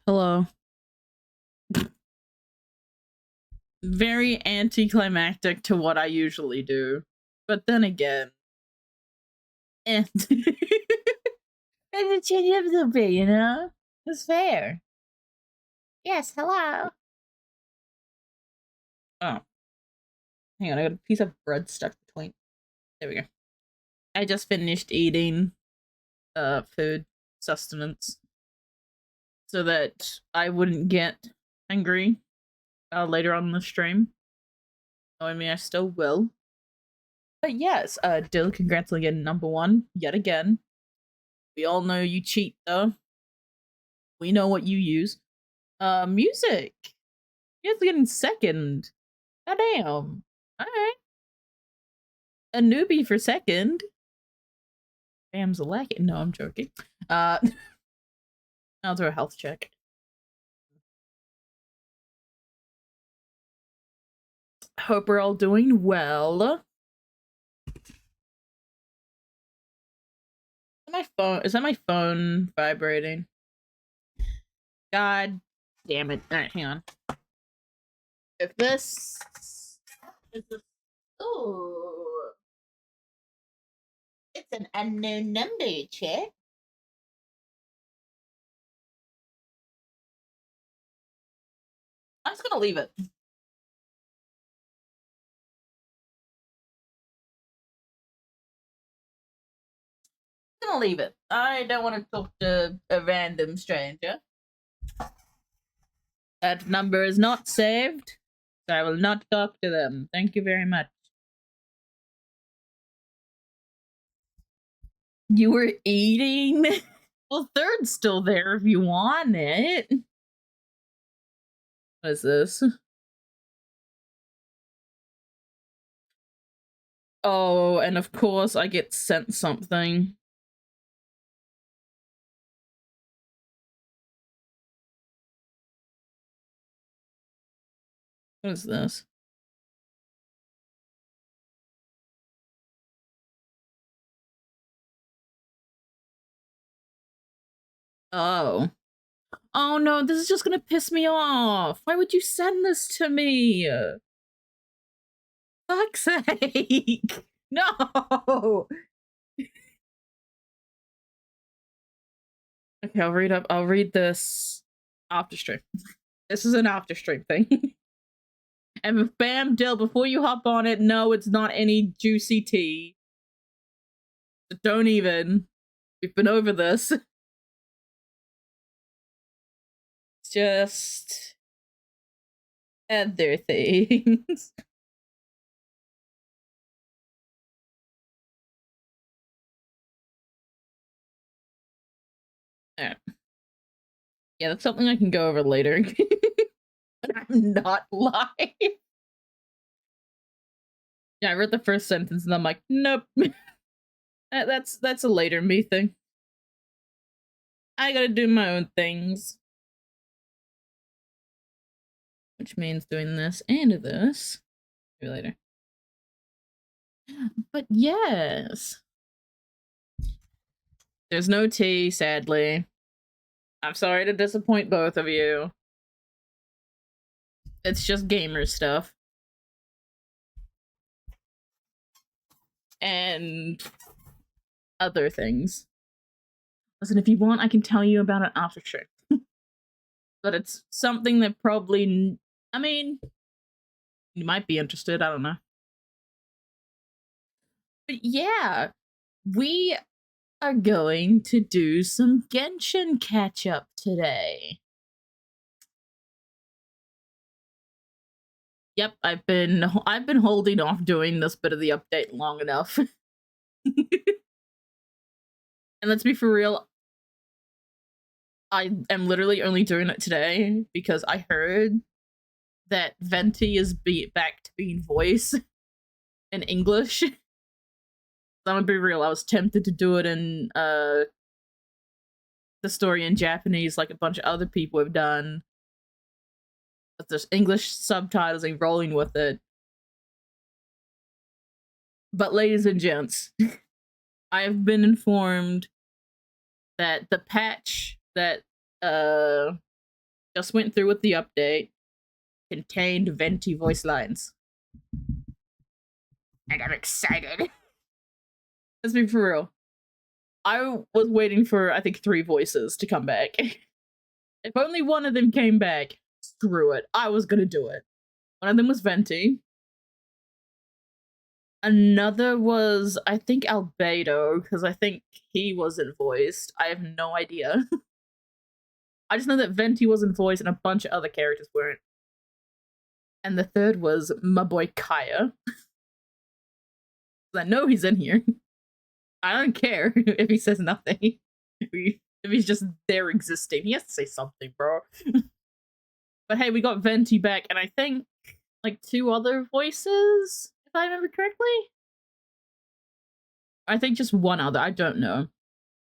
Hello. Very anticlimactic to what I usually do. But then again, and and change it up a little bit, you know? It's fair. Yes, hello. Oh, hang on, I got a piece of bread stuck between. There we go. I just finished eating food sustenance so that I wouldn't get hungry later on in the stream. I mean, I still will. But yes, Dill, congrats on getting number one yet again. We all know you cheat though. We know what you use. Music. You guys getting second. Goddamn. Alright. A newbie for second. Bam's a lack. No, I'm joking. I'll do a health check. Hope we're all doing well. Is that my phone vibrating? God damn it. Alright, hang on. If this is this. Oh. It's an unknown number, check. I'm just gonna leave it. I'm gonna leave it. I don't want to talk to a random stranger. That number is not saved, so I will not talk to them. Thank you very much. You were eating? Well, third's still there if you want it. What is this? Oh, and of course I get sent something. What is this? Oh. Oh no, this is just gonna piss me off. Why would you send this to me? Fuck's sake. No. Okay, I'll read this after stream. This is an after stream thing. And Bam Dill, before you hop on it, no, it's not any juicy tea. Don't even. We've been over this. It's just other things. Alright. Yeah, that's something I can go over later. But I'm not live. Yeah, I read the first sentence and I'm like, nope. That's a later me thing. I gotta do my own things. Which means doing this and this. Maybe later. But yes. There's no tea, sadly. I'm sorry to disappoint both of you. It's just gamer stuff. And other things. Listen, if you want, I can tell you about it after stream. But it's something that probably, I mean, you might be interested, I don't know. But yeah, we are going to do some Genshin catch-up today. Yep, I've been holding off doing this bit of the update long enough. And let's be for real, I am literally only doing it today because I heard that Venti is back to being voice in English. I'm gonna be real, I was tempted to do it in the story in Japanese like a bunch of other people have done. But there's English subtitles and rolling with it. But ladies and gents, I have been informed that the patch that Just went through with the update. Contained venti voice lines. And I'm excited. Let's be for real. I was waiting for, I think, 3 voices to come back. If only one of them came back, screw it. I was gonna do it. One of them was Venti. Another was, I think, Albedo, because I think he wasn't voiced. I have no idea. I just know that Venti wasn't voiced and a bunch of other characters weren't. And the third was my boy Kaya. I know he's in here. I don't care if he says nothing. If he's just there existing. He has to say something, bro. But hey, we got Venti back, and I think, like, 2 other voices, if I remember correctly? I think just 1 other, I don't know.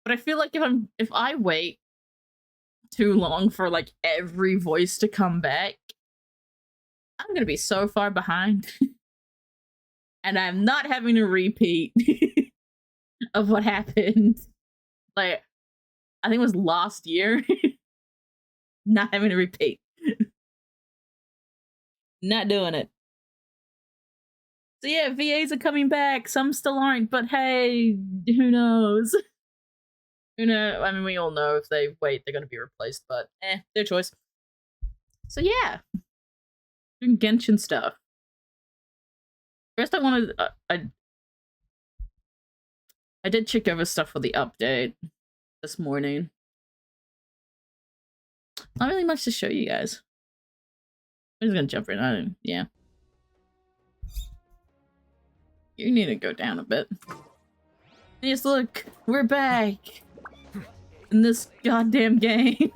But I feel like if I wait too long for, like, every voice to come back, I'm gonna be so far behind. And I'm not having a repeat of what happened. Like, I think it was last year. Not having a repeat. Not doing it. So yeah, VAs are coming back. Some still aren't, but hey, who knows? Who knows? I mean, we all know if they wait, they're gonna be replaced, but their choice. So yeah. Doing Genshin stuff. First I wanted... I did check over stuff for the update this morning. Not really much to show you guys. I'm just gonna jump right on. Yeah. You need to go down a bit. Yes, look, we're back in this goddamn game.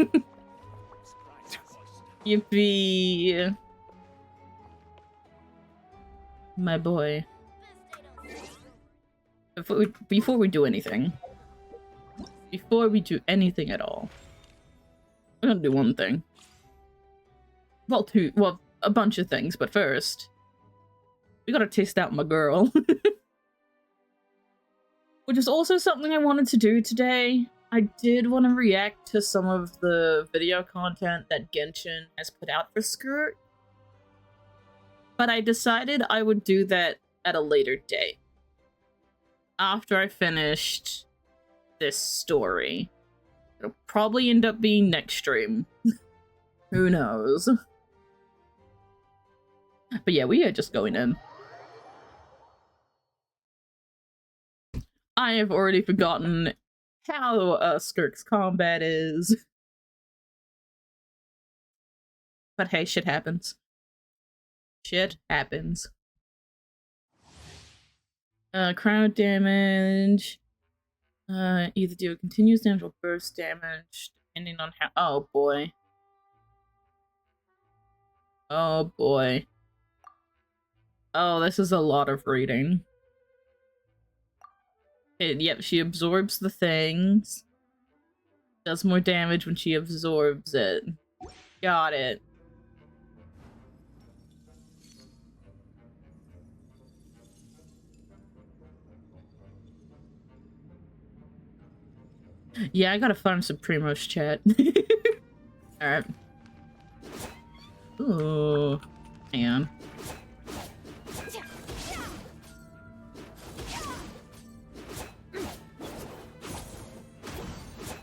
Yippee. My boy. Before we do anything at all, we're gonna do one thing. Well, a bunch of things, but first, we gotta test out my girl. Which is also something I wanted to do today. I did want to react to some of the video content that Genshin has put out for Skirt, but I decided I would do that at a later date. After I finished this story. It'll probably end up being next stream. Who knows? But yeah, we are just going in. I have already forgotten how Skirk's combat is. But hey, shit happens. Shit happens. Crowd damage. Either do continuous damage or burst damage, depending on how— oh boy. Oh boy. Oh, this is a lot of reading. Yep, she absorbs the things. Does more damage when she absorbs it. Got it. Yeah, I gotta find Supremo's chat. Alright. Ooh. Hang on.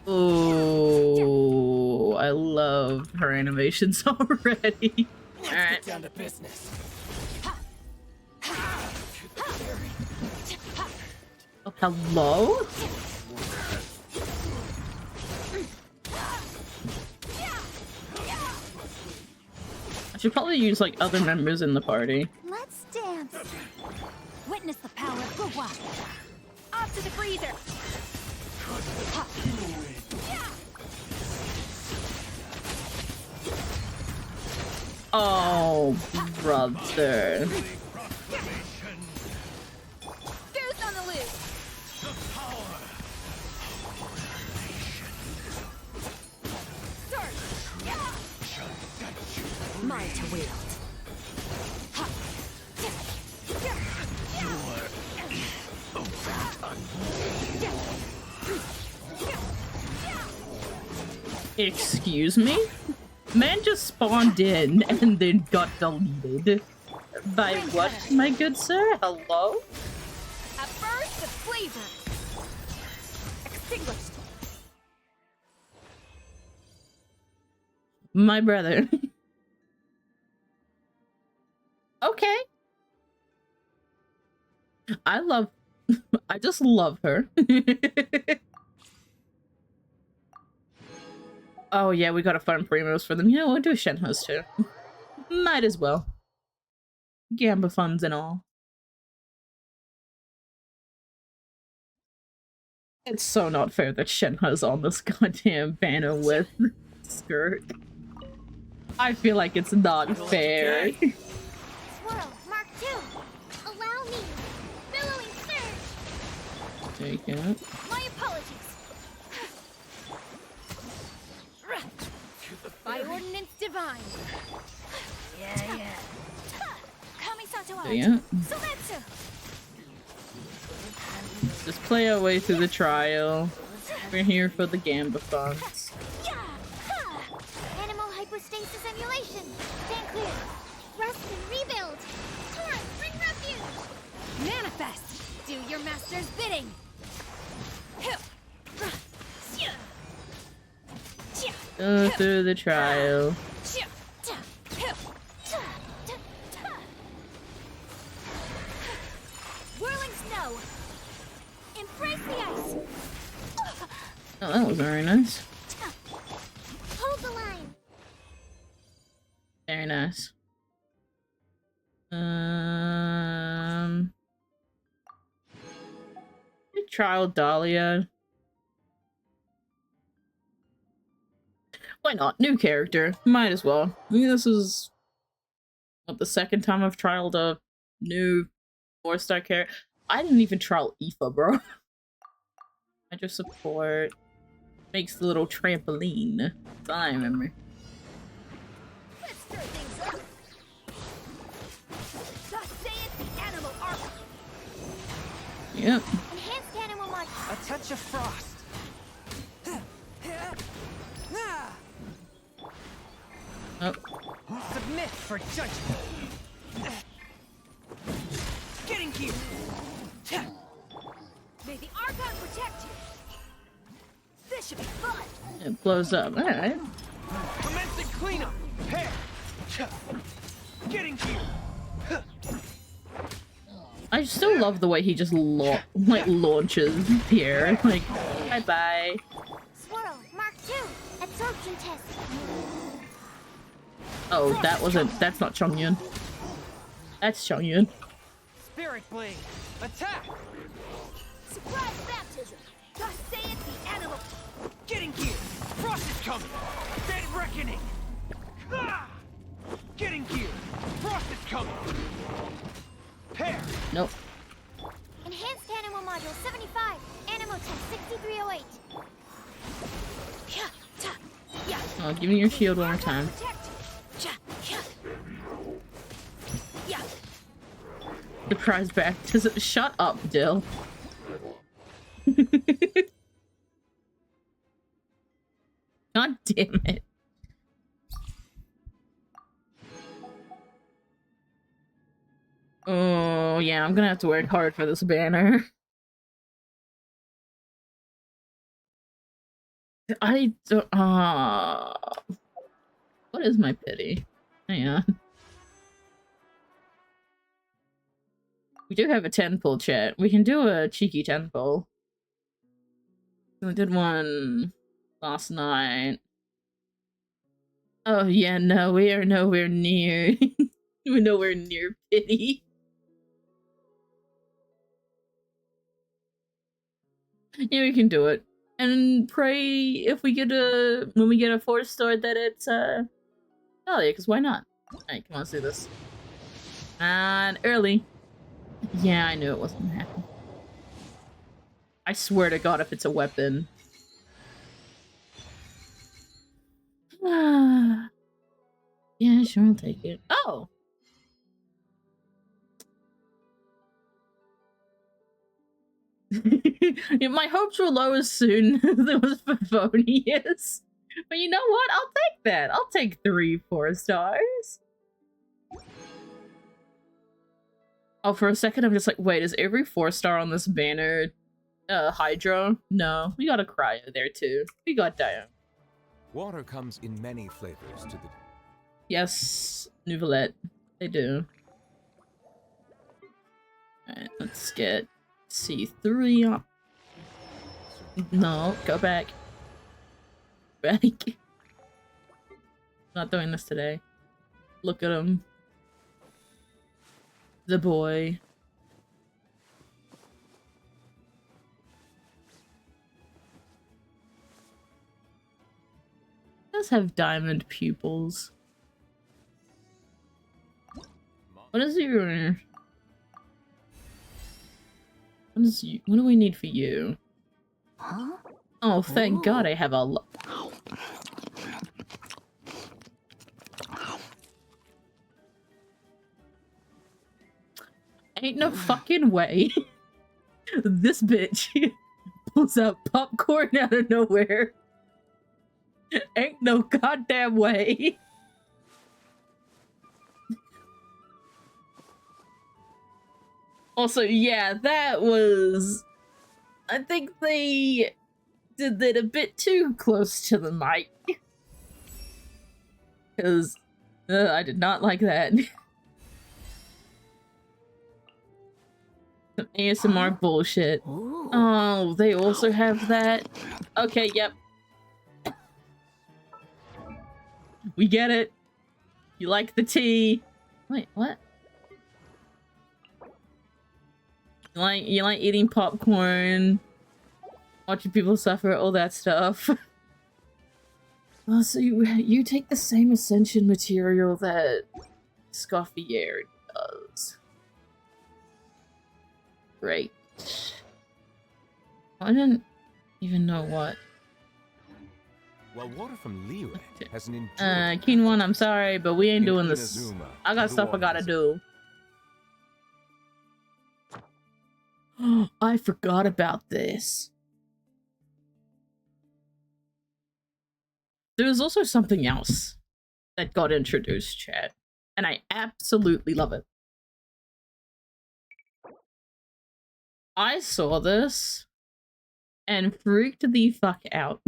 Ooh. I love her animations already. Alright. Down to business. Oh, hello? I should probably use like other members in the party. Let's dance. Witness the power of Overwatch. Off to the freezer. Oh, brother. Goose on the loose. Mine to wield. Excuse me? Man just spawned in and then got deleted. By what, my good sir? Hello? A burst of flavor. Extinguished. My brother. Okay. I just love her. Oh yeah, we gotta find primos for them. Yeah, we'll do Shenhos too. Might as well. Gamba funds and all. It's so not fair that Shenha's on this goddamn banner with skirt. I feel like it's not fair. Swirl, Mark 2. Allow me. Billowing surge. Take it. My apologies. By ordinance divine. Yeah. Kamisato out. Yeah. Sometsu. Just play our way through the trial. We're here for the Gamba funds. Animal hypostasis emulation. Stand clear. Rest and rebuild. Torrent, bring refuge. Manifest. Do your master's bidding. Go through the trial. Whirling snow. Embrace the ice. Oh, that was very nice. Hold the line. Very nice. Trial Dahlia. Why not? New character. Might as well. I mean, this is what, the second time I've trialed a new 4-star character. I didn't even trial Aoife, bro. I just support. Makes the little trampoline. That's all I remember. Let's stir things up. Thus saith the animal armor. Yep. Enhanced animal mod. A touch of frost. Oh. Submit for judgment. Getting here. May the Archon protect you. This should be fun. It blows up. Alright. Commencing cleanup. Pair. Getting here. I still love the way he just launches Pierre. Like, bye-bye. Swirl, Mark 2. Absorption test. Oh, that's not Chongyun. That's Chongyun. Spirit blade. Attack. Surprise baptism. Thus saith the animal. Getting here. Frost is coming. Dead reckoning. Ah! Getting here. Frost is coming. Pair. Nope. Enhanced animal module 75. Animal test 6308. Oh, give me your shield one more time. Surprise back. Shut up, Dill. God damn it. Oh, yeah, I'm gonna have to work hard for this banner. I don't. What is my pity? Hang on. We do have a 10-pull chat. We can do a cheeky 10-pull. We did one last night. Oh yeah, no, we are nowhere near. We're nowhere near pity. Yeah, we can do it. And pray if we get when we get a 4-star that it's oh yeah, because why not? Alright, come on, let's do this. And early. Yeah, I knew it wasn't gonna happen. I swear to God, if it's a weapon. Yeah, sure, I'll take it. Oh! Yeah, my hopes were low as soon as it was Favonius. But you know what? I'll take that. I'll take 3 4-stars. Oh, for a second, I'm just like, wait, is every 4-star on this banner Hydro? No, we got a Cryo there too. We got Dione. Water comes in many flavors to the... Yes, Nouvelette. They do. Alright, let's get C3 up. No, go back. Back. Not doing this today. Look at him. The boy. Does have diamond pupils. What is your... What do we need for you? Huh? Oh, thank God I have a Ain't no fucking way. This bitch pulls out popcorn out of nowhere. Ain't no goddamn way. Also, yeah, that was... I think they did that a bit too close to the mic. Because I did not like that. Some ASMR bullshit. Ooh. Oh, they also have that? Okay, yep. We get it. You like the tea. Wait, what? You like eating popcorn, watching people suffer, all that stuff. Oh, so you take the same ascension material that Scoffier does. Great. I didn't even know what. While water from Liyue has an Kinwon, I'm sorry, but we ain't doing this. I got stuff I gotta do. I forgot about this. There was also something else that got introduced, chat, and I absolutely love it. I saw this and freaked the fuck out.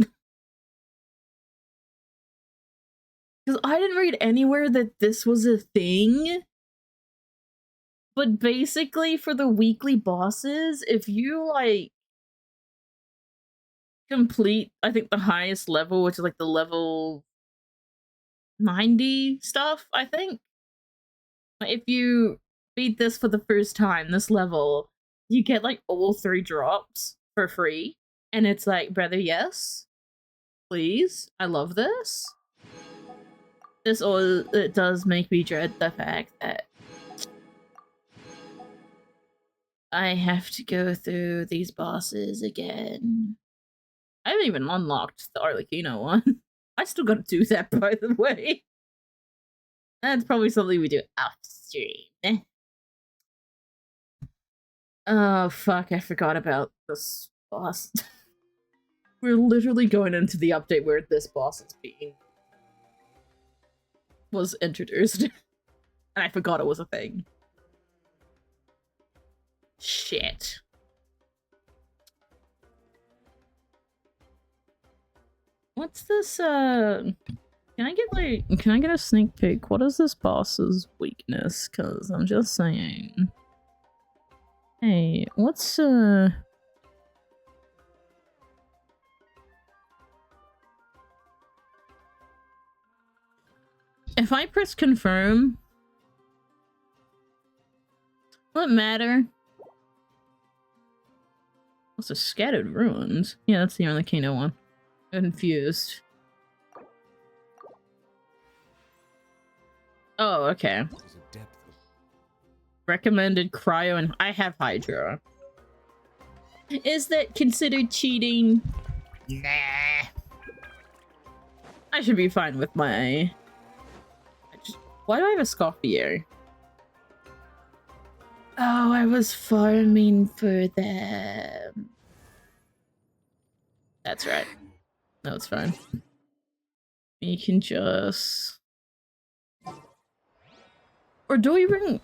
Because I didn't read anywhere that this was a thing. But basically, for the weekly bosses, if you, like, complete, I think, the highest level, which is, like, the level 90 stuff, I think. If you beat this for the first time, this level, you get, like, all 3 drops for free. And it's like, brother, yes? Please? I love this. It does make me dread the fact that I have to go through these bosses again. I haven't even unlocked the Arlecchino one. I still gotta do that, by the way. That's probably something we do off stream. Oh, fuck, I forgot about this boss. We're literally going into the update where this boss was introduced. And I forgot it was a thing. Shit. What's this, can I get a sneak peek? What is this boss's weakness? Cause I'm just saying. Hey, what's, if I press confirm, will it matter? What's a scattered ruins? Yeah, that's the Arlecchino one. I'm confused. Oh, okay. Recommended cryo and I have Hydra. Is that considered cheating? Nah. I should be fine with my... Why do I have a Scoffier? Oh, I was farming for them. That's right. No, it's fine. You can just... Or do we bring...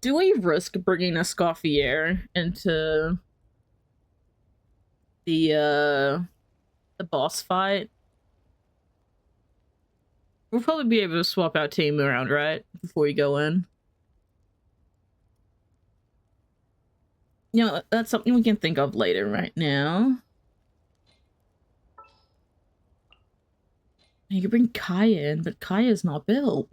Do we risk bringing a Scoffier into the boss fight? We'll probably be able to swap out team around, right? Before we go in. You know, that's something we can think of later right now. You could bring Kaya in, but Kaya's not built.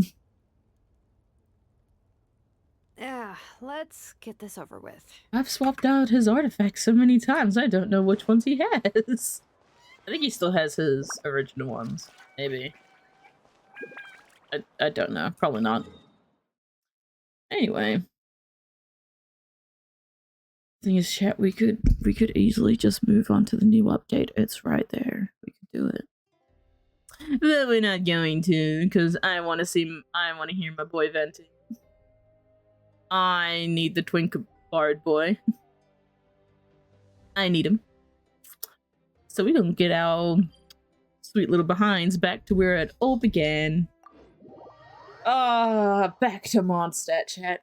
Yeah, let's get this over with. I've swapped out his artifacts so many times, I don't know which ones he has. I think he still has his original ones. Maybe. I don't know. Probably not. Anyway. Thing is, chat, we could easily just move on to the new update. It's right there. We could do it. But we're not going to, because I want to hear my boy venting. I need the twink bard boy. I need him. So we don't get our sweet little behinds back to where it all began. Back to Mondstadt, chat.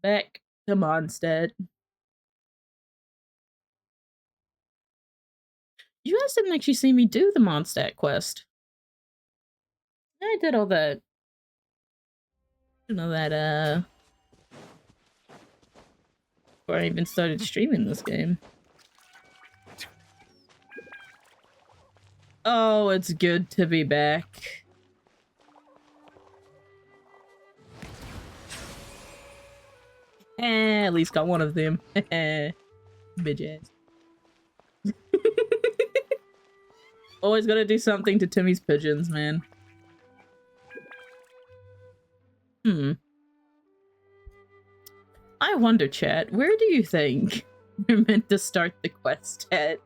Back to Mondstadt. You guys didn't actually see me do the Mondstadt quest. I did all that. You know that, before I even started streaming this game. Oh, it's good to be back. At least got one of them. Bitch ass. Always gotta do something to Timmy's pigeons, man. I wonder, chat, where do you think we're meant to start the quest at?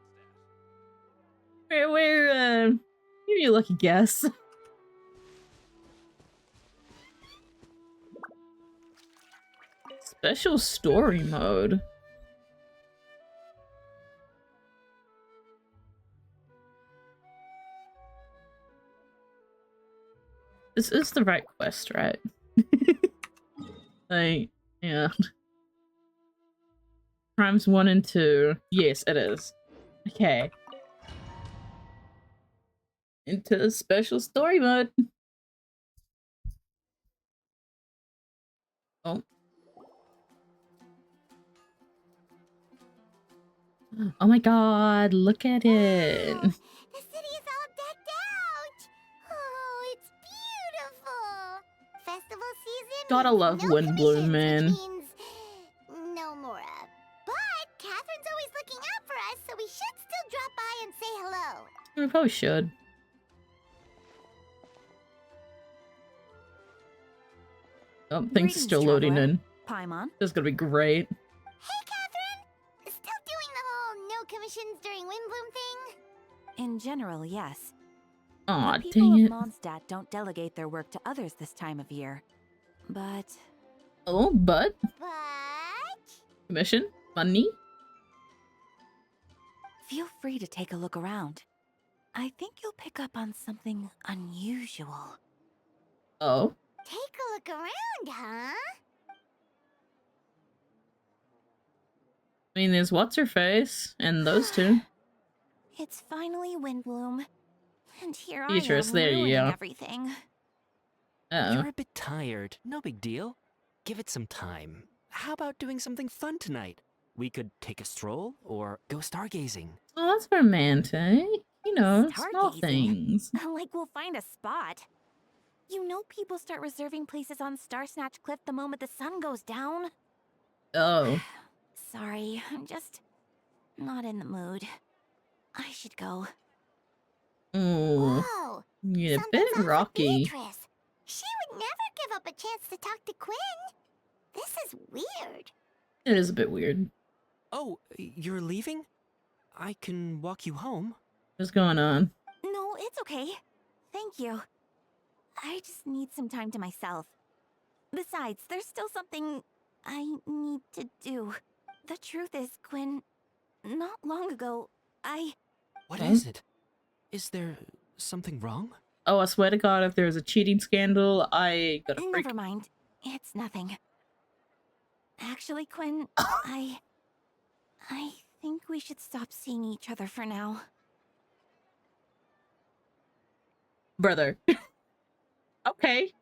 Give me a lucky guess. Special story mode. This is the right quest, right? Like, yeah. Crimes 1 and 2. Yes, it is. Okay. Into the special story mode. Oh. Oh my god, look at it. The city is all decked out. Oh, it's beautiful. Festival season. Gotta means love no Windbloom, commissions, man. which means no Mora. But Catherine's always looking out for us, so we should still drop by and say hello. We probably should. Oh, things Greetings, still loading traveler. in. Paimon. This is gonna be great. Hey, Catherine. Still doing the whole no commissions during Windbloom thing? In general, yes. Aw, The people dang of it. Mondstadt don't delegate their work to others this time of year. But Oh, but? But Commission? Money? feel free to take a look around. I think you'll pick up on something unusual. Oh. take a look around, huh? I mean, there's what's-her-face, and those two. It's finally Windbloom. And here Beatrice, I am there you ruining go. everything. Uh-oh. You're a bit tired. No big deal. Give it some time. How about doing something fun tonight? We could take a stroll or go stargazing. Oh, that's romantic. You know, small Stargazing? things. Like we'll find a spot. You know people start reserving places on Star Snatch Cliff the moment the sun goes down? Oh. Sorry, I'm just not in the mood. I should go. Ooh. Whoa. Yeah, a Something's bit off with rocky. Beatrice. She would never give up a chance to talk to Quinn. This is weird. It is a bit weird. Oh, you're leaving? I can walk you home. What's going on? No, it's okay. Thank you. I just need some time to myself. Besides, there's still something I need to do. The truth is, Quinn, not long ago, What Huh? is it? Is there something wrong? Oh, I swear to God, if there's a cheating scandal, I gotta freak. Never mind. It's nothing. Actually, Quinn, I think we should stop seeing each other for now. Brother. Okay.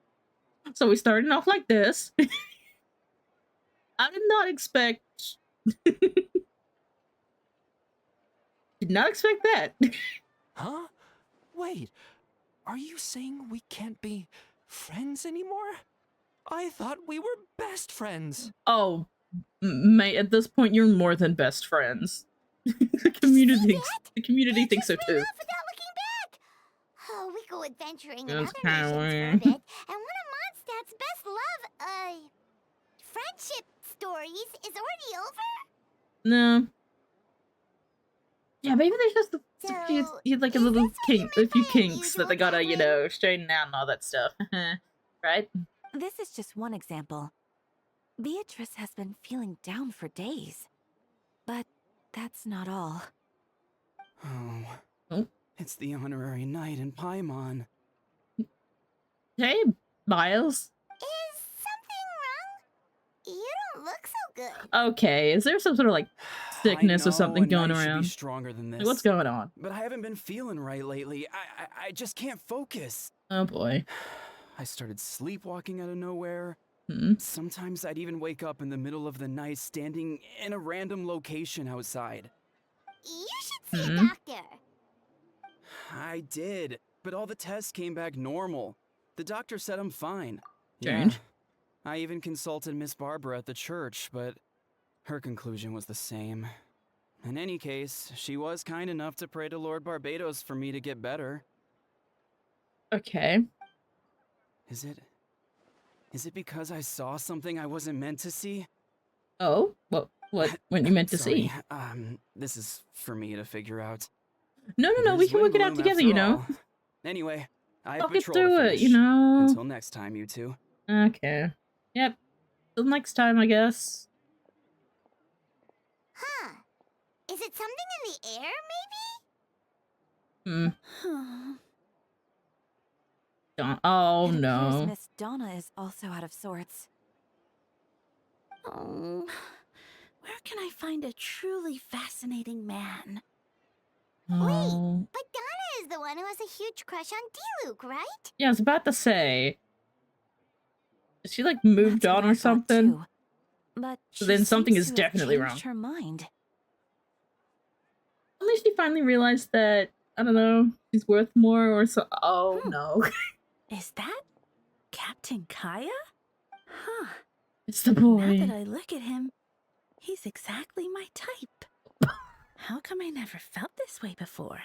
So we starting off like this. I did not expect... Did not expect that. Huh? Wait, are you saying we can't be friends anymore? I thought we were best friends. Oh, mate, at this point you're more than best friends. The community thinks so too. Off without looking back. Oh, we go adventuring in That's other kinda nations for a weird. bit, and one of Mondstadt's best friendship stories is already over. No. Yeah, maybe there's just he had like a is little this what you kink, a meant few by kinks that they gotta, unusual straighten out and all that stuff. Right? This is just one example. Beatrice has been feeling down for days. But that's not all. Oh. Oh. It's the honorary knight in Paimon. Hey, Miles. Is something wrong? You don't look so good. Okay, is there some sort of like sickness or I know something a going knight should around? be stronger than this. Like, what's going on? But I haven't been feeling right lately. I just can't focus. Oh boy. I started sleepwalking out of nowhere. Hmm. Sometimes I'd even wake up in the middle of the night standing in a random location outside. You should see Mhm. a doctor. I did, but all the tests came back normal. The doctor said I'm fine. Strange. I even consulted Miss Barbara at the church, but her conclusion was the same. In any case, she was kind enough to pray to Lord Barbados for me to get better. Okay. Is it because I saw something I wasn't meant to see? Oh, what you meant to Sorry, see? this is for me to figure out. No, It we is can work it out Windbloom together, after you know. all. Anyway, I have Talk it patrol to through it, finish. you know. Until next time, you two. Okay. Yep. Till next time, I guess. Huh. Is it something in the air, Hmm. Hmm. Oh It appears no. Miss Donna is also out of sorts. Oh, where can I find a truly fascinating man? Oh. but Donna is the one who has a huge crush on D-Luke, right? Yeah, I was about to say. Is she like moved That's what on I or thought, something? too. But So she then something seems is to have definitely changed wrong. her mind. At least she finally realized that, I don't know, she's worth more or so. Oh Hmm. no. Is that Captain Kaya? Huh. It's the Now that boy. I look at him, he's exactly my type. How come I never felt this way before?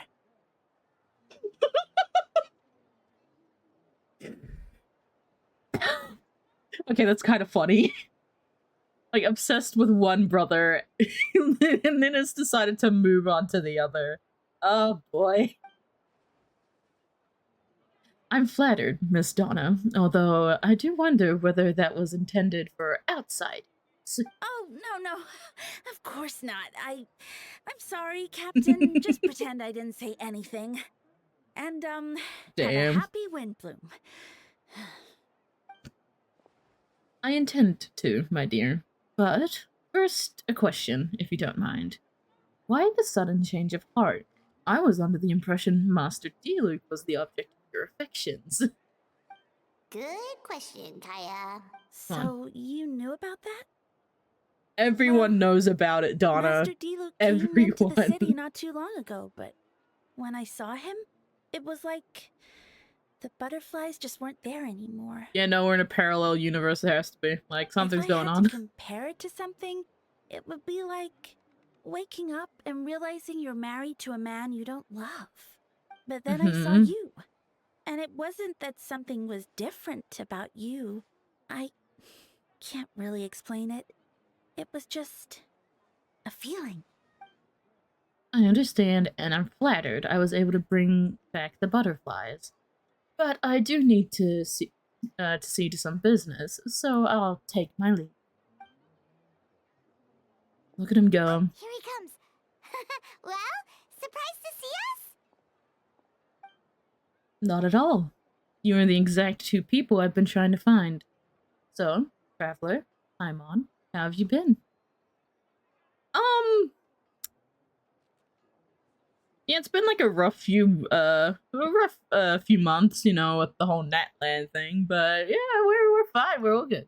Okay, that's kind of funny. Like, obsessed with one brother, and then has decided to move on to the other. Oh boy. I'm flattered, Miss Donna, although I do wonder whether that was intended for outside. Oh, no. Of course not. I'm sorry, Captain. Just pretend I didn't say anything. And, have a Damn. happy Windbloom. I intend to, my dear. But first, a question, if you don't mind. Why the sudden change of heart? I was under the impression Master D-Luke was the object of your affections. Good question, Kaya. So, you knew about that? Everyone knows about it, Donna. Master D-Luke came into the Everyone. city not too long ago, but when I saw him, it was like the butterflies just weren't there anymore. Yeah, no, we're in a parallel universe. It has to be. Like, something's if I going had on. to compare it to something, it would be like waking up and realizing you're married to a man you don't love. But then I saw Mhm. you. And it wasn't that something was different about you. I can't really explain it. It was just a feeling. I understand, and I'm flattered I was able to bring back the butterflies. But I do need to see to some business, so I'll take my leave. Look at him go. Here he comes. Well, surprised to see us? Not at all. You are the exact two people I've been trying to find. So, traveler, Paimon, how have you been? Yeah, it's been like a rough few months, you know, with the whole Natland thing, but yeah, we're fine, we're all good.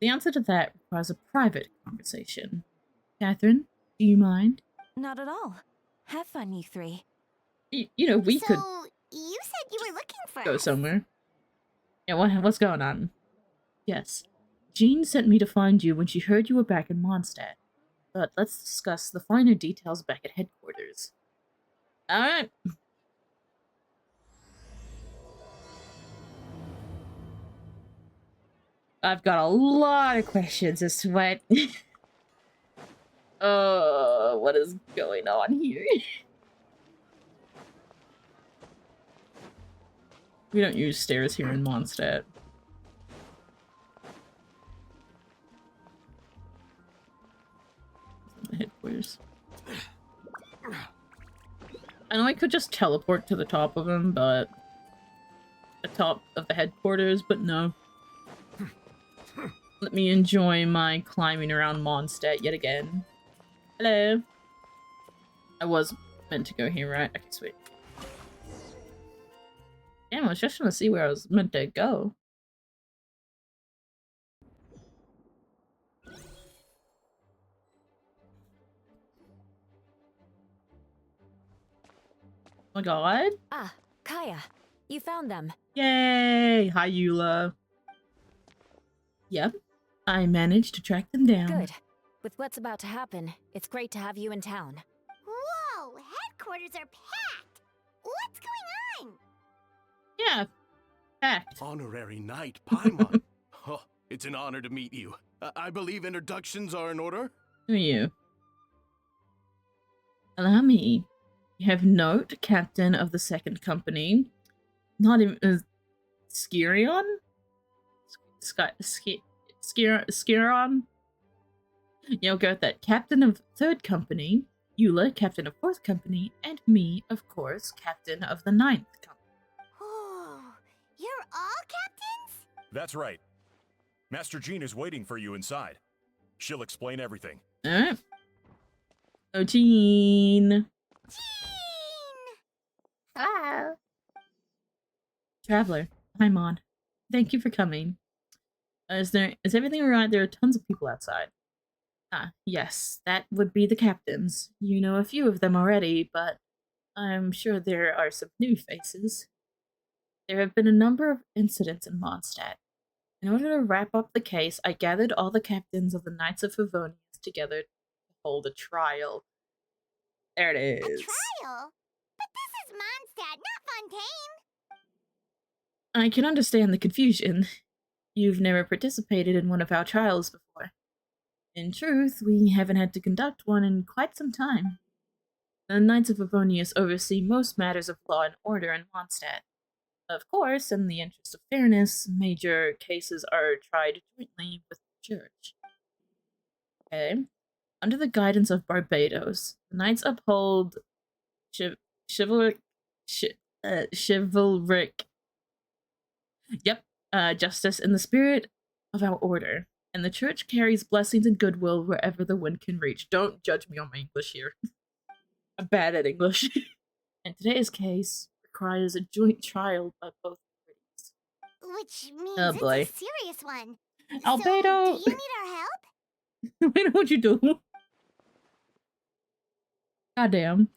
The answer to that requires a private conversation. Catherine, do you mind? Not at all. Have fun, you three. You know, we could You said you were looking for go us. somewhere. Yeah, what's going on? Yes. Jean sent me to find you when she heard you were back in Mondstadt. But let's discuss the finer details back at headquarters. Alright. I've got a lot of questions as to what... what is going on here? We don't use stairs here in Mondstadt. Headquarters. I know I could just teleport to the top of him, but... the top of the headquarters, but no. Let me enjoy my climbing around Mondstadt yet again. Hello. I was meant to go here, right? Okay, sweet. Damn, I was just trying to see where I was meant to go. Oh my god. Ah, Kaya. You found them. Yay! Hi, Eula. Yep. I managed to track them down. Good. With what's about to happen, it's great to have you in town. Whoa, headquarters are packed. What's going on? Yeah. Fact. Honorary Knight Paimon. Oh, it's an honor to meet you. I believe introductions are in order? Who are you? Allow me. You have note, captain of the second company. Not even... Skirion? Skiron? Yeah, I'll go with that. Captain of third company. Eula, captain of fourth company. And me, of course, captain of the ninth company. Oh, you're all captains? That's right. Master Jean is waiting for you inside. She'll explain everything. Alright. Oh, Jean! Jean! Hello. Traveler, I'm on. Thank you for coming. Is everything alright? There are tons of people outside. Ah, yes, that would be the captains. You know a few of them already, but I'm sure there are some new faces. There have been a number of incidents in Mondstadt. In order to wrap up the case, I gathered all the captains of the Knights of Favonius together to hold a trial. There it is. A trial? But this is Mondstadt, not Fontaine. I can understand the confusion. You've never participated in one of our trials before. In truth, we haven't had to conduct one in quite some time. The Knights of Favonius oversee most matters of law and order in Mondstadt. Of course, in the interest of fairness, major cases are tried jointly with the Church. Okay. Under the guidance of Barbados, the Knights uphold chivalric justice in the spirit of our order, and the Church carries blessings and goodwill wherever the wind can reach. Don't judge me on my English here. I'm bad at English. And today's case requires a joint trial by both parties. Which means Oh boy. it's a serious one. Albedo! So, do you need our help? I know what you do. Goddamn.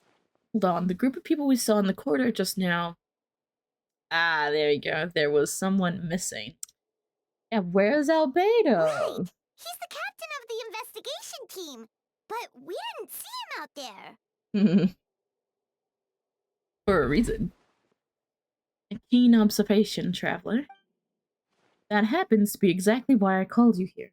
Hold on, the group of people we saw in the corridor just now. Ah, there you go. There was someone missing. Yeah, where's Albedo? Right. He's the captain of the investigation team. But we didn't see him out there. For a reason. A keen observation, traveler. That happens to be exactly why I called you here.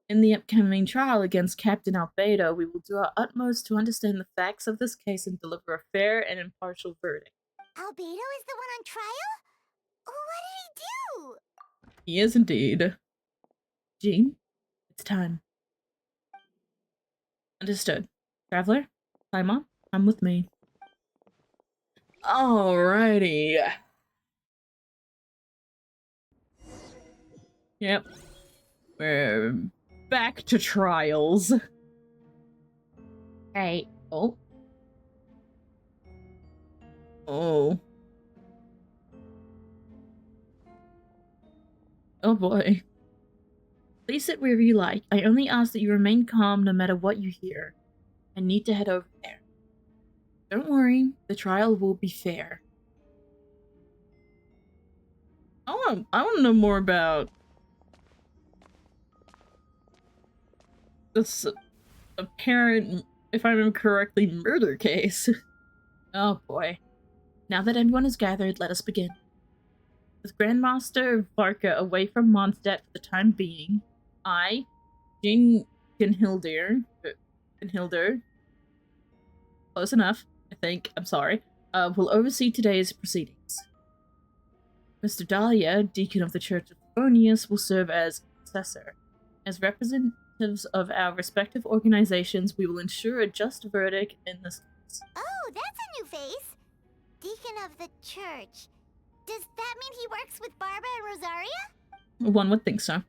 In the upcoming trial against Captain Albedo, we will do our utmost to understand the facts of this case and deliver a fair and impartial verdict. Albedo is the one on trial? What did he do? He is indeed. Jean, it's time. Understood. Traveler, climb on. Come with me. Alrighty. Yep. We're back to trials. Hey. Oh. Oh. Oh boy. Please sit wherever you like. I only ask that you remain calm no matter what you hear. I need to head over there. Don't worry, the trial will be fair. I want to know more about this apparent, if I remember correctly, murder case. Oh boy. Now that everyone is gathered, let us begin. With Grandmaster Varka away from Mondstadt for the time being, I, Jean Ginhilder, close enough, I think, I'm sorry, will oversee today's proceedings. Mr. Dahlia, Deacon of the Church of Favonius, will serve as successor. As representatives of our respective organizations, we will ensure a just verdict in this case. Oh, that's a new face. Deacon of the church. Does that mean he works with Barbara and Rosaria? One would think so.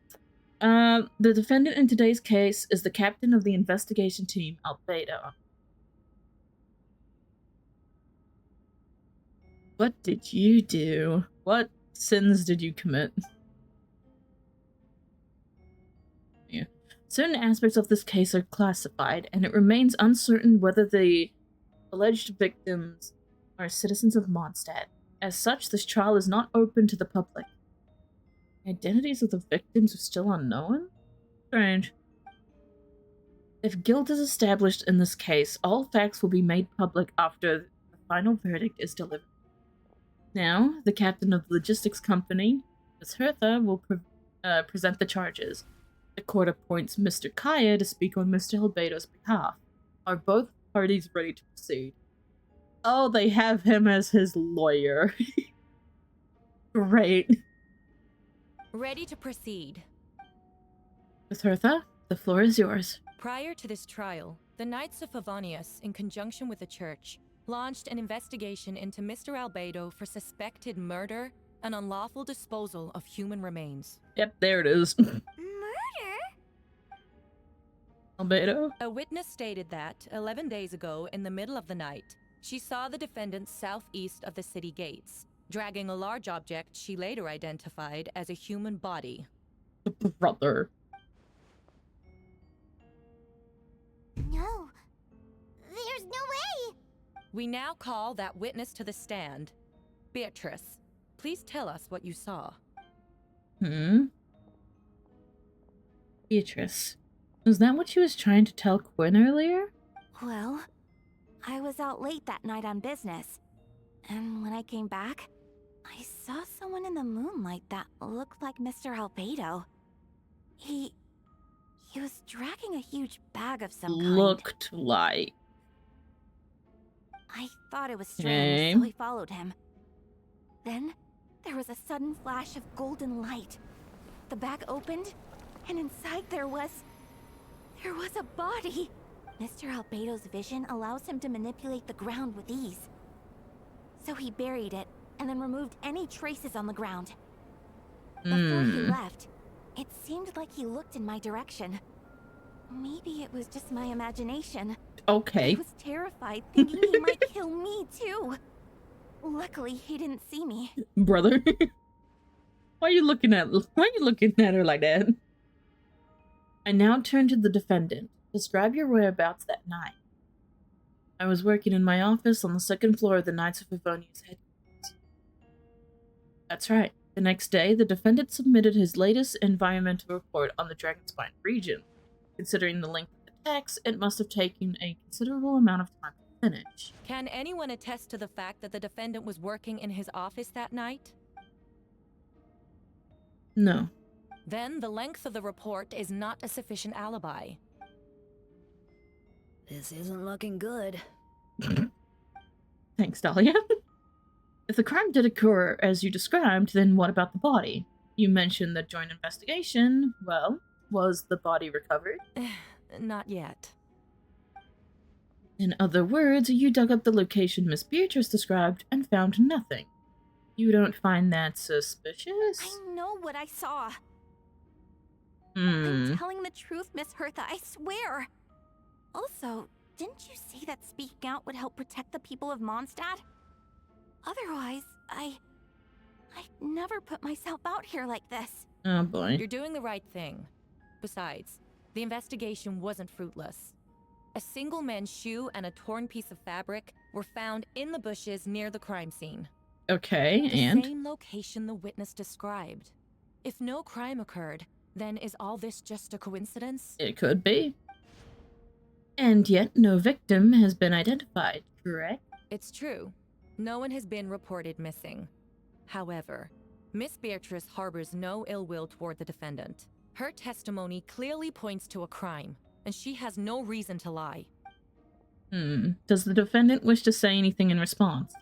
The defendant in today's case is the captain of the investigation team, Albedo. What did you do? What sins did you commit? Yeah. Certain aspects of this case are classified, and it remains uncertain whether the alleged victims are citizens of Mondstadt. As such, this trial is not open to the public. Identities of the victims are still unknown? Strange. If guilt is established in this case, all facts will be made public after the final verdict is delivered. Now, the captain of the logistics company, Ms. Hertha, will present the charges. The court appoints Mr. Kaya to speak on Mr. Albedo's behalf. Are both parties ready to proceed? Oh, they have him as his lawyer. Great. Ready to proceed. Ms. Hertha, the floor is yours. Prior to this trial, the Knights of Favonius, in conjunction with the church, launched an investigation into Mr. Albedo for suspected murder and unlawful disposal of human remains. Yep, there it is. Murder? Albedo? A witness stated that, 11 days ago, in the middle of the night, she saw the defendant southeast of the city gates, dragging a large object she later identified as a human body. Brother. No. There's no way! We now call that witness to the stand. Beatrice, please tell us what you saw. Beatrice. Was that what she was trying to tell Quinn earlier? Well, I was out late that night on business. And when I came back, I saw someone in the moonlight that looked like Mr. Albedo. He was dragging a huge bag of some kind. Looked like. I thought it was strange, so I followed him. Then, there was a sudden flash of golden light. The bag opened, and inside there was a body. Mr. Albedo's vision allows him to manipulate the ground with ease. So he buried it, and then removed any traces on the ground. Before he left, it seemed like he looked in my direction. Maybe it was just my imagination. Okay. I was terrified, thinking he might kill me too. Luckily, he didn't see me. Brother. Why are you looking at her like that? I now turn to the defendant. Describe your whereabouts that night. I was working in my office on the second floor of the Knights of Favonius headquarters. That's right. The next day, the defendant submitted his latest environmental report on the Dragonspine region. Considering the length of the text, it must have taken a considerable amount of time to finish. Can anyone attest to the fact that the defendant was working in his office that night? No. Then the length of the report is not a sufficient alibi. This isn't looking good. Thanks, Dahlia. If the crime did occur as you described, then what about the body? You mentioned the joint investigation. Well, was the body recovered? Not yet. In other words, you dug up the location Miss Beatrice described and found nothing. You don't find that suspicious? I know what I saw. Hmm. I'm telling the truth, Miss Hertha, I swear. Also, didn't you say that speaking out would help protect the people of Mondstadt? Otherwise, I'd never put myself out here like this. Oh boy. You're doing the right thing. Besides, the investigation wasn't fruitless. A single men's shoe and a torn piece of fabric were found in the bushes near the crime scene. Okay, The and? same location the witness described. If no crime occurred, then is all this just a coincidence? It could be. And yet, no victim has been identified, correct? It's true. No one has been reported missing. However, Miss Beatrice harbors no ill will toward the defendant. Her testimony clearly points to a crime, and she has no reason to lie. Does the defendant wish to say anything in response?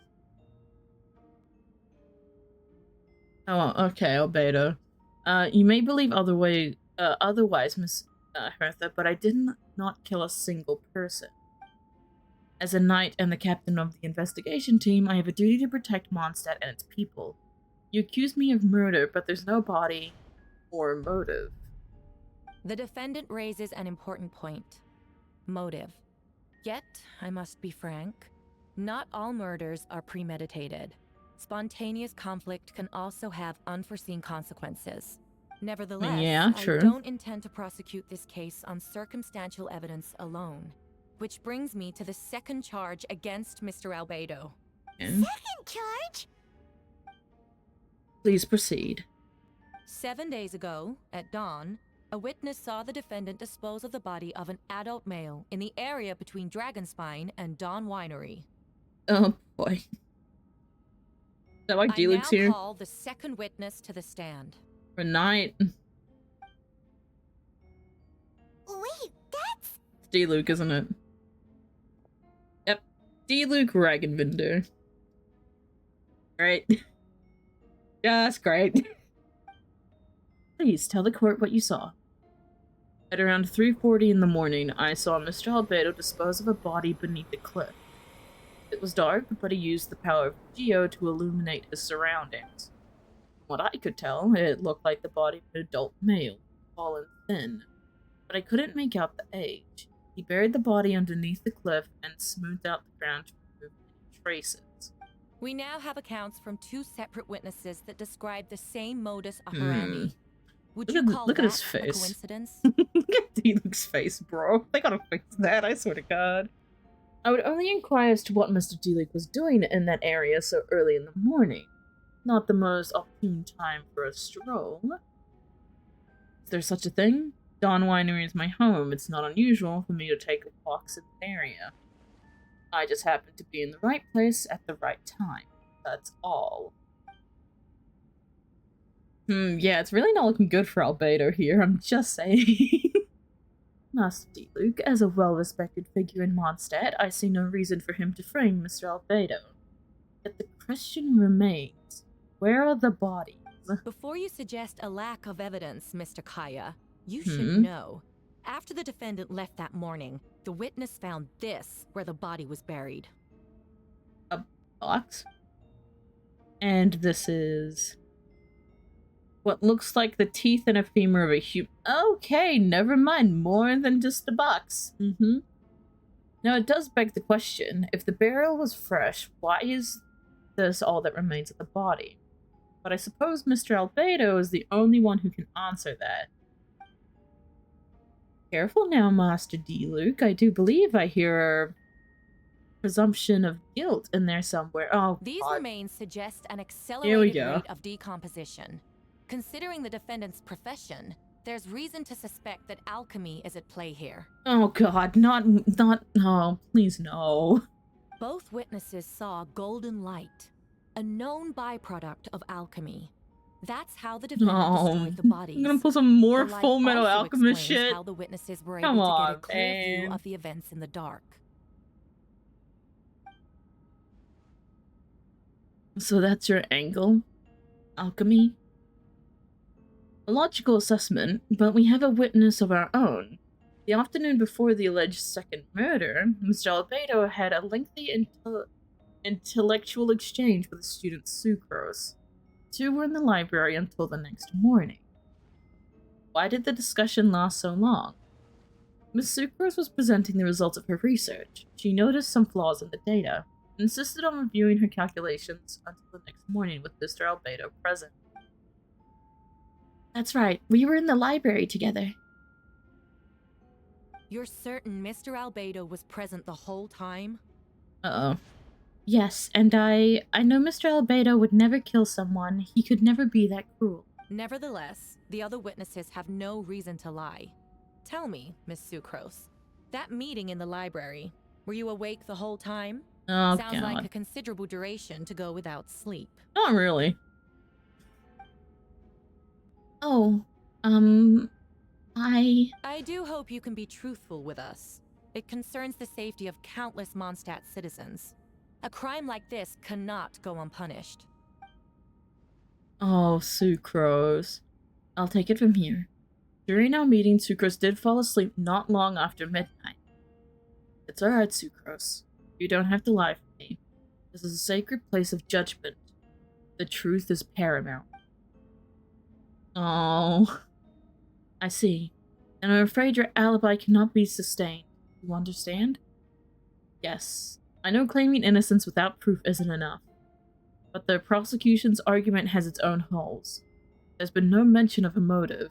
Oh, okay, Albedo. You may believe otherwise, Miss Hertha, but I did not kill a single person. As a knight and the captain of the investigation team, I have a duty to protect Mondstadt and its people. You accuse me of murder, but there's no body or motive. The defendant raises an important point. Motive. Yet, I must be frank, not all murders are premeditated. Spontaneous conflict can also have unforeseen consequences. Nevertheless, yeah, true. I don't intend to prosecute this case on circumstantial evidence alone. Which brings me to the second charge against Mr. Albedo. Second charge? Please proceed. 7 days ago, at dawn, a witness saw the defendant dispose of the body of an adult male in the area between Dragonspine and Dawn Winery. Oh boy. Is that why D-Luke's here? I now call the second witness to the stand. For night. Wait, that's... D-Luke, isn't it? Yep. D-Luke Ragenvinder. Great. Just great. Please tell the court what you saw. At around 3:40 in the morning, I saw Mr. Albedo dispose of a body beneath a cliff. It was dark, but he used the power of Geo to illuminate his surroundings. From what I could tell, it looked like the body of an adult male, tall and thin, but I couldn't make out the age. He buried the body underneath the cliff and smoothed out the ground to remove any traces. We now have accounts from two separate witnesses that describe the same modus operandi. Would you call look at that his a face. coincidence? Look at D-Luke's face, bro. They gotta fix that, I swear to God. I would only inquire as to what Mr. D-Luke was doing in that area so early in the morning. Not the most opportune time for a stroll. Is there such a thing? Dawn Winery is my home. It's not unusual for me to take walks in the area. I just happened to be in the right place at the right time. That's all. Yeah, it's really not looking good for Albedo here, I'm just saying. Master D-Luke, as a well-respected figure in Mondstadt, I see no reason for him to frame Mr. Albedo. Yet the question remains, where are the bodies? Before you suggest a lack of evidence, Mr. Kaya, you should know. After the defendant left that morning, the witness found this where the body was buried. A box? And this is... what looks like the teeth and a femur of a human. Okay, never mind. More than just a box. Now, it does beg the question, if the burial was fresh, why is this all that remains of the body? But I suppose Mr. Albedo is the only one who can answer that. Careful now, Master D-Luke. I do believe I hear a presumption of guilt in there somewhere. Oh, These God. remains suggest an accelerated go. rate of decomposition. Considering the defendant's profession, there's reason to suspect that alchemy is at play here. Oh God, not, no, please no. Both witnesses saw golden light, a known byproduct of alchemy. That's how the defendant destroyed the bodies. I'm gonna pull some more The light Full Metal also Alchemist explains shit. how the witnesses were Come able to on, get a clear view man. of the events in the dark. So that's your angle? Alchemy? A logical assessment, but we have a witness of our own. The afternoon before the alleged second murder, Mr. Albedo had a lengthy intellectual exchange with the student Sucrose. The two were in the library until the next morning. Why did the discussion last so long? Miss Sucrose was presenting the results of her research. She noticed some flaws in the data, and insisted on reviewing her calculations until the next morning with Mr. Albedo present. That's right, we were in the library together. You're certain Mr. Albedo was present the whole time? Uh-oh. Yes, and I know Mr. Albedo would never kill someone. He could never be that cruel. Nevertheless, the other witnesses have no reason to lie. Tell me, Miss Sucrose, that meeting in the library, were you awake the whole time? Oh, Sounds God. like a considerable duration to go without sleep. Not really. Oh, I do hope you can be truthful with us. It concerns the safety of countless Mondstadt citizens. A crime like this cannot go unpunished. Oh, Sucrose. I'll take it from here. During our meeting, Sucrose did fall asleep not long after midnight. It's alright, Sucrose. You don't have to lie for me. This is a sacred place of judgment. The truth is paramount. Oh, I see. And I'm afraid your alibi cannot be sustained. You understand? Yes. I know claiming innocence without proof isn't enough. But the prosecution's argument has its own holes. There's been no mention of a motive,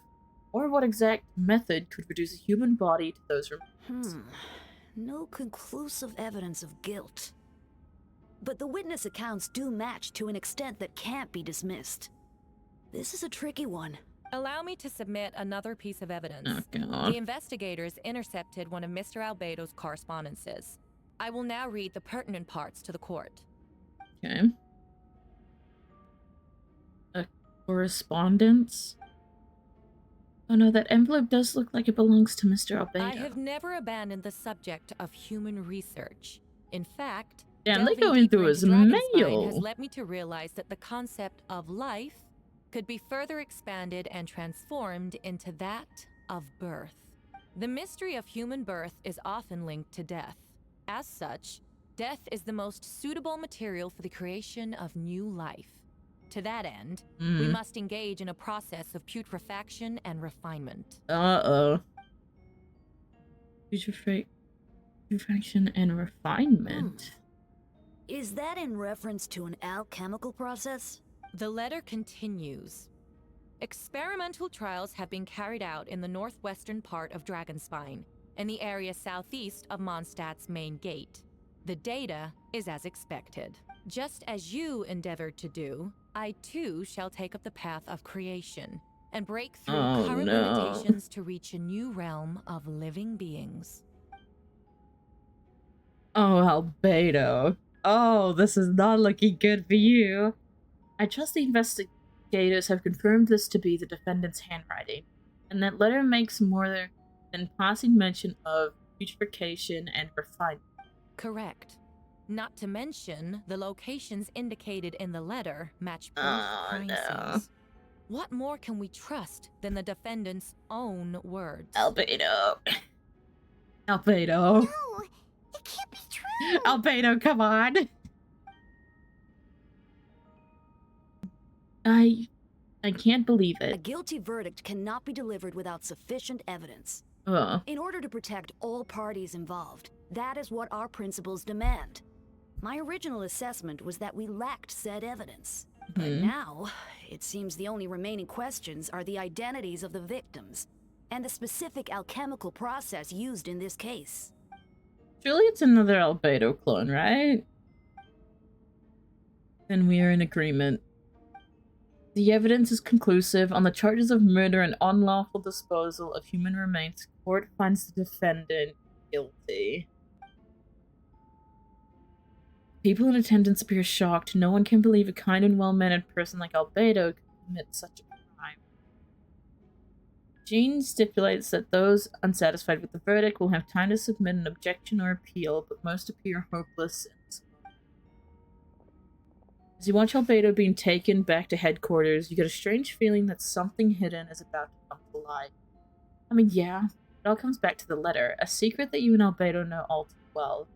or what exact method could reduce a human body to those remains. No conclusive evidence of guilt. But the witness accounts do match to an extent that can't be dismissed. This is a tricky one. Allow me to submit another piece of evidence. Oh, God. The investigators intercepted one of Mr. Albedo's correspondences. I will now read the pertinent parts to the court. Okay. A correspondence? Oh no, that envelope does look like it belongs to Mr. Albedo. I have never abandoned the subject of human research. In fact, Damn, they're delving going deeper through his into Dragonspine mail. has led me to realize that the concept of life could be further expanded and transformed into that of birth. The mystery of human birth is often linked to death. As such, death is the most suitable material for the creation of new life. To that end, we must engage in a process of putrefaction and refinement. Uh-oh. Putrefaction and refinement? Is that in reference to an alchemical process? The letter continues. Experimental trials have been carried out in the northwestern part of Dragonspine, in the area southeast of Mondstadt's main gate. The data is as expected. Just as you endeavored to do, I too shall take up the path of creation and break through current limitations to reach a new realm of living beings. Oh, Albedo. Oh, this is not looking good for you. I trust the investigators have confirmed this to be the defendant's handwriting, and that letter makes more than passing mention of putrefaction and refinement. Correct. Not to mention, the locations indicated in the letter match both crime scenes. What more can we trust than the defendant's own words? Albedo. Albedo. No, it can't be true. Albedo, come on. I can't believe A it. guilty verdict cannot be delivered without sufficient evidence. In order to protect all parties involved, that is what our principles demand. My original assessment was that we lacked said evidence. But now, it seems the only remaining questions are the identities of the victims, and the specific alchemical process used in this case. Surely it's another Albedo clone, right? Then we are in agreement. The evidence is conclusive. On the charges of murder and unlawful disposal of human remains, the court finds the defendant guilty. People in attendance appear shocked. No one can believe a kind and well-mannered person like Albedo could commit such a crime. Jean stipulates that those unsatisfied with the verdict will have time to submit an objection or appeal, but most appear hopeless in this moment. As you watch Albedo being taken back to headquarters, you get a strange feeling that something hidden is about to come to light. I mean, yeah, It all comes back to the letter, a secret that you and Albedo know all too well,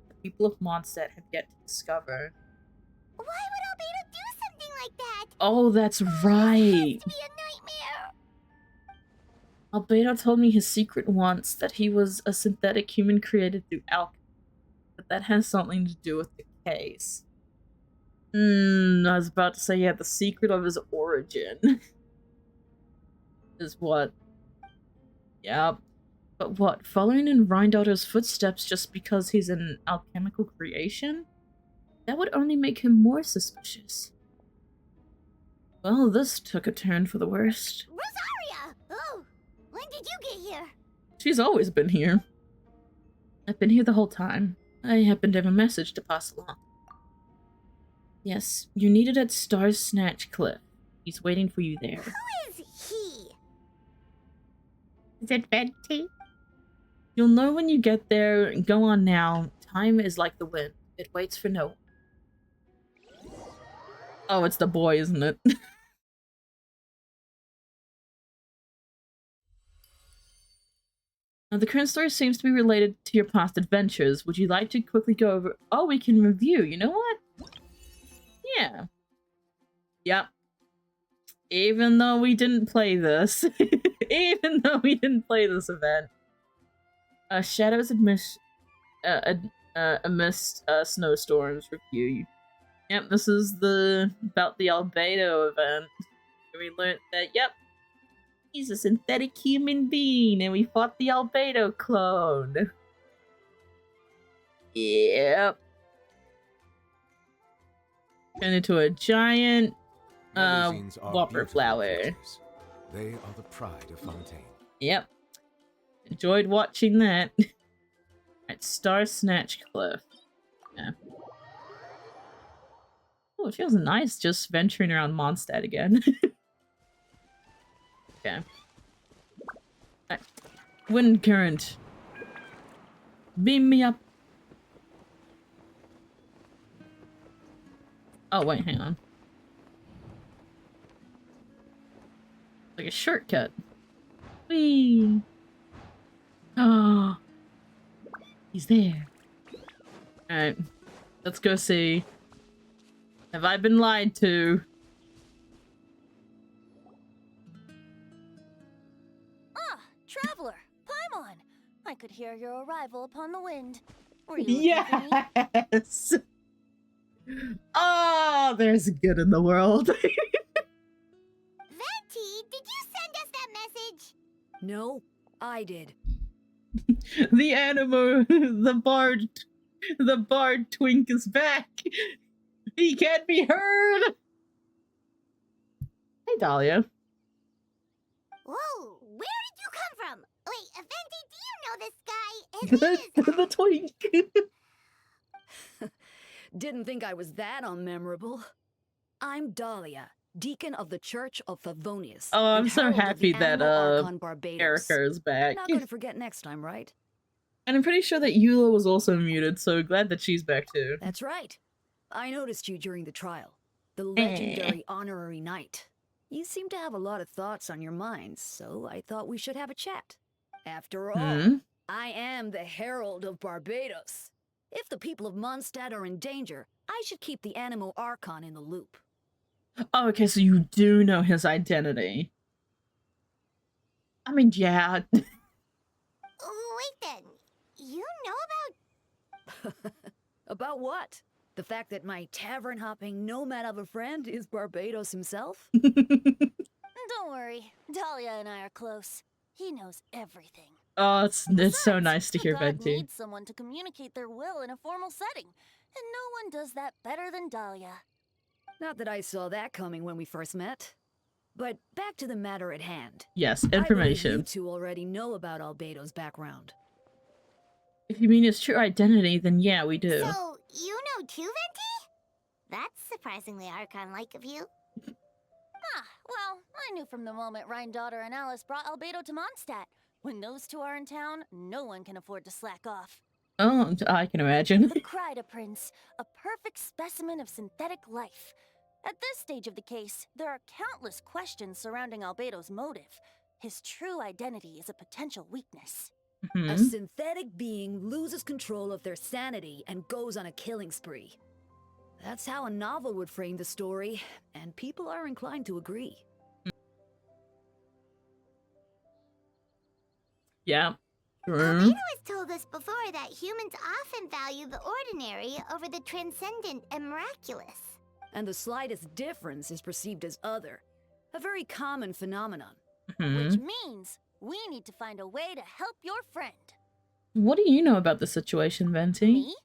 but the people of Mondstadt have yet to discover. Why would Albedo do something like that? Oh, that's right. It has to be a nightmare. Albedo told me his secret once, that he was a synthetic human created through alchemy, but that has something to do with the case. I was about to say, yeah, the secret of his origin is what. Yeah. But what, following in Rhindaughter's footsteps just because he's an alchemical creation? That would only make him more suspicious. Well, this took a turn for the worst. Rosaria! Oh, when did you get here? She's always been here. I've been here the whole time. I happen to have a message to pass along. Yes, you're needed at Star's Snatch Cliff. He's waiting for you there. Who is he? Is it Venti? You'll know when you get there. Go on now. Time is like the wind. It waits for no one. Oh, it's the boy, isn't it? Now, the current story seems to be related to your past adventures. Would you like to quickly go over... Oh, we can review. You know what? Yeah. Yep. Even though we didn't play this. Even though we didn't play this event. Shadows amidst snowstorms review. Yep, this is about the Albedo event. We learned that, yep, he's a synthetic human being, and we fought the Albedo clone. Yep. Turned into a giant whopper flower. They are the pride of Fontaine. Yep. Enjoyed watching that. At Star Snatch Cliff. Yeah. Oh, it feels nice just venturing around Mondstadt again. Okay. Right. Wind current. Beam me up. Oh, wait, hang on. Like a shortcut. Whee! Oh, he's there. Alright, let's go see. Have I been lied to? Ah, traveler, Paimon! I could hear your arrival upon the wind. Were you looking for me? Yes! Oh, there's good in the world. Venti, did you send us that message? No, I did. The animo, the bard twink is back. He can't be heard. Hey, Dahlia. Whoa, where did you come from? Wait, Venti, do you know this guy? The twink. Didn't think I was that unmemorable. I'm Dahlia, deacon of the Church of Favonius. Oh, I'm and so herald of happy the that Animal Archon Barbados. Erica is back. Not gonna forget next time, right? And I'm pretty sure that Eula was also muted, so glad that she's back too. That's right. I noticed you during the trial. The legendary honorary knight. You seem to have a lot of thoughts on your minds, so I thought we should have a chat. After all, I am the herald of Barbados. If the people of Mondstadt are in danger, I should keep the Animo Archon in the loop. Oh, okay, so you do know his identity. I mean, yeah. Wait then, you know about... About what? The fact that my tavern-hopping nomad of a friend is Barbados himself? Don't worry, Dahlia and I are close. He knows everything. Oh, it's so nice to hear God Venti. needs someone to communicate their will in a formal setting, and no one does that better than Dahlia. Not that I saw that coming when we first met. But back to the matter at hand. Yes, I information. believe you two already know about Albedo's background. If you mean his true identity, then yeah, we do. So, you know too, Venti? That's surprisingly Archon-like of you. Ah, well, I knew from the moment Rhindaughter and Alice brought Albedo to Mondstadt. When those two are in town, no one can afford to slack off. Oh, I can imagine. The Kryda Prince, a perfect specimen of synthetic life. At this stage of the case, there are countless questions surrounding Albedo's motive. his true identity is a potential weakness. A synthetic being loses control of their sanity and goes on a killing spree. That's how a novel would frame the story, and people are inclined to agree. Yeah. Albedo has told us before that humans often value the ordinary over the transcendent and miraculous. And the slightest difference is perceived as other. A very common phenomenon. Which means we need to find a way to help your friend. What do you know about the situation, Venti? Me?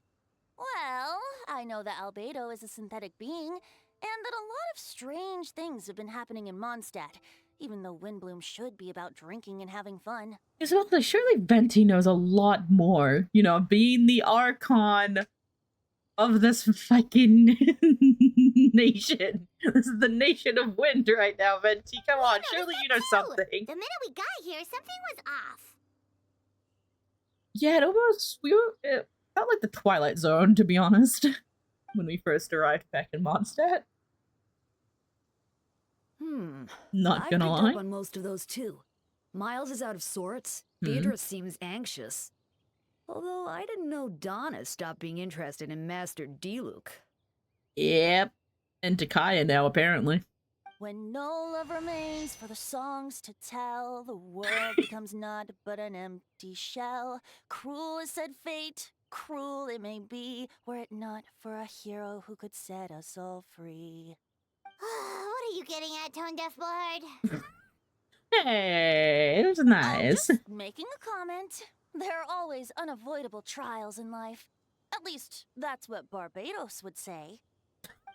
Well, I know that Albedo is a synthetic being, and that a lot of strange things have been happening in Mondstadt, even though Windbloom should be about drinking and having fun. It's about like, surely Venti knows a lot more, you know, being the Archon of this fucking nation. This is the nation of wind right now, Venti. Come on, surely you know something. The minute we got here, something was off. Yeah, it felt like the Twilight Zone, to be honest, when we first arrived back in Mondstadt. Not gonna lie. I picked up on most of those too. Miles is out of sorts. Beatrice seems anxious. Although I didn't know Donna stopped being interested in Master Diluc. Yep. And Takaya now, apparently. When no love remains for the songs to tell, the world becomes naught but an empty shell. Cruel is said fate, cruel it may be, were it not for a hero who could set us all free. What are you getting at, Tone Deaf Bard? Hey, it was nice. Just making a comment. There are always unavoidable trials in life. At least, that's what Barbados would say.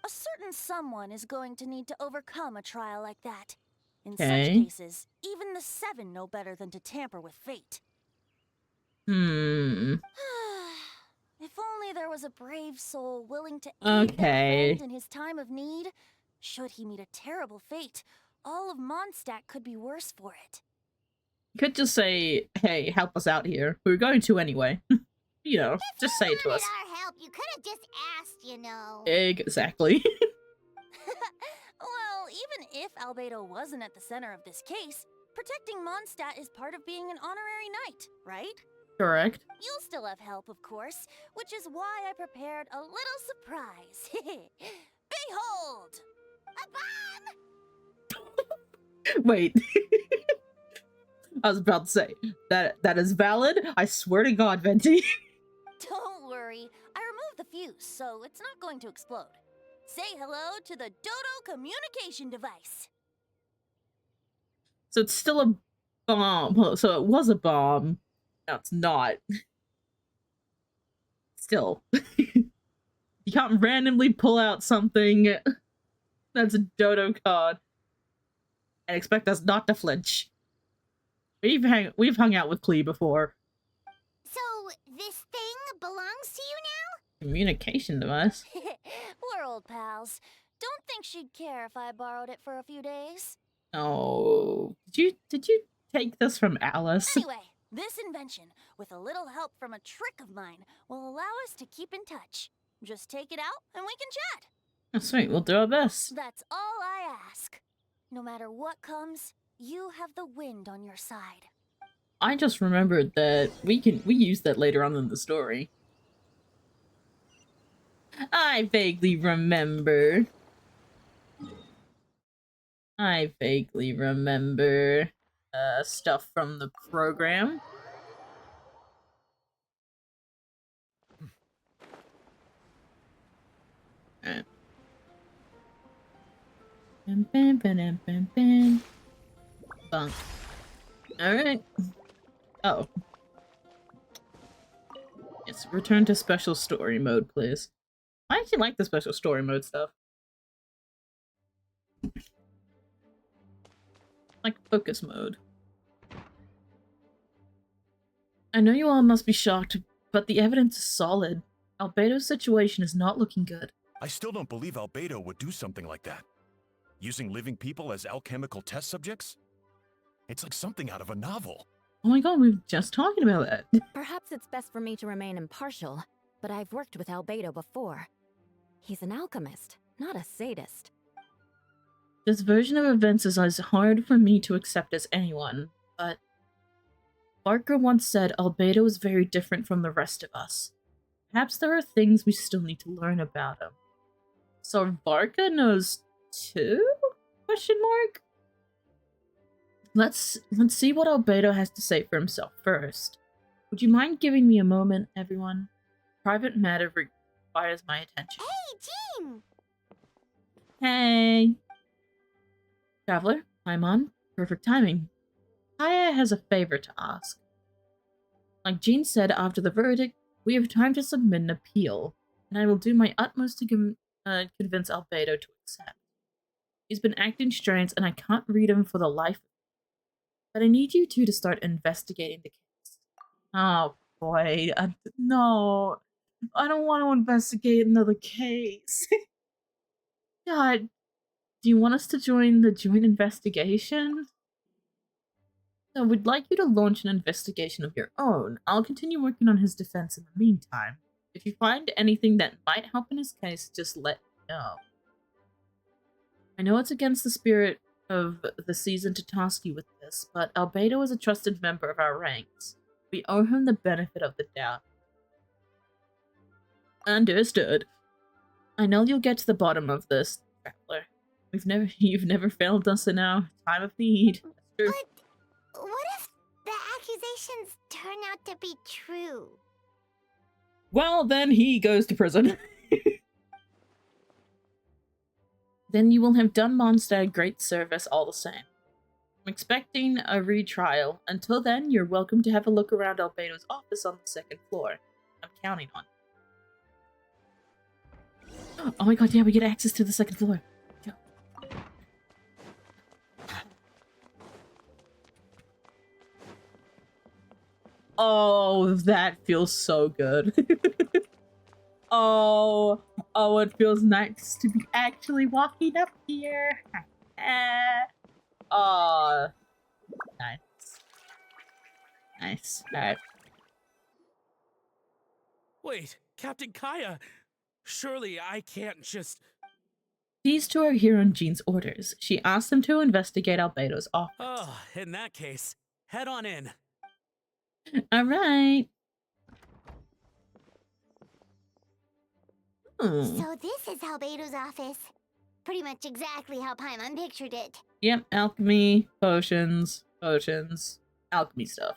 A certain someone is going to need to overcome a trial like that. In such cases, even the Seven know better than to tamper with fate. If only there was a brave soul willing to aid their friend in his time of need. Should he meet a terrible fate, all of Mondstadt could be worse for it. You could just say, hey, help us out here. We were going to anyway. You know, just say it to us. Our help, you could have just asked, you know. Exactly. Well, even if Albedo wasn't at the center of this case, protecting Mondstadt is part of being an honorary knight, right? Correct. You'll still have help, of course, which is why I prepared a little surprise. Behold! A bomb! Wait. I was about to say, that is valid? I swear to God, Venti. Don't worry, I removed the fuse, so it's not going to explode. Say hello to the Dodo communication device. So it's still a bomb. So it was a bomb. No, it's not. Still. You can't randomly pull out something that's a Dodo card and expect us not to flinch. We've hung out with Klee before. So this thing belongs to you now? Communication device? We're old pals. Don't think she'd care if I borrowed it for a few days. Oh, did you take this from Alice? Anyway, this invention, with a little help from a trick of mine, will allow us to keep in touch. Just take it out and we can chat. Oh, sweet, we'll do our best. That's all I ask. No matter what comes, you have the wind on your side. I just remembered that we use that later on in the story. I vaguely remember stuff from the program. Alright. Bunk. Alright. Oh. Yes, return to special story mode, please. I actually like the special story mode stuff. Like focus mode. I know you all must be shocked, but the evidence is solid. Albedo's situation is not looking good. I still don't believe Albedo would do something like that. Using living people as alchemical test subjects? It's like something out of a novel. Oh my god, we were just talking about that. Perhaps it's best for me to remain impartial, but I've worked with Albedo before. He's an alchemist, not a sadist. This version of events is as hard for me to accept as anyone, but Barker once said Albedo is very different from the rest of us. Perhaps there are things we still need to learn about him. So Barker knows too? Question mark? Let's see what Albedo has to say for himself first. Would you mind giving me a moment, everyone? Private matter requires my attention. Hey, Jean! Hey! Traveler, I'm on. Perfect timing. Kaya has a favor to ask. Like Jean said after the verdict, we have time to submit an appeal, and I will do my utmost to convince Albedo to accept. He's been acting strange, and I can't read him for the life of me. But I need you two to start investigating the case. Oh boy, no. I don't want to investigate another case. God, do you want us to join the joint investigation? No, we'd like you to launch an investigation of your own. I'll continue working on his defense in the meantime. If you find anything that might help in his case, just let me know. I know it's against the spirit of the season to task you with this, but Albedo is a trusted member of our ranks. We owe him the benefit of the doubt. Understood. I know you'll get to the bottom of this, Traveler. You've never failed us in our time of need. That's true. But what if the accusations turn out to be true? Well, then he goes to prison. Then you will have done Mondstadt great service all the same. I'm expecting a retrial. Until then, you're welcome to have a look around Albedo's office on the second floor. I'm counting on it. Oh my god, yeah, we get access to the second floor. Go. Oh, that feels so good. Oh, it feels nice to be actually walking up here. Oh, nice. Nice. Alright. Wait, Captain Kaya! Surely I can't just... These two are here on Jean's orders. She asked them to investigate Albedo's office. Oh, in that case, head on in. Alright. So this is Albedo's office. Pretty much exactly how Paimon pictured it. Yep, alchemy, potions, alchemy stuff.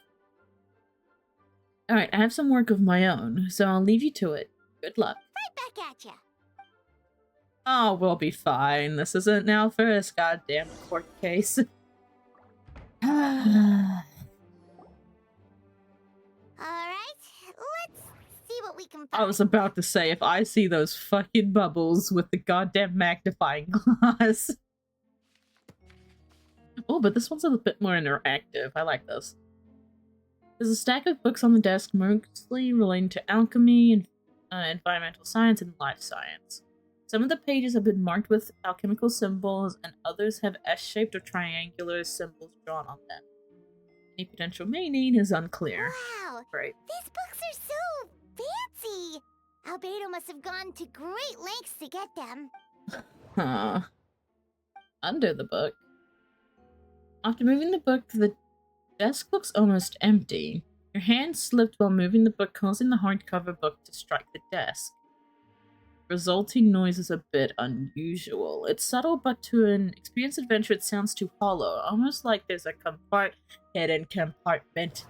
Alright, I have some work of my own, so I'll leave you to it. Good luck. Right back at ya. Oh, we'll be fine. This isn't now first goddamn court case. Alright, let's see what we can find. I was about to say, if I see those fucking bubbles with the goddamn magnifying glass. Oh, but this one's a bit more interactive. I like this. There's a stack of books on the desk mostly relating to alchemy and environmental science and life science. Some of the pages have been marked with alchemical symbols, and others have S-shaped or triangular symbols drawn on them. Any potential meaning is unclear. Wow! Right. These books are so fancy! Albedo must have gone to great lengths to get them. Huh. Under the book. After moving the book, the desk looks almost empty. Your hand slipped while moving the book, causing the hardcover book to strike the desk. Resulting noise is a bit unusual. It's subtle, but to an experienced adventurer it sounds too hollow, almost like there's a hidden compartment.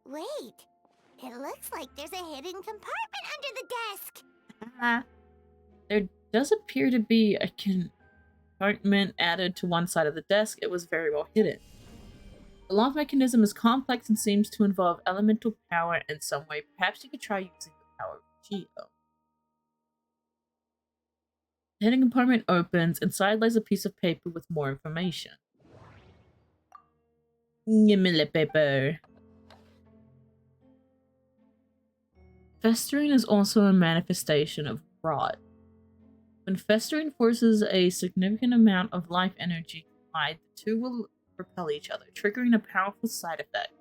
Wait, it looks like there's a hidden compartment under the desk! There does appear to be a compartment added to one side of the desk. It was very well hidden. The lock mechanism is complex and seems to involve elemental power in some way. Perhaps you could try using the power of Geo. The hidden compartment opens. Inside lies a piece of paper with more information. Give me the paper. Festering is also a manifestation of rot. When festering forces a significant amount of life energy combined, the two will repel each other, triggering a powerful side effect.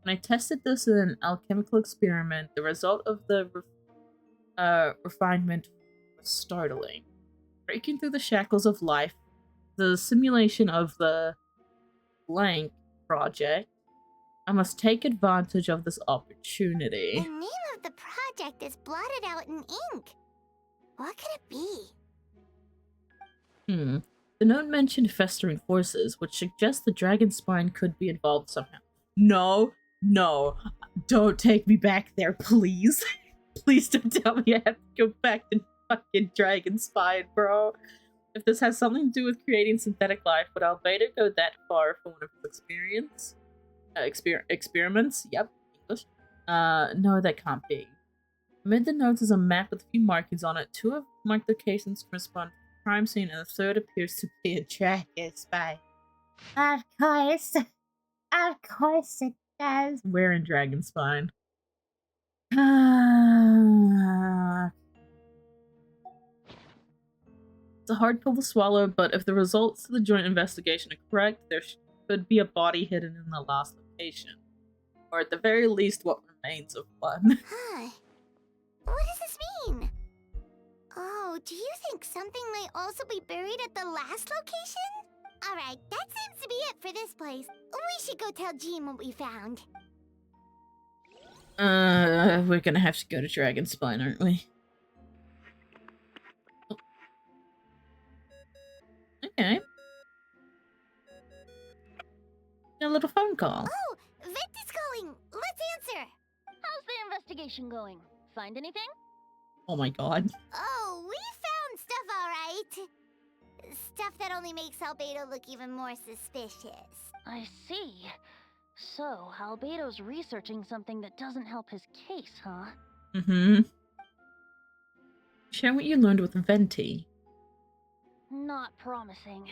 When I tested this in an alchemical experiment, the result of the refinement was startling. Breaking through the shackles of life the simulation of the blank project. I must take advantage of this opportunity. The name of the project is blotted out in ink. What could it be? The note mentioned festering forces, which suggests the dragon spine could be involved somehow. No, don't take me back there, please. Please don't tell me I have to go back to fucking dragon spine, bro. If this has something to do with creating synthetic life, would Albedo go that far for one of his experiments? Yep, English. No, that can't be. Amid the notes is a map with a few markings on it. 2 of marked locations correspond to the crime scene, and the 3rd appears to be a dragon spine. Of course it does. Where in dragon spine? It's a hard pill to swallow, but if the results of the joint investigation are correct, there could be a body hidden in the last location. Or at the very least, what remains of one. Huh. What does this mean? Oh, do you think something might also be buried at the last location? Alright, that seems to be it for this place. We should go tell Jean what we found. We're gonna have to go to Dragon Spine, aren't we? Oh. Okay. A little phone call. Oh, Vent is calling. Let's answer. How's the investigation going? Find anything? Oh my god. Oh, we found stuff, alright. Stuff that only makes Albedo look even more suspicious. I see. So, Albedo's researching something that doesn't help his case, huh? Share what you learned with Venti. Not promising.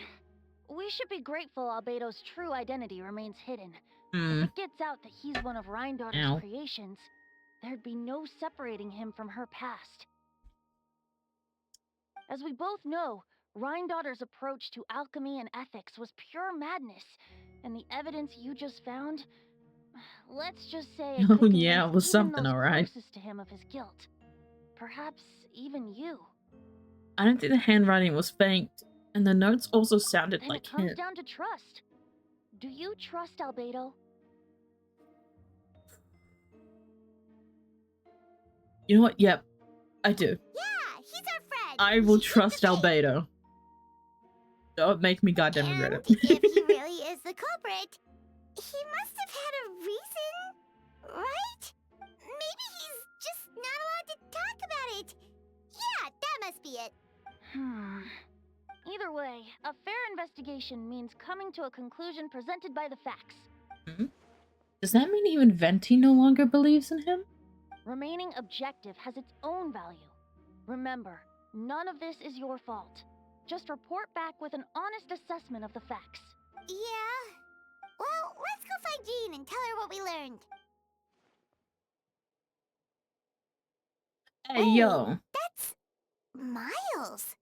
We should be grateful Albedo's true identity remains hidden. If it gets out that he's one of Rhindaughter's creations, there'd be no separating him from her past. As we both know, Rhindaughter's approach to alchemy and ethics was pure madness, and the evidence you just found, let's just say it Oh yeah, it was something, alright. Closest to him of his guilt. Perhaps even you. I don't think the handwriting was faked, and the notes also sounded Then like it comes him. down to trust. Do you trust Albedo? You know what? Yep, I do. Yeah, he's our friend. I will trust Albedo. Don't make me goddamn regret it. If he really is the culprit, he must have had a reason, right? Maybe he's just not allowed to talk about it. Yeah, that must be it. Either way, a fair investigation means coming to a conclusion presented by the facts. Does that mean even Venti no longer believes in him? Remaining objective has its own value. Remember, none of this is your fault. Just report back with an honest assessment of the facts. Yeah. Well, let's go find Jean and tell her what we learned. Hey, yo. That's Miles.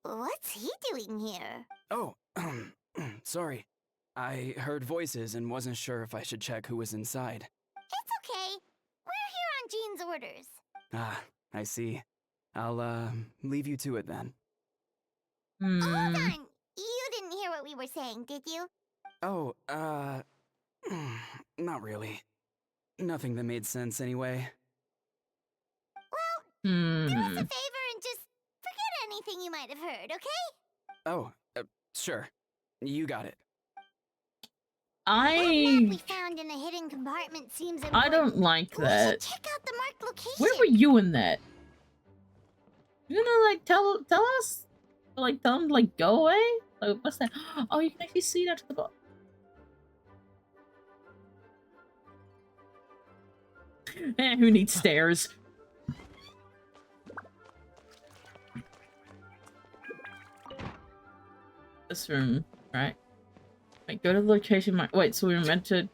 What's he doing here? Oh, sorry. I heard voices and wasn't sure if I should check who was inside. It's okay. We're here on Jean's orders. Ah, I see. I'll, leave you to it then. Hold on. You didn't hear what we were saying, did you? Oh, not really. Nothing that made sense anyway. Well, do us a favor and just forget anything you might have heard, okay? Oh, sure. You got it. That map we found in the hidden compartment seems important. I don't like that. We should check out the marked location. Where were you in that? You gonna like tell us? Or, like tell him to like go away? Like what's that? Oh, you can actually see that to the bottom. Who needs stairs? This room, right? Wait, go to the location. Wait, so we were meant to.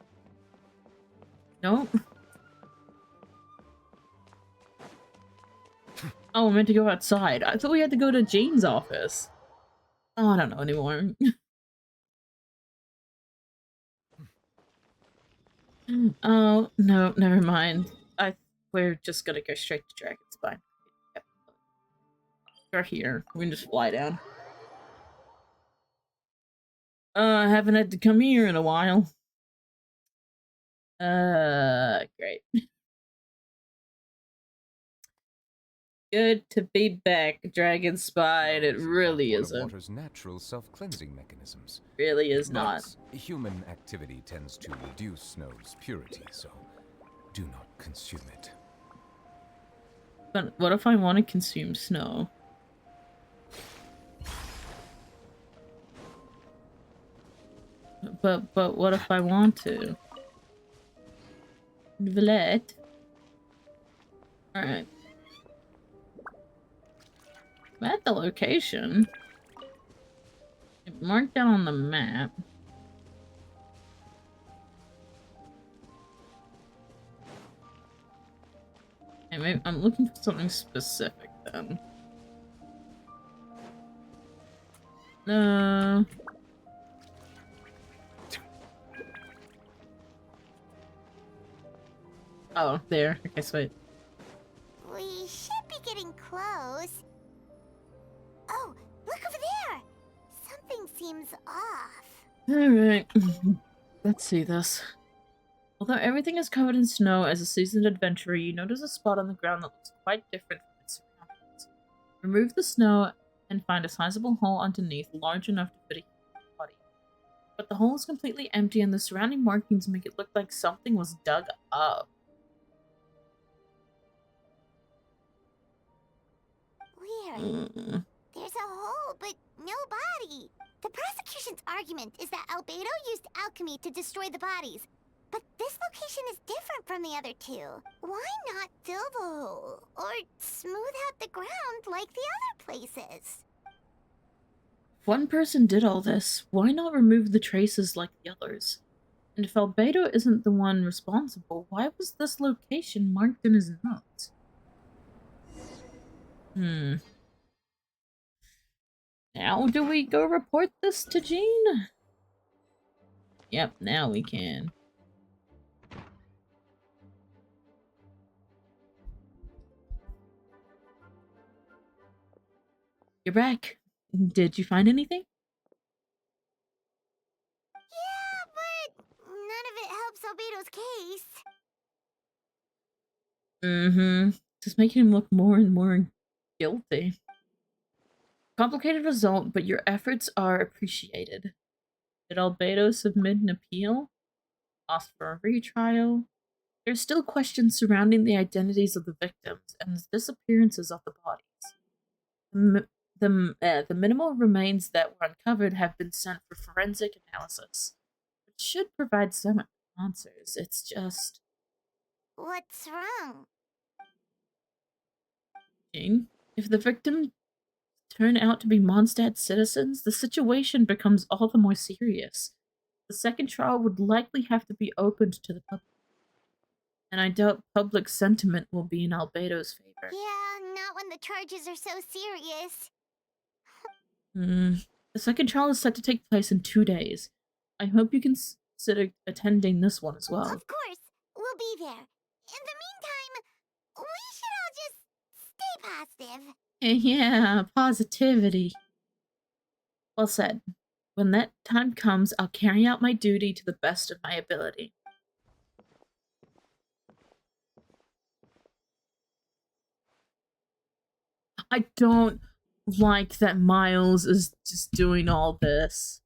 No. Oh, we're meant to go outside. I thought we had to go to Jean's office. Oh, I don't know anymore. Oh, no, never mind. We're just gonna go straight to Dragon Spine. Yep. We're here. We can just fly down. I haven't had to come here in a while. Great. Good to be back, Dragon Spine. It really isn't. Water's natural self-cleansing mechanisms. Really is not. But human activity tends to reduce snow's purity, so do not consume it. But what if I want to consume snow? But what if I want to? Villette. Alright. I'm at the location. It's marked down on the map. Okay, maybe I'm looking for something specific then. Oh, there. Okay, sweet. We should be getting close. Oh, look over there! Something seems off. Alright. Let's see this. Although everything is covered in snow, as a seasoned adventurer, you notice a spot on the ground that looks quite different from its surroundings. Remove the snow and find a sizable hole underneath, large enough to fit a human body. But the hole is completely empty and the surrounding markings make it look like something was dug up. Weird. There's a hole, but no body. The prosecution's argument is that Albedo used alchemy to destroy the bodies. But this location is different from the other two. Why not fill the hole? Or smooth out the ground like the other places? If one person did all this, why not remove the traces like the others? And if Albedo isn't the one responsible, why was this location marked in his notes? Now do we go report this to Jean? Yep, now we can. You're back. Did you find anything? Yeah, but none of it helps Albedo's case. Just making him look more and more guilty. Complicated result, but your efforts are appreciated. Did Albedo submit an appeal? Ask for a retrial? There's still questions surrounding the identities of the victims and the disappearances of the bodies. The minimal remains that were uncovered have been sent for forensic analysis, which should provide some answers. It's just... What's wrong? Jean, if the victims turn out to be Mondstadt citizens, the situation becomes all the more serious. The second trial would likely have to be opened to the public. And I doubt public sentiment will be in Albedo's favor. Yeah, not when the charges are so serious. The second trial is set to take place in 2 days. I hope you consider attending this one as well. Of course, we'll be there. In the meantime, we should all just stay positive. Yeah, positivity. Well said. When that time comes, I'll carry out my duty to the best of my ability. I don't like that Miles is just doing all this.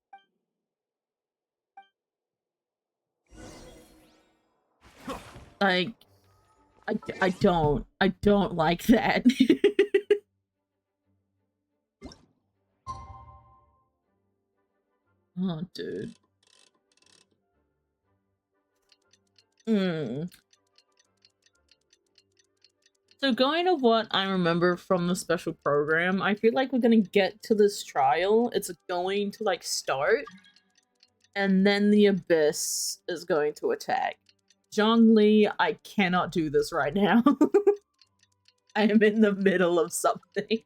Like, I don't like that. Oh, dude. So going to what I remember from the special program, I feel like we're gonna get to this trial. It's going to, like, start. And then the Abyss is going to attack. Zhongli, I cannot do this right now. I am in the middle of something.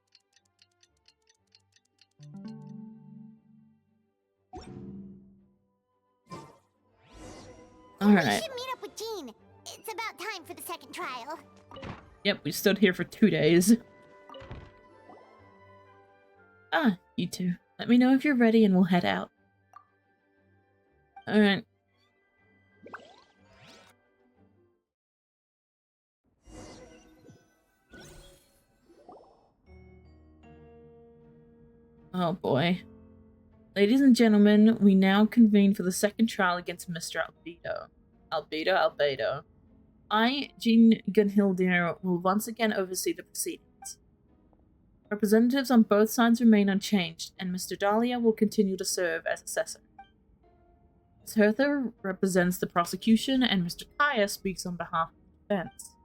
Alright. We should meet up with Jean. It's about time for the second trial. Yep, we stood here for 2 days. Ah, you two. Let me know if you're ready and we'll head out. Alright. Oh boy. Ladies and gentlemen, we now convene for the second trial against Mr. Albedo. I, Jean Gunhildr, will once again oversee the proceedings. Representatives on both sides remain unchanged, and Mr. Dahlia will continue to serve as assessor. Ms. Hertha represents the prosecution, and Mr. Kaya speaks on behalf of the defense.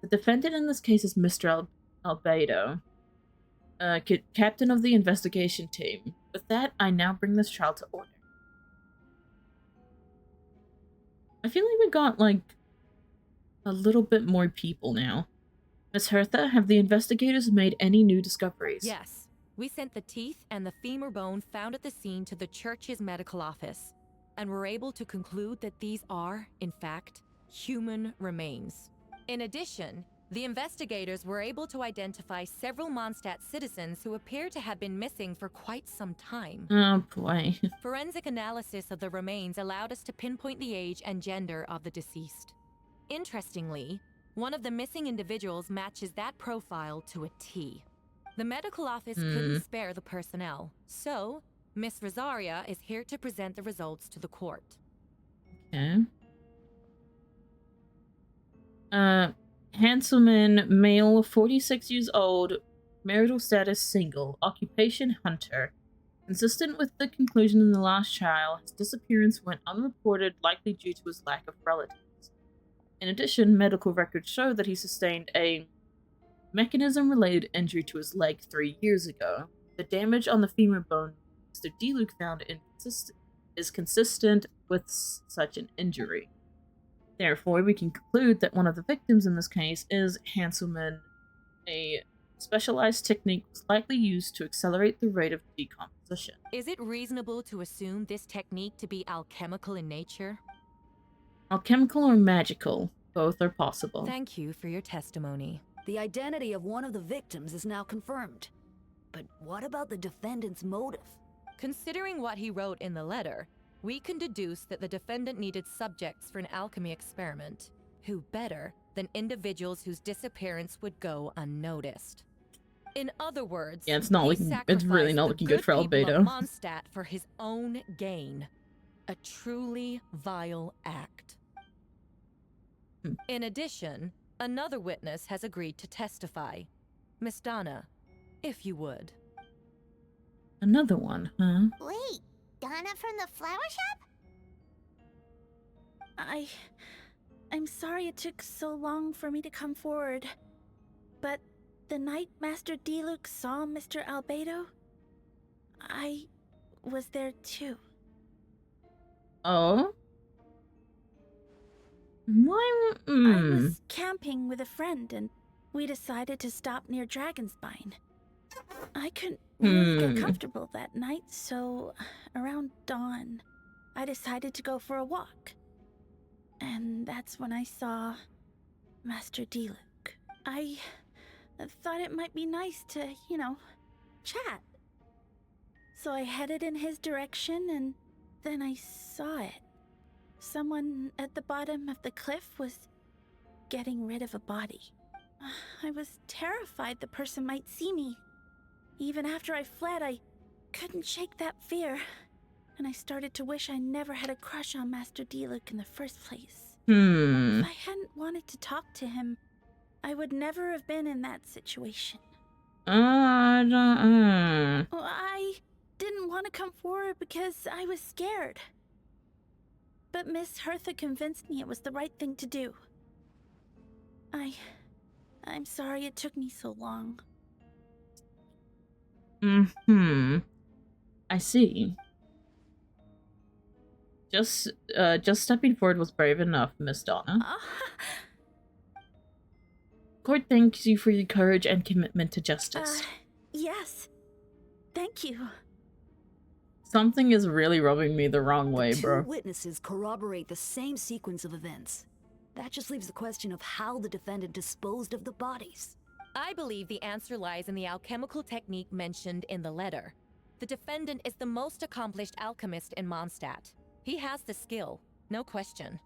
The defendant in this case is Mr. Albedo, captain of the investigation team. With that, I now bring this trial to order. I feel like we got, like, a little bit more people now. Miss Hertha, have the investigators made any new discoveries? Yes. We sent the teeth and the femur bone found at the scene to the church's medical office, and were able to conclude that these are, in fact, human remains. In addition, the investigators were able to identify several Mondstadt citizens who appear to have been missing for quite some time. Oh boy. Forensic analysis of the remains allowed us to pinpoint the age and gender of the deceased. Interestingly, one of the missing individuals matches that profile to a T. The medical office couldn't spare the personnel, so Miss Rosaria is here to present the results to the court. Okay. Hanselman, male, 46 years old, marital status single, occupation hunter. Consistent with the conclusion in the last trial, his disappearance went unreported, likely due to his lack of relatives. In addition, medical records show that he sustained a mechanism-related injury to his leg 3 years ago. The damage on the femur bone Mr. Diluc found is consistent with such an injury. Therefore, we can conclude that one of the victims in this case is Hanselman. A specialized technique was likely used to accelerate the rate of decomposition. Is it reasonable to assume this technique to be alchemical in nature? Alchemical or magical, both are possible. Thank you for your testimony. The identity of one of the victims is now confirmed. But what about the defendant's motive? Considering what he wrote in the letter, we can deduce that the defendant needed subjects for an alchemy experiment. Who better than individuals whose disappearance would go unnoticed? In other words, yeah, it's really not looking good for Albedo. Mondstadt for his own gain. A truly vile act. In addition, another witness has agreed to testify. Miss Donna, if you would. Another one, huh? Wait, Donna from the flower shop? I'm sorry it took so long for me to come forward. But the night Master Diluc saw Mr. Albedo, I was there too. Oh? Why? I was camping with a friend and we decided to stop near Dragonspine. I couldn't really get comfortable that night, so around dawn, I decided to go for a walk. And that's when I saw Master Diluc. I thought it might be nice to, chat. So I headed in his direction and then I saw it. Someone at the bottom of the cliff was getting rid of a body. I was terrified the person might see me. Even after I fled, I couldn't shake that fear. And I started to wish I never had a crush on Master Diluc in the first place. If I hadn't wanted to talk to him, I would never have been in that situation. I didn't want to come forward because I was scared. But Miss Hertha convinced me it was the right thing to do. I'm sorry it took me so long. I see. Just stepping forward was brave enough, Miss Donna. Court thanks you for your courage and commitment to justice. Yes. Thank you. Something is really rubbing me the wrong way, bro. Two witnesses corroborate the same sequence of events. That just leaves the question of how the defendant disposed of the bodies. I believe the answer lies in the alchemical technique mentioned in the letter. The defendant is the most accomplished alchemist in Mondstadt. He has the skill, no question.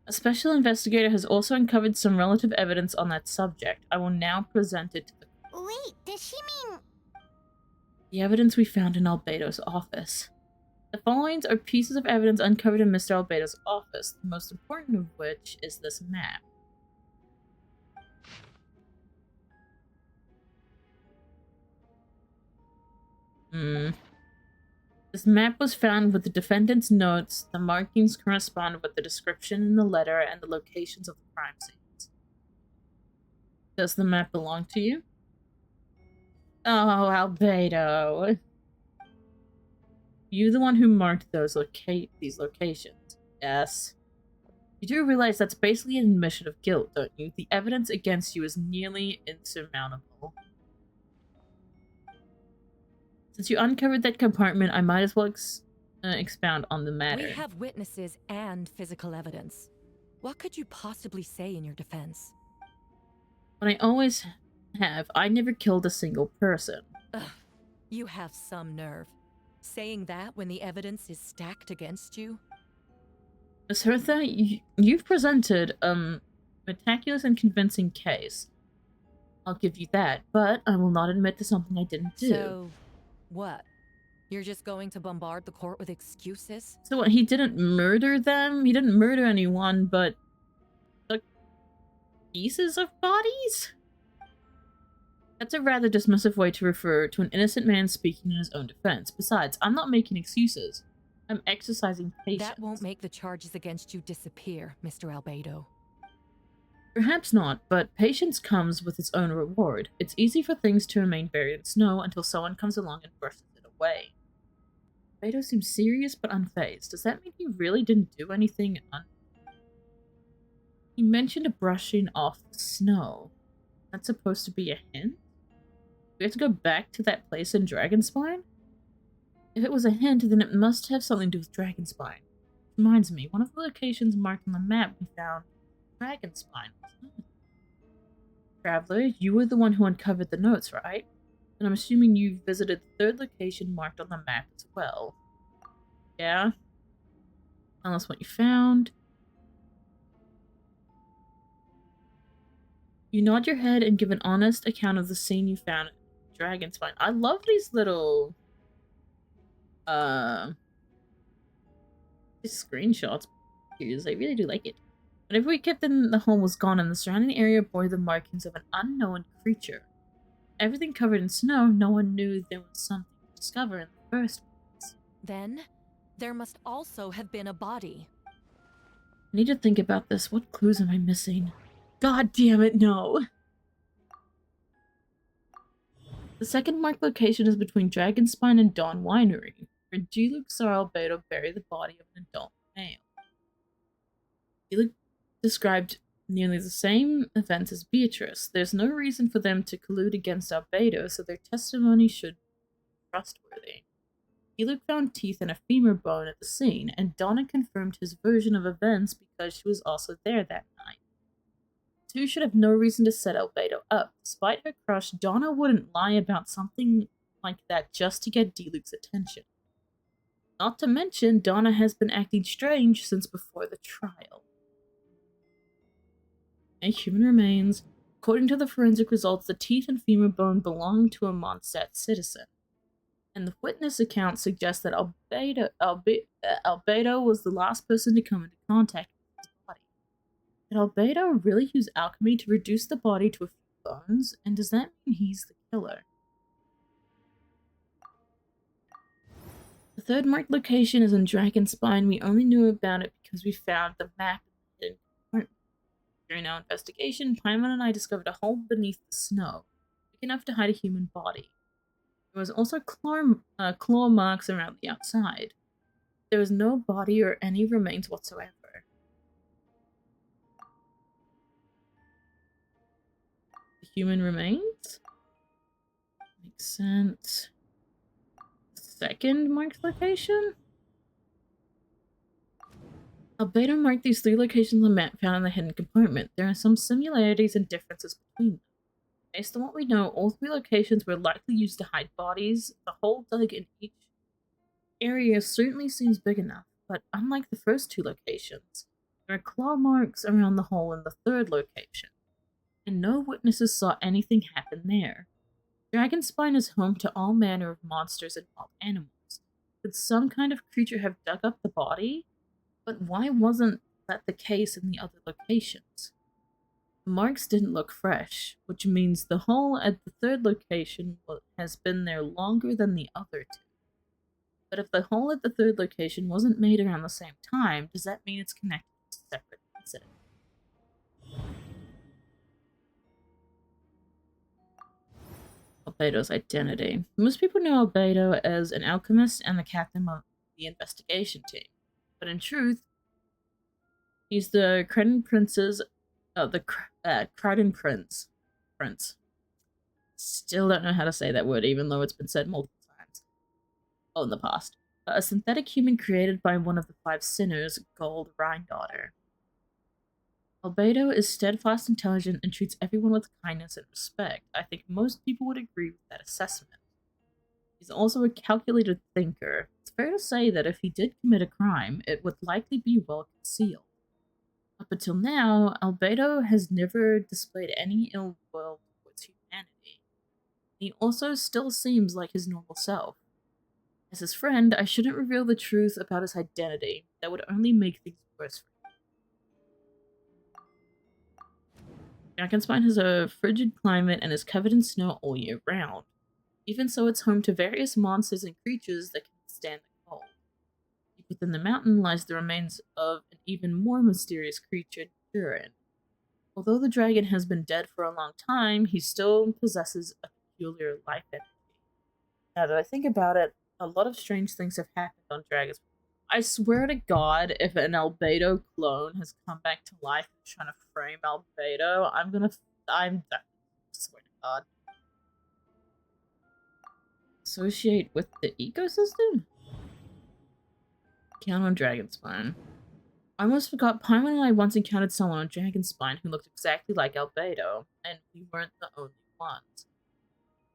A special investigator has also uncovered some relative evidence on that subject. I will now present it to the... Wait, does she mean... The evidence we found in Albedo's office. The following are pieces of evidence uncovered in Mr. Albedo's office, the most important of which is this map. This map was found with the defendant's notes. The markings correspond with the description in the letter and the locations of the crime scenes. Does the map belong to you? Oh, Albedo. You the one who marked these locations. Yes. You do realize that's basically an admission of guilt, don't you? The evidence against you is nearly insurmountable. Since you uncovered that compartment, I might as well expound on the matter. We have witnesses and physical evidence. What could you possibly say in your defense? What I always have, I never killed a single person. Ugh, you have some nerve. Saying that when the evidence is stacked against you? Miss Hertha, you've presented a meticulous and convincing case. I'll give you that, but I will not admit to something I didn't do. So, what? You're just going to bombard the court with excuses? So what, he didn't murder them? He didn't murder anyone, but took pieces of bodies? That's a rather dismissive way to refer to an innocent man speaking in his own defense. Besides, I'm not making excuses. I'm exercising patience. That won't make the charges against you disappear, Mr. Albedo. Perhaps not, but patience comes with its own reward. It's easy for things to remain buried in snow until someone comes along and brushes it away. Albedo seems serious but unfazed. Does that mean he really didn't do anything? He mentioned a brushing off the snow. That's supposed to be a hint? We have to go back to that place in Dragonspine? If it was a hint, then it must have something to do with Dragonspine. Reminds me, one of the locations marked on the map we found Dragonspine. Traveler, you were the one who uncovered the notes, right? And I'm assuming you visited the third location marked on the map as well. Yeah? Tell us what you found. You nod your head and give an honest account of the scene you found at Dragonspine. I love these little these screenshots. I really do like it. Whenever we kept in, the home was gone and the surrounding area bore the markings of an unknown creature. Everything covered in snow, no one knew there was something to discover in the first place. Then, there must also have been a body. I need to think about this. What clues am I missing? God damn it, no! The second marked location is between Dragonspine and Dawn Winery, where G-Luke saw Albedo bury the body of an adult male. G-Luke described nearly the same events as Beatrice. There's no reason for them to collude against Albedo, so their testimony should be trustworthy. G-Luke found teeth and a femur bone at the scene, and Donna confirmed his version of events because she was also there that night. Two should have no reason to set Albedo up. Despite her crush, Donna wouldn't lie about something like that just to get D-Luke's attention. Not to mention, Donna has been acting strange since before the trial. A human remains. According to the forensic results, the teeth and femur bone belonged to a Mondstadt citizen. And the witness account suggests that Albedo was the last person to come into contact with his body. Did Albedo really use alchemy to reduce the body to a few bones? And does that mean he's the killer? The third marked location is in Dragonspine. We only knew about it because we found the map in the hidden compartment. During our investigation, Paimon and I discovered a hole beneath the snow, big enough to hide a human body. There was also claw marks around the outside. There was no body or any remains whatsoever. The human remains? Makes sense. Second marked location? Albedo marked these three locations on the map found in the hidden compartment. There are some similarities and differences between them. Based on what we know, all three locations were likely used to hide bodies. The hole dug in each area certainly seems big enough, but unlike the first two locations, there are claw marks around the hole in the third location, and no witnesses saw anything happen there. Dragonspine is home to all manner of monsters and wild animals. Could some kind of creature have dug up the body? But why wasn't that the case in the other locations? The marks didn't look fresh, which means the hole at the third location has been there longer than the other two. But if the hole at the third location wasn't made around the same time, does that mean it's connected to a separate incident? Albedo's identity. Most people know Albedo as an alchemist and the captain of the investigation team, but in truth, he's the Creden Prince's, Creden Prince. Still don't know how to say that word, even though it's been said multiple times. Oh, in the past. A synthetic human created by one of the five sinners, Gold Rhindaughter. Albedo is steadfast, intelligent, and treats everyone with kindness and respect. I think most people would agree with that assessment. He's also a calculated thinker. It's fair to say that if he did commit a crime, it would likely be well concealed. Up until now, Albedo has never displayed any ill will towards humanity. He also still seems like his normal self. As his friend, I shouldn't reveal the truth about his identity. That would only make things worse for him. Dragonspine has a frigid climate and is covered in snow all year round. Even so, it's home to various monsters and creatures that can stand the cold. Deep within the mountain lies the remains of an even more mysterious creature, Durin. Although the dragon has been dead for a long time, he still possesses a peculiar life energy. Now that I think about it, a lot of strange things have happened on Dragonspine. I swear to God, if an Albedo clone has come back to life and trying to frame Albedo, I swear to God. Associate with the ecosystem? Count on Dragonspine. I almost forgot Paimon and I once encountered someone on Dragonspine who looked exactly like Albedo, and we weren't the only ones.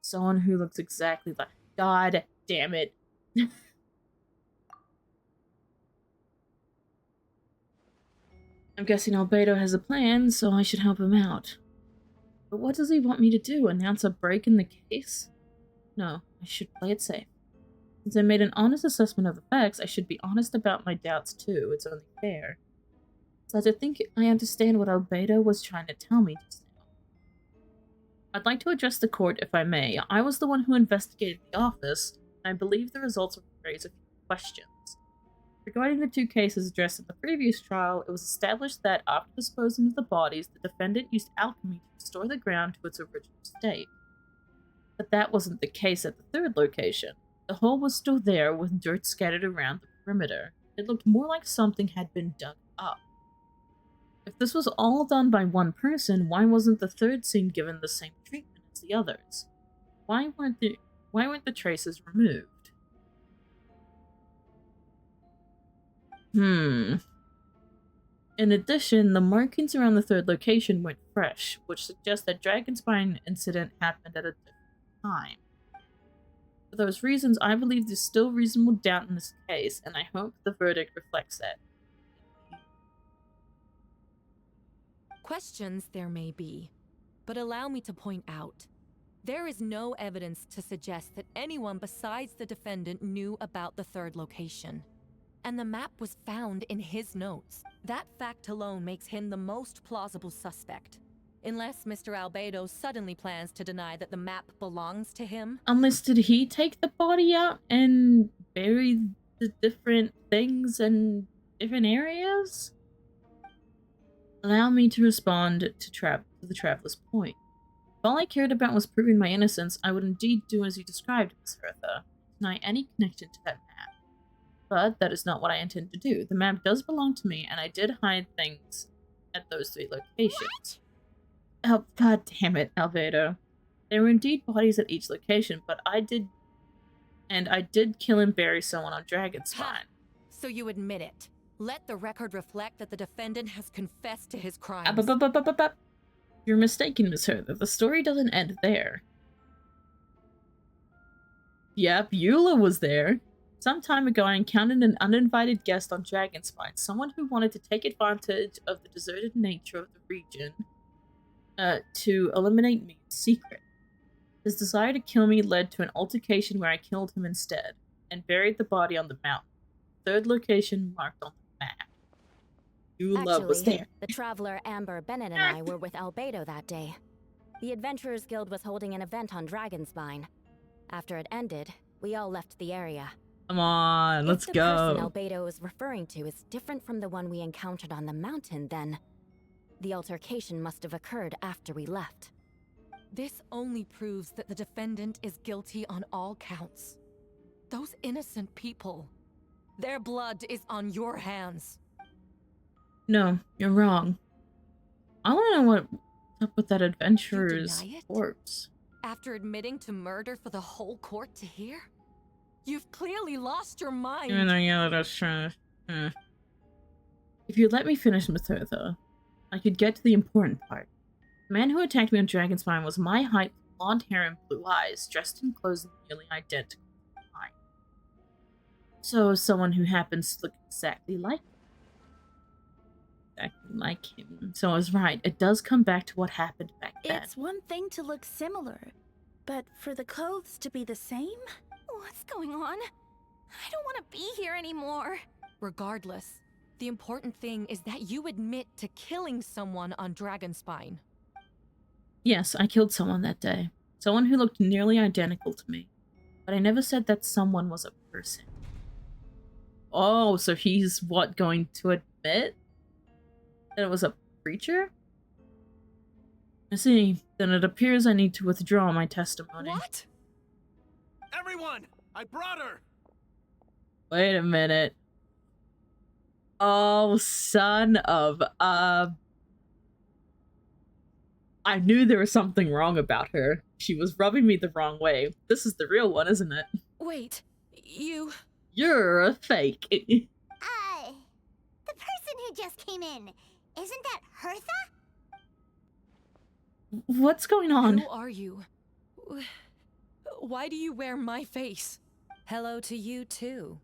Someone who looks exactly like— God damn it. I'm guessing Albedo has a plan, so I should help him out. But what does he want me to do? Announce a break in the case? No, I should play it safe. Since I made an honest assessment of the facts, I should be honest about my doubts too. It's only fair. Besides, I think I understand what Albedo was trying to tell me just now. I'd like to address the court, if I may. I was the one who investigated the office, and I believe the results will raise a few questions. Regarding the two cases addressed in the previous trial, it was established that after disposing of the bodies, the defendant used alchemy to restore the ground to its original state. But that wasn't the case at the third location. The hole was still there, with dirt scattered around the perimeter. It looked more like something had been dug up. If this was all done by one person, why wasn't the third scene given the same treatment as the others? Why weren't the traces removed? In addition, the markings around the third location weren't fresh, which suggests that Dragonspine incident happened at a different time. For those reasons, I believe there's still reasonable doubt in this case, and I hope the verdict reflects that. Questions there may be, but allow me to point out, there is no evidence to suggest that anyone besides the defendant knew about the third location. And the map was found in his notes. That fact alone makes him the most plausible suspect. Unless Mr. Albedo suddenly plans to deny that the map belongs to him. Unless did he take the body out and bury the different things in different areas? Allow me to respond to the Traveler's point. If all I cared about was proving my innocence, I would indeed do as you described, Miss Hertha. Deny any connection to that map. But that is not what I intend to do. The map does belong to me, and I did hide things at those three locations. What? Oh, God damn it, Albedo. There were indeed bodies at each location, but I did kill and bury someone on Dragonspine. So you admit it. Let the record reflect that the defendant has confessed to his crimes. You're mistaken, Miss Hertha. The story doesn't end there. Yep, Eula was there. Some time ago, I encountered an uninvited guest on Dragonspine, someone who wanted to take advantage of the deserted nature of the region to eliminate me in secret. His desire to kill me led to an altercation where I killed him instead, and buried the body on the mountain. Third location marked on the map. Love was there. The traveler Amber Bennett and I were with Albedo that day. The Adventurers Guild was holding an event on Dragonspine. After it ended, we all left the area. Come on, let's go. If the person Albedo is referring to is different from the one we encountered on the mountain, then the altercation must have occurred after we left. This only proves that the defendant is guilty on all counts. Those innocent people, their blood is on your hands. No, you're wrong. I want to know what's up with that adventurer's corpse. After admitting to murder for the whole court to hear? You've clearly lost your mind. Even though, yeah, that's true. If you'd let me finish with her, though, I could get to the important part. The man who attacked me on Dragonspine was my height, blonde hair, and blue eyes, dressed in clothes nearly identical to mine. So, someone who happens to look exactly like him. So I was right. It does come back to what happened back then. It's one thing to look similar, but for the clothes to be the same? What's going on? I don't want to be here anymore. Regardless, the important thing is that you admit to killing someone on Dragonspine. Yes, I killed someone that day. Someone who looked nearly identical to me. But I never said that someone was a person. Oh, so he's what, going to admit that it was a creature? I see. Then it appears I need to withdraw my testimony. What? Everyone! I brought her! Wait a minute. Oh, son of I knew there was something wrong about her. She was rubbing me the wrong way. This is the real one, isn't it? Wait, You're a fake. The person who just came in, isn't that Hertha? What's going on? Who are you? Why do you wear my face? Hello to you, too.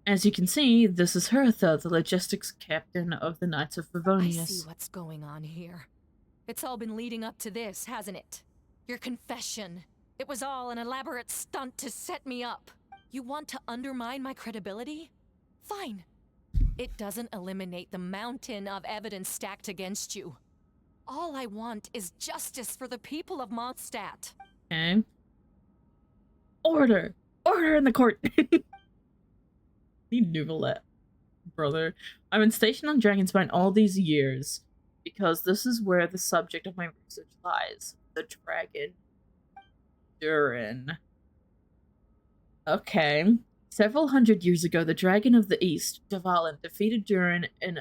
As you can see, this is Hertha, the logistics captain of the Knights of Favonius. I see what's going on here. It's all been leading up to this, hasn't it? Your confession. It was all an elaborate stunt to set me up. You want to undermine my credibility? Fine. It doesn't eliminate the mountain of evidence stacked against you. All I want is justice for the people of Mondstadt. Okay. Order! Order in the court! Need Nouvellette, brother. I've been stationed on Dragonspine all these years because this is where the subject of my research lies. The dragon. Durin. Okay. Several hundred years ago, the Dragon of the East, Dvalin, defeated Durin in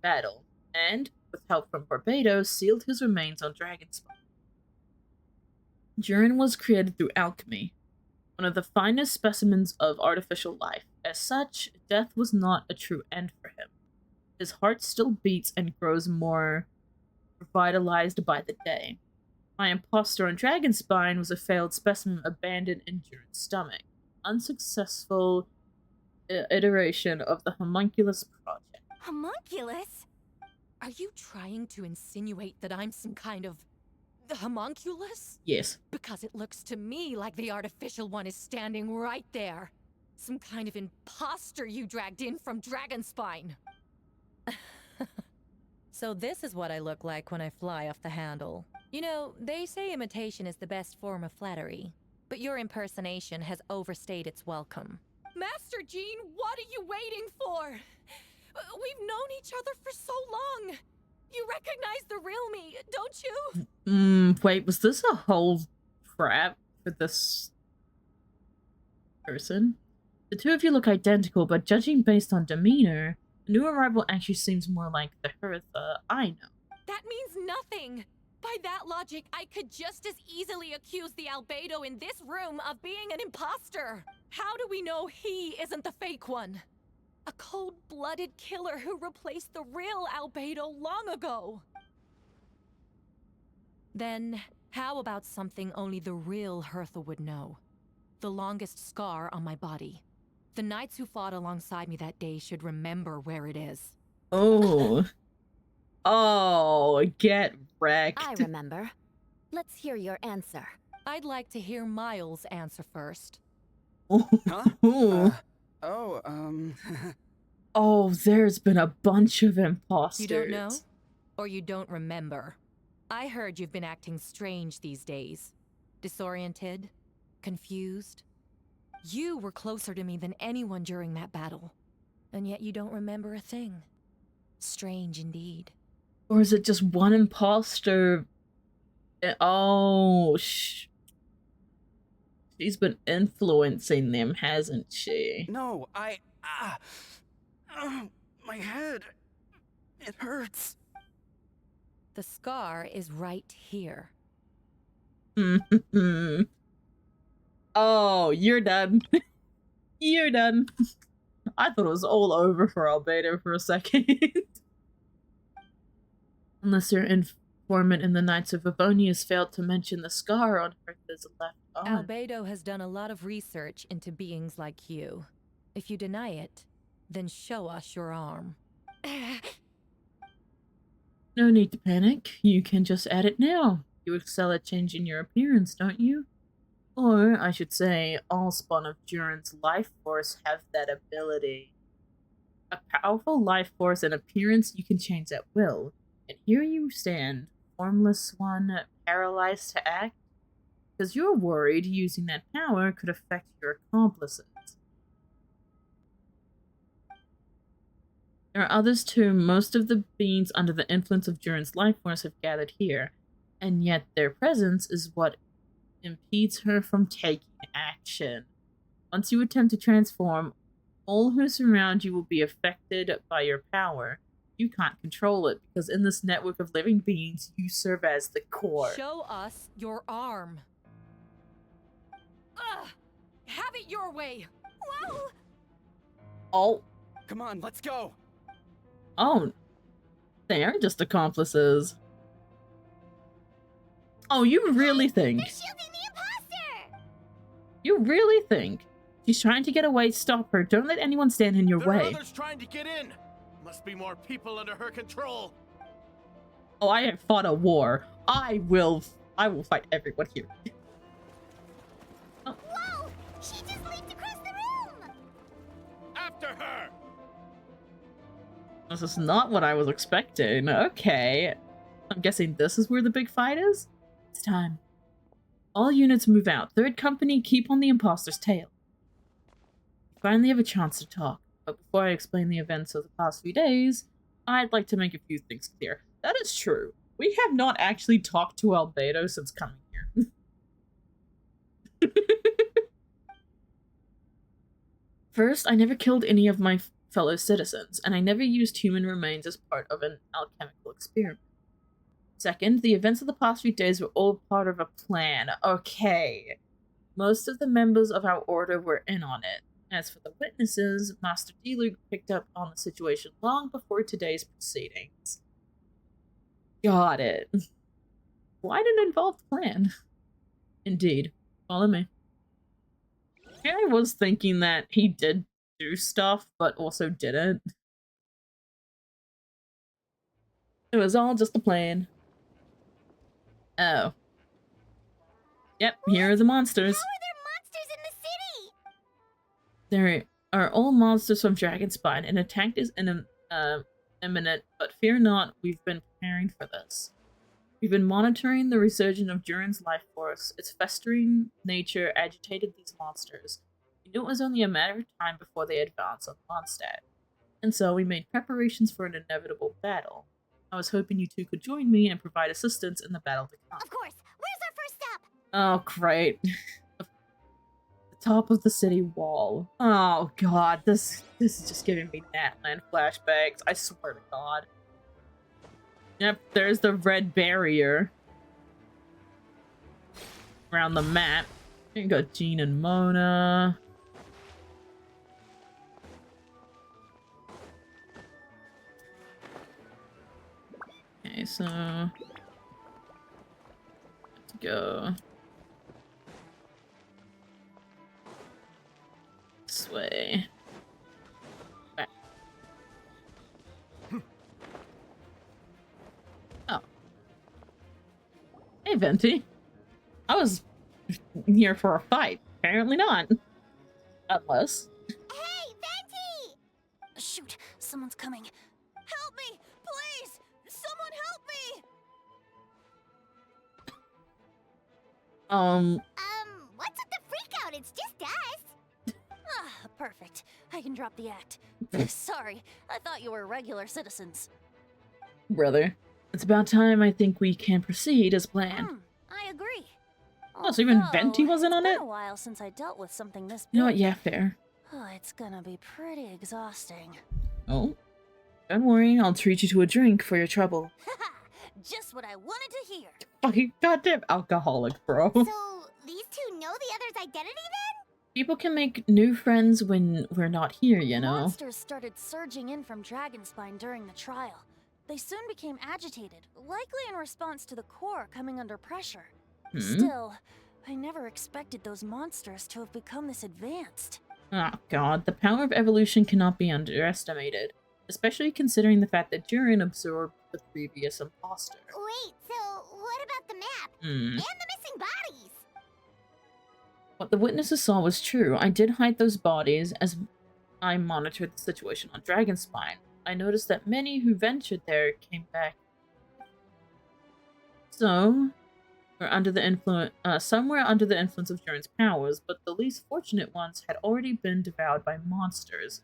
battle, and, with help from Barbados, sealed his remains on Dragonspine. Durin was created through alchemy, one of the finest specimens of artificial life. As such, death was not a true end for him. His heart still beats and grows more revitalized by the day. My imposter on Dragonspine was a failed specimen abandoned in Durin's stomach. Unsuccessful iteration of the homunculus project. Homunculus? Are you trying to insinuate that I'm some kind of homunculus? Yes. Because it looks to me like the artificial one is standing right there. Some kind of imposter you dragged in from Dragonspine. So this is what I look like when I fly off the handle. You know, they say imitation is the best form of flattery, but your impersonation has overstayed its welcome. Master Jean, what are you waiting for? We've known each other for so long. You recognize the real me, don't you? Wait, was this a whole trap for this person? The two of you look identical, but judging based on demeanor, the new arrival actually seems more like the Hertha I know. That means nothing. By that logic, I could just as easily accuse the Albedo in this room of being an imposter. How do we know he isn't the fake one? A cold-blooded killer who replaced the real Albedo long ago. Then, how about something only the real Hertha would know? the longest scar on my body. The knights who fought alongside me that day should remember where it is. Oh. Oh, get wrecked. I remember. Let's hear your answer. I'd like to hear Miles' answer first. Huh? Oh, there's been a bunch of imposters. You don't know? Or you don't remember? I heard you've been acting strange these days. Disoriented? Confused? You were closer to me than anyone during that battle. And yet you don't remember a thing. Strange indeed. Or is it just one imposter? Oh, she's been influencing them, hasn't she? No, my head. It hurts. The scar is right here. Oh, you're done. You're done. I thought it was all over for Albedo for a second. Unless your informant in the Knights of Favonius failed to mention the scar on her left arm. Albedo has done a lot of research into beings like you. If you deny it, then show us your arm. No need to panic. You can just add it now. You excel at changing your appearance, don't you? Or, I should say, all spawn of Duran's life force have that ability. A powerful life force and appearance you can change at will. And here you stand, formless one, paralyzed to act, because you're worried using that power could affect your accomplices. There are others too. Most of the beings under the influence of Duran's life force have gathered here, and yet their presence is what impedes her from taking action. Once you attempt to transform, all who surround you will be affected by your power. You can't control it, because in this network of living beings, you serve as the core. Show us your arm. Ugh! Have it your way! Whoa! Oh. Come on, let's go! Oh. They aren't just accomplices. Oh, you really think? They're shielding the imposter! You really think? She's trying to get away. Stop her. Don't let anyone stand in your There way. are others trying to get in. Must be more people under her control. Oh, I have fought a war. I will fight everyone here. Oh. Whoa! She just leaped across the room! After her! This is not what I was expecting. Okay. I'm guessing this is where the big fight is? It's time. All units move out. Third company, keep on the imposter's tail. You finally have a chance to talk. But before I explain the events of the past few days, I'd like to make a few things clear. That is true. We have not actually talked to Albedo since coming here. First, I never killed any of my fellow citizens, and I never used human remains as part of an alchemical experiment. Second, the events of the past few days were all part of a plan. Okay. Most of the members of our order were in on it. As for the witnesses, Master D-Luke picked up on the situation long before today's proceedings. Got it. Why did it involve the plan? Indeed. Follow me. I was thinking that he did do stuff, but also didn't. It was all just a plan. Oh. Yep, here are the monsters. How are there monsters in the city? There are all monsters from Dragonspine. An attack is imminent, but fear not, we've been preparing for this. We've been monitoring the resurgence of Duran's life force. Its festering nature agitated these monsters. We knew it was only a matter of time before they advanced on Mondstadt. And so we made preparations for an inevitable battle. I was hoping you two could join me and provide assistance in the battle to come. Of course. Where's our first step? Oh, great. The top of the city wall. Oh, God. This is just giving me Natland flashbacks. I swear to God. Yep, there's the red barrier around the map. You got Jean and Mona. Okay, so let's go. Venti. I was here for a fight. Apparently not. Unless. Hey, Venti! Shoot, someone's coming. Help me, please! Someone help me! What's with the freak out? It's just us. Ah, perfect. I can drop the act. Sorry, I thought you were regular citizens. Brother, it's about time I think we can proceed as planned. I agree. Oh, so even Venti wasn't on it? It's been a while since I dealt with something this big. You know what? Yeah, fair. Oh, it's gonna be pretty exhausting. Oh, don't worry. I'll treat you to a drink for your trouble. Just what I wanted to hear. Fucking goddamn alcoholic, bro. So, these two know the other's identity then? People can make new friends when we're not here, you know? Monsters started surging in from Dragonspine during the trial. They soon became agitated, likely in response to the core coming under pressure. Still, I never expected those monsters to have become this advanced. Oh god, the power of evolution cannot be underestimated, especially considering the fact that Durin absorbed the previous imposter. Wait, so what about the map? And the missing bodies? What the witnesses saw was true. I did hide those bodies as I monitored the situation on Dragonspine. I noticed that many who ventured there came back. So, we're under the influence, some were under the influence of Durin's powers, but the least fortunate ones had already been devoured by monsters.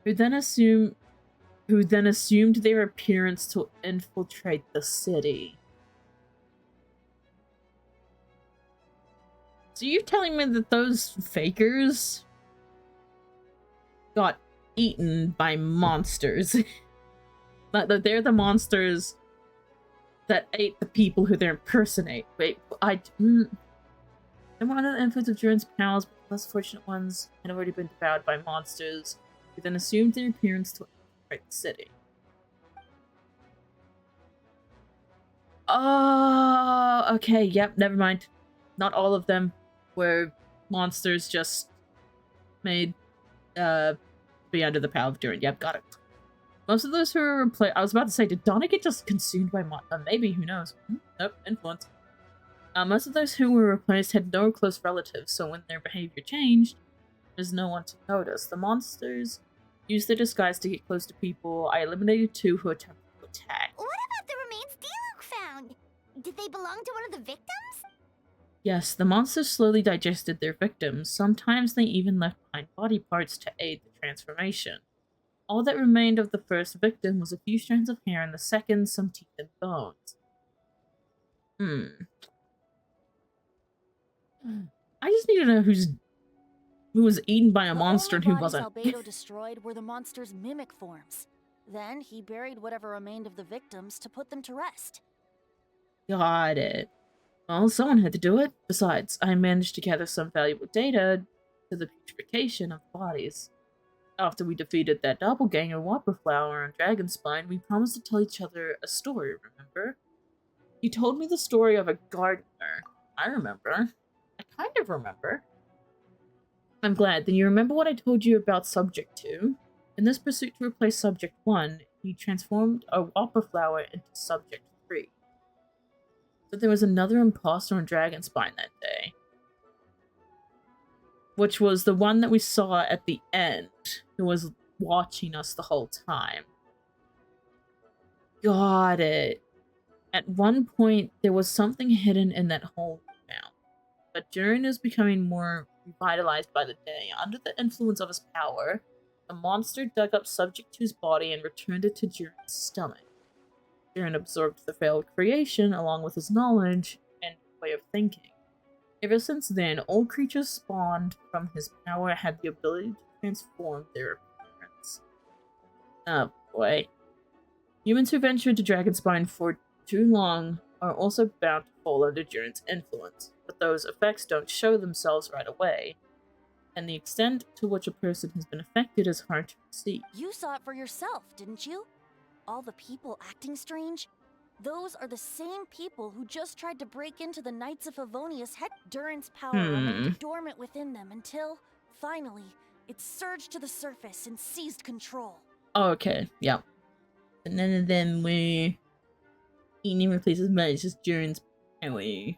Who then assumed their appearance to infiltrate the city. So you're telling me that those fakers got eaten by monsters? That they're the monsters that ate the people who they impersonate. Wait, they were under the influence of Durin's powers, but the less fortunate ones had already been devoured by monsters, who then assumed their appearance to infiltrate the city. Oh, okay, yep, never mind. Not all of them were monsters just made be under the power of Durin. Yep, got it. Most of those who were replaced, I was about to say, did Donna get just consumed by maybe, who knows? Nope, influence. Most of those who were replaced had no close relatives, so when their behavior changed, there's no one to notice. The monsters used their disguise to get close to people. I eliminated 2 who attempted to attack. What about the remains Diluc found? Did they belong to one of the victims? Yes, the monsters slowly digested their victims. Sometimes they even left behind body parts to aid the transformation. All that remained of the first victim was a few strands of hair, and the second, some teeth and bones. I just need to know who was eaten by a monster and who wasn't. The Albedo destroyed were the monster's mimic forms. Then he buried whatever remained of the victims to put them to rest. Got it. Well, someone had to do it. Besides, I managed to gather some valuable data to the putrefaction of bodies. After we defeated that doppelganger Whopperflower on Dragonspine, we promised to tell each other a story, remember? You told me the story of a gardener. I remember. I kind of remember. I'm glad. Then you remember what I told you about Subject 2? In this pursuit to replace Subject 1, he transformed a Whopperflower into Subject 3. So there was another imposter on Dragonspine that day. Which was the one that we saw at the end, who was watching us the whole time. Got it. At one point, there was something hidden in that hole we found. But Durin is becoming more revitalized by the day. Under the influence of his power, the monster dug up Subject 2's body and returned it to Durin's stomach. Durin absorbed the failed creation along with his knowledge and way of thinking. Ever since then, all creatures spawned from his power had the ability to transform their appearance. Oh boy. Humans who venture into Dragonspine for too long are also bound to fall under Durin's influence, but those effects don't show themselves right away, and the extent to which a person has been affected is hard to see. You saw it for yourself, didn't you? All the people acting strange? Those are the same people who just tried to break into the Knights of Favonius head. Durin's power remained dormant within them until, finally, it surged to the surface and seized control. Okay, yeah. And then we Eating replaces Mage's June's power. It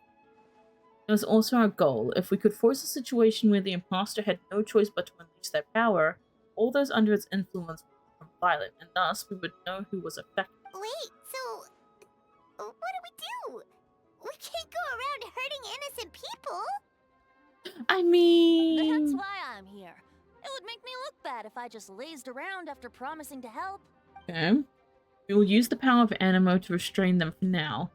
was also our goal. If we could force a situation where the imposter had no choice but to unleash their power, all those under its influence would become violent, and thus we would know who was affected. Wait, so what do? We can't go around hurting innocent people. I mean... That's why I'm here. It would make me look bad if I just lazed around after promising to help. Okay. We will use the power of Animo to restrain them for now.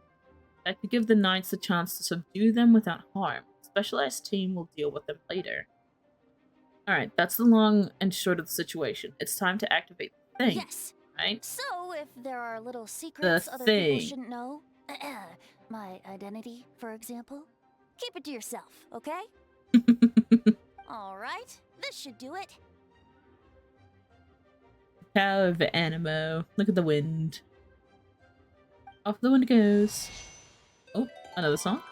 That could give the knights the chance to subdue them without harm. A specialized team will deal with them later. Alright, that's the long and short of the situation. It's time to activate the thing. Yes. Right? So, if there are little secrets other people shouldn't know, my identity, for example, keep it to yourself, okay? Alright, this should do it. Power of Animo. Look at the wind. Off the wind goes. Oh, another song.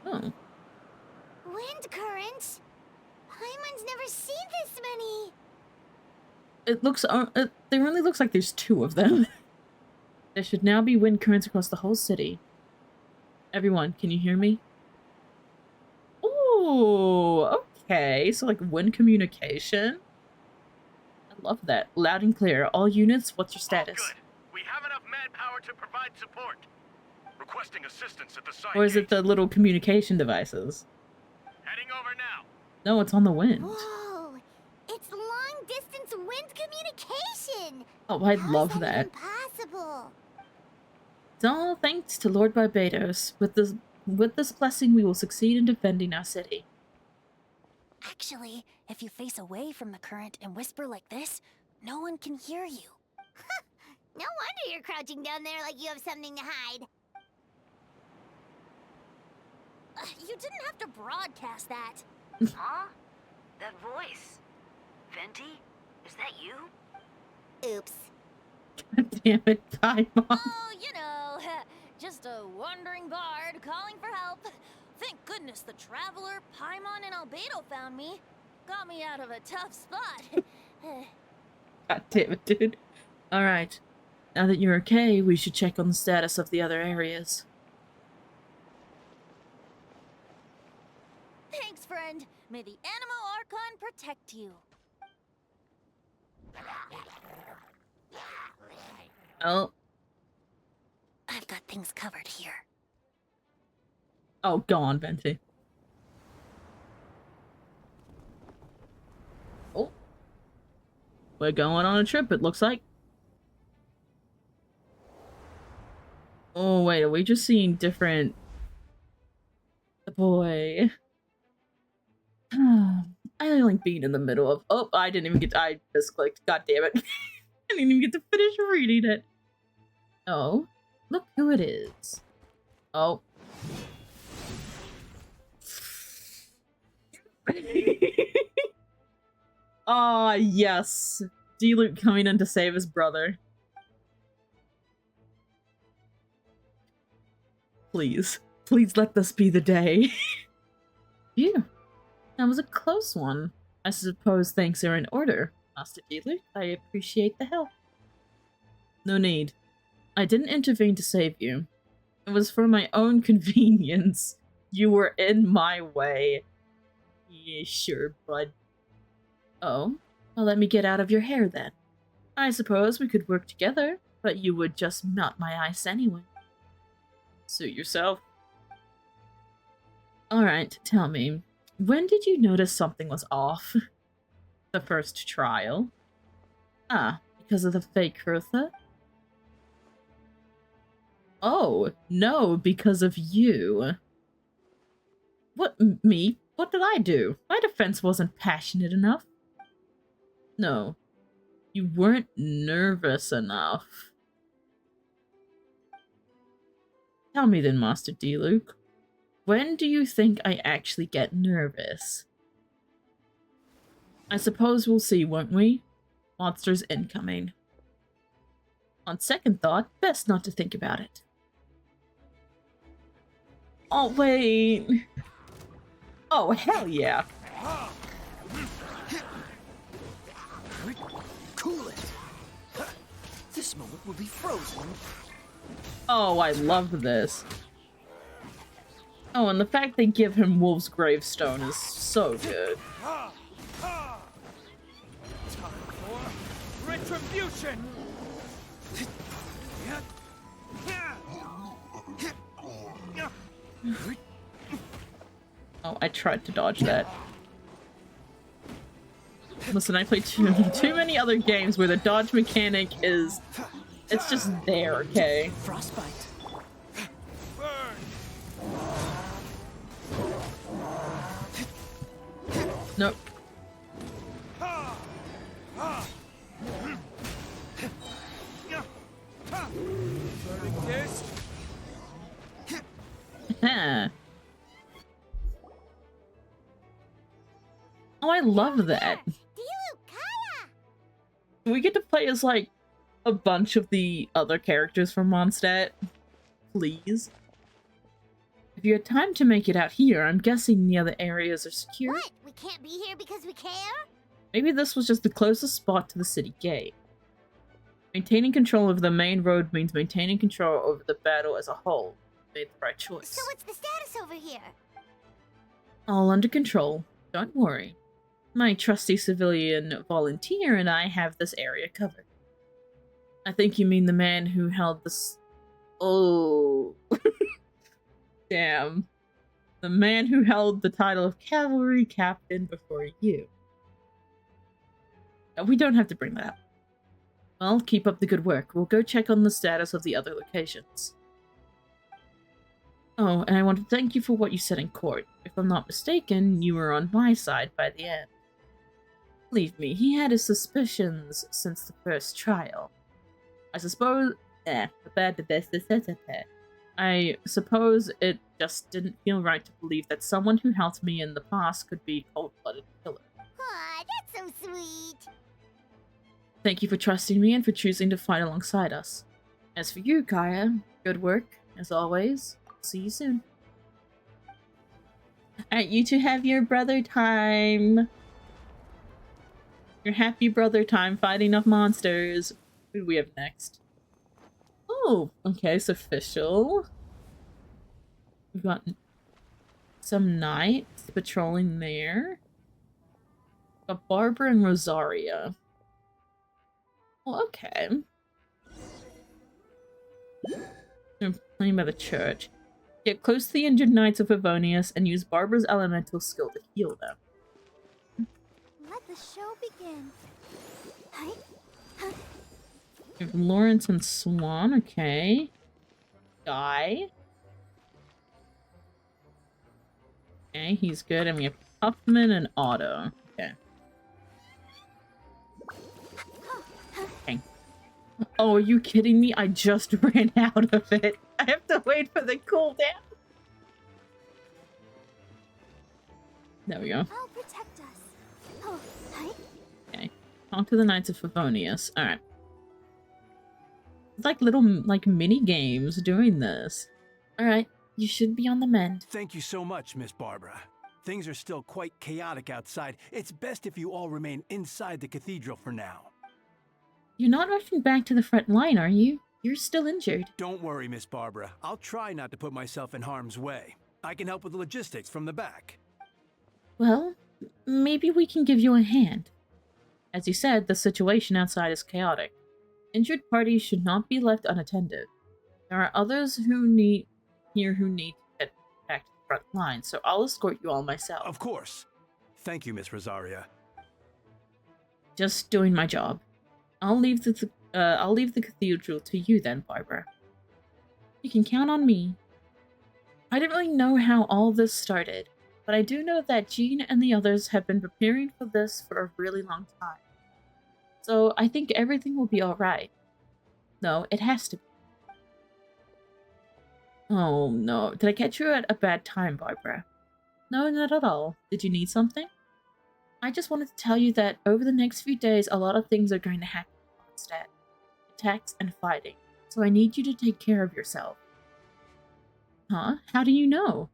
Oh. Wind currents? Paimon's never seen this many. It looks, it really looks like there's 2 of them. There should now be wind currents across the whole city. Everyone, can you hear me? Ooh, okay. So like wind communication. I love that. Loud and clear. All units, what's your status? All good. We have enough manpower to provide support. Requesting assistance at the site. Or is it the little communication devices? Heading over now. No, it's on the wind. Whoa! It's long distance wind communication. Oh, I How's love that. Even possible? It's all thanks to Lord Barbados. With this blessing, we will succeed in defending our city. Actually, if you face away from the current and whisper like this, no one can hear you. No wonder you're crouching down there like you have something to hide. You didn't have to broadcast that. Huh? That voice. Venti? Is that you? Oops. God damn it, Paimon. Oh, you know, just a wandering bard calling for help. Thank goodness the traveler, Paimon, and Albedo found me. Got me out of a tough spot. God damn it, dude. Alright. Now that you're okay, we should check on the status of the other areas. Thanks, friend. May the Animo Archon protect you. Oh. I've got things covered here. Oh, go on, Venti. Oh. We're going on a trip, it looks like. Oh, wait, are we just seeing different... The boy... I only like being in the middle of... Oh, I didn't even get to... I misclicked. God damn it. I didn't even get to finish reading it. Oh, look who it is. Oh. Ah, yes. D-Luke coming in to save his brother. Please. Please let this be the day. Phew. That was a close one. I suppose things are in order, Master D-Luke. I appreciate the help. No need. I didn't intervene to save you. It was for my own convenience. You were in my way. Yeah, sure, bud. Oh, well, let me get out of your hair then. I suppose we could work together, but you would just melt my ice anyway. Suit yourself. Alright, tell me, when did you notice something was off? The first trial? Ah, because of the fake Hertha? Oh, no, because of you. What, me? What did I do? My defense wasn't passionate enough. No, you weren't nervous enough. Tell me then, Master D-Luke. When do you think I actually get nervous? I suppose we'll see, won't we? Monsters incoming. On second thought, best not to think about it. Oh, wait. Oh, hell yeah. Cool it. This moment will be frozen. Oh, I love this. Oh, and the fact they give him Wolf's gravestone is so good. Time for retribution. Oh, I tried to dodge that. Listen, I play too many other games where the dodge mechanic is... It's just there, okay? Frostbite. Nope. Burning this. Oh, I love that. We get to play as, like, a bunch of the other characters from Mondstadt. Please. If you had time to make it out here, I'm guessing the other areas are secure. What? We can't be here because we care? Maybe this was just the closest spot to the city gate. Maintaining control of the main road means maintaining control over the battle as a whole. Made the right choice. So what's the status over here? All under control. Don't worry. My trusty civilian volunteer and I have this area covered. I think you mean the man who held this... Oh. Damn. The man who held the title of cavalry captain before you. We don't have to bring that up. Well, keep up the good work. We'll go check on the status of the other locations. Oh, and I want to thank you for what you said in court. If I'm not mistaken, you were on my side by the end. Believe me, he had his suspicions since the first trial. I suppose it just didn't feel right to believe that someone who helped me in the past could be a cold-blooded killer. Aw, that's so sweet. Thank you for trusting me and for choosing to fight alongside us. As for you, Kaya, good work, as always. See you soon. Alright, you two have your brother time. Your happy brother time fighting off monsters. Who do we have next? Oh, okay, it's official. We've got some knights patrolling there. We've got Barbara and Rosaria. Well, okay. They're playing by the church. Get close to the injured knights of Favonius and use Barbara's elemental skill to heal them. Let the show begin. Hi. We have Lawrence and Swan, okay. Guy. Okay, he's good. And we have Huffman and Otto. Okay. Okay. Oh, are you kidding me? I just ran out of it. I have to wait for the cooldown. There we go. I'll protect us. Oh, hi. Okay. Talk to the Knights of Favonius. Alright. It's like little, like, mini games doing this. Alright. You should be on the mend. Thank you so much, Miss Barbara. Things are still quite chaotic outside. It's best if you all remain inside the cathedral for now. You're not rushing back to the front line, are you? You're still injured. Don't worry, Miss Barbara. I'll try not to put myself in harm's way. I can help with the logistics from the back. Well, maybe we can give you a hand. As you said, the situation outside is chaotic. Injured parties should not be left unattended. There are others who need to get back to the front line, so I'll escort you all myself. Of course. Thank you, Miss Rosaria. Just doing my job. I'll leave the cathedral to you then, Barbara. You can count on me. I didn't really know how all this started, but I do know that Jean and the others have been preparing for this for a really long time. So I think everything will be alright. No, it has to be. Oh no, did I catch you at a bad time, Barbara? No, not at all. Did you need something? I just wanted to tell you that over the next few days, a lot of things are going to happen instead. Attacks and fighting. So I need you to take care of yourself. Huh? How do you know?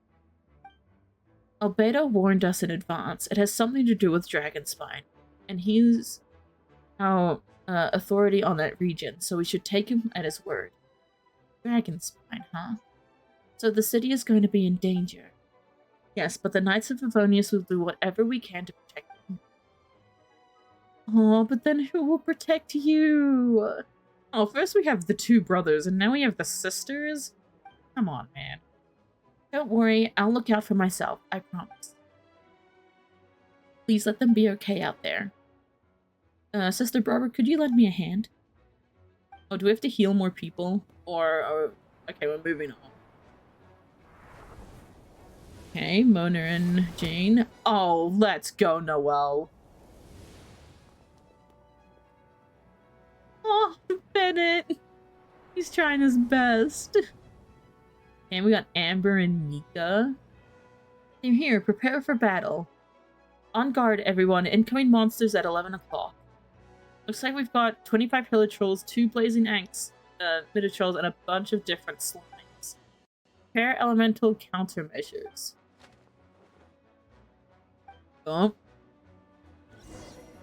Albedo warned us in advance. It has something to do with Dragonspine, and he's our authority on that region, so we should take him at his word. Dragonspine, huh? So the city is going to be in danger. Yes, but the Knights of Favonius will do whatever we can to protect them. Oh, but then who will protect you? Oh, first we have the two brothers, and now we have the sisters? Come on, man. Don't worry, I'll look out for myself, I promise. Please let them be okay out there. Sister Barbara, could you lend me a hand? Oh, do we have to heal more people? Or okay, we're moving on. Okay, Mona and Jane. Oh, let's go, Noelle. Oh, Bennett. He's trying his best. And we got Amber and Nika. Same here, prepare for battle. On guard, everyone. Incoming monsters at 11 o'clock. Looks like we've got 25 Hilla Trolls, 2 Blazing Axe Mitter Trolls, and a bunch of different slimes. Prepare elemental countermeasures. Oh.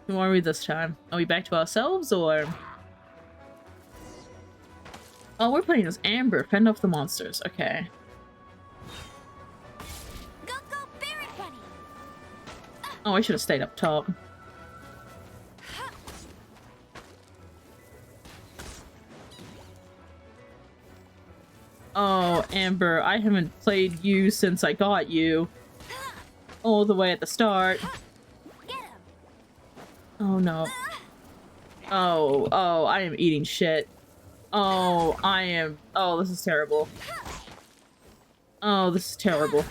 Who are we this time? Are we back to ourselves, or...? Oh, we're playing as Amber. Fend off the monsters. Okay. Oh, I should have stayed up top. Oh, Amber, I haven't played you since I got you. All the way at the start. Oh, no. Oh, I am eating shit. Oh, oh, this is terrible. Oh, this is terrible.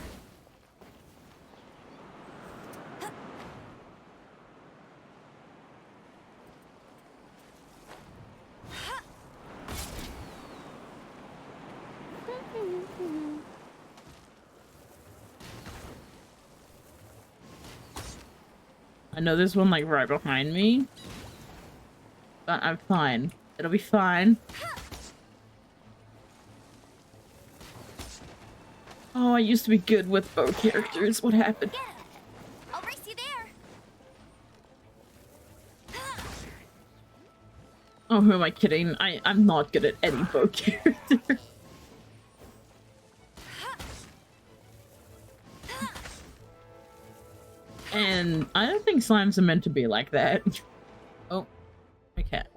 I know there's one like right behind me, but I'm fine. It'll be fine. Oh, I used to be good with bow characters. What happened? I'll race you there. Oh, who am I kidding? I'm not good at any bow character. And I don't think slimes are meant to be like that. Oh, okay.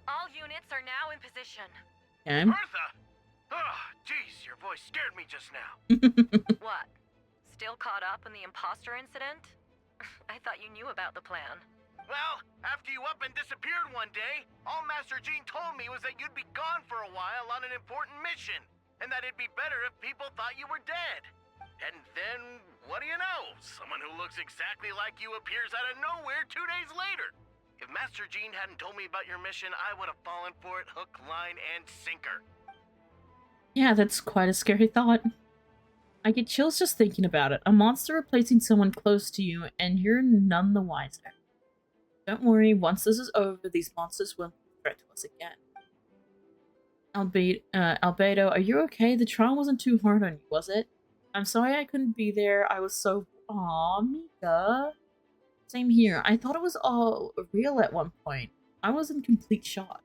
All units are now in position. Okay. Bertha! Oh, jeez, your voice scared me just now. What? Still caught up in the imposter incident? I thought you knew about the plan. Well, after you up and disappeared one day, all Master Jean told me was that you'd be gone for a while on an important mission, and that it'd be better if people thought you were dead. And then, what do you know? Someone who looks exactly like you appears out of nowhere 2 days later. If Master Jean hadn't told me about your mission, I would have fallen for it hook, line, and sinker. Yeah, that's quite a scary thought. I get chills just thinking about it. A monster replacing someone close to you, and you're none the wiser. Don't worry, once this is over, these monsters won't be a threat to us again. Albedo, are you okay? The trial wasn't too hard on you, was it? I'm sorry I couldn't be there. I was so... Aw, Mika. Same here. I thought it was all real at one point. I was in complete shock.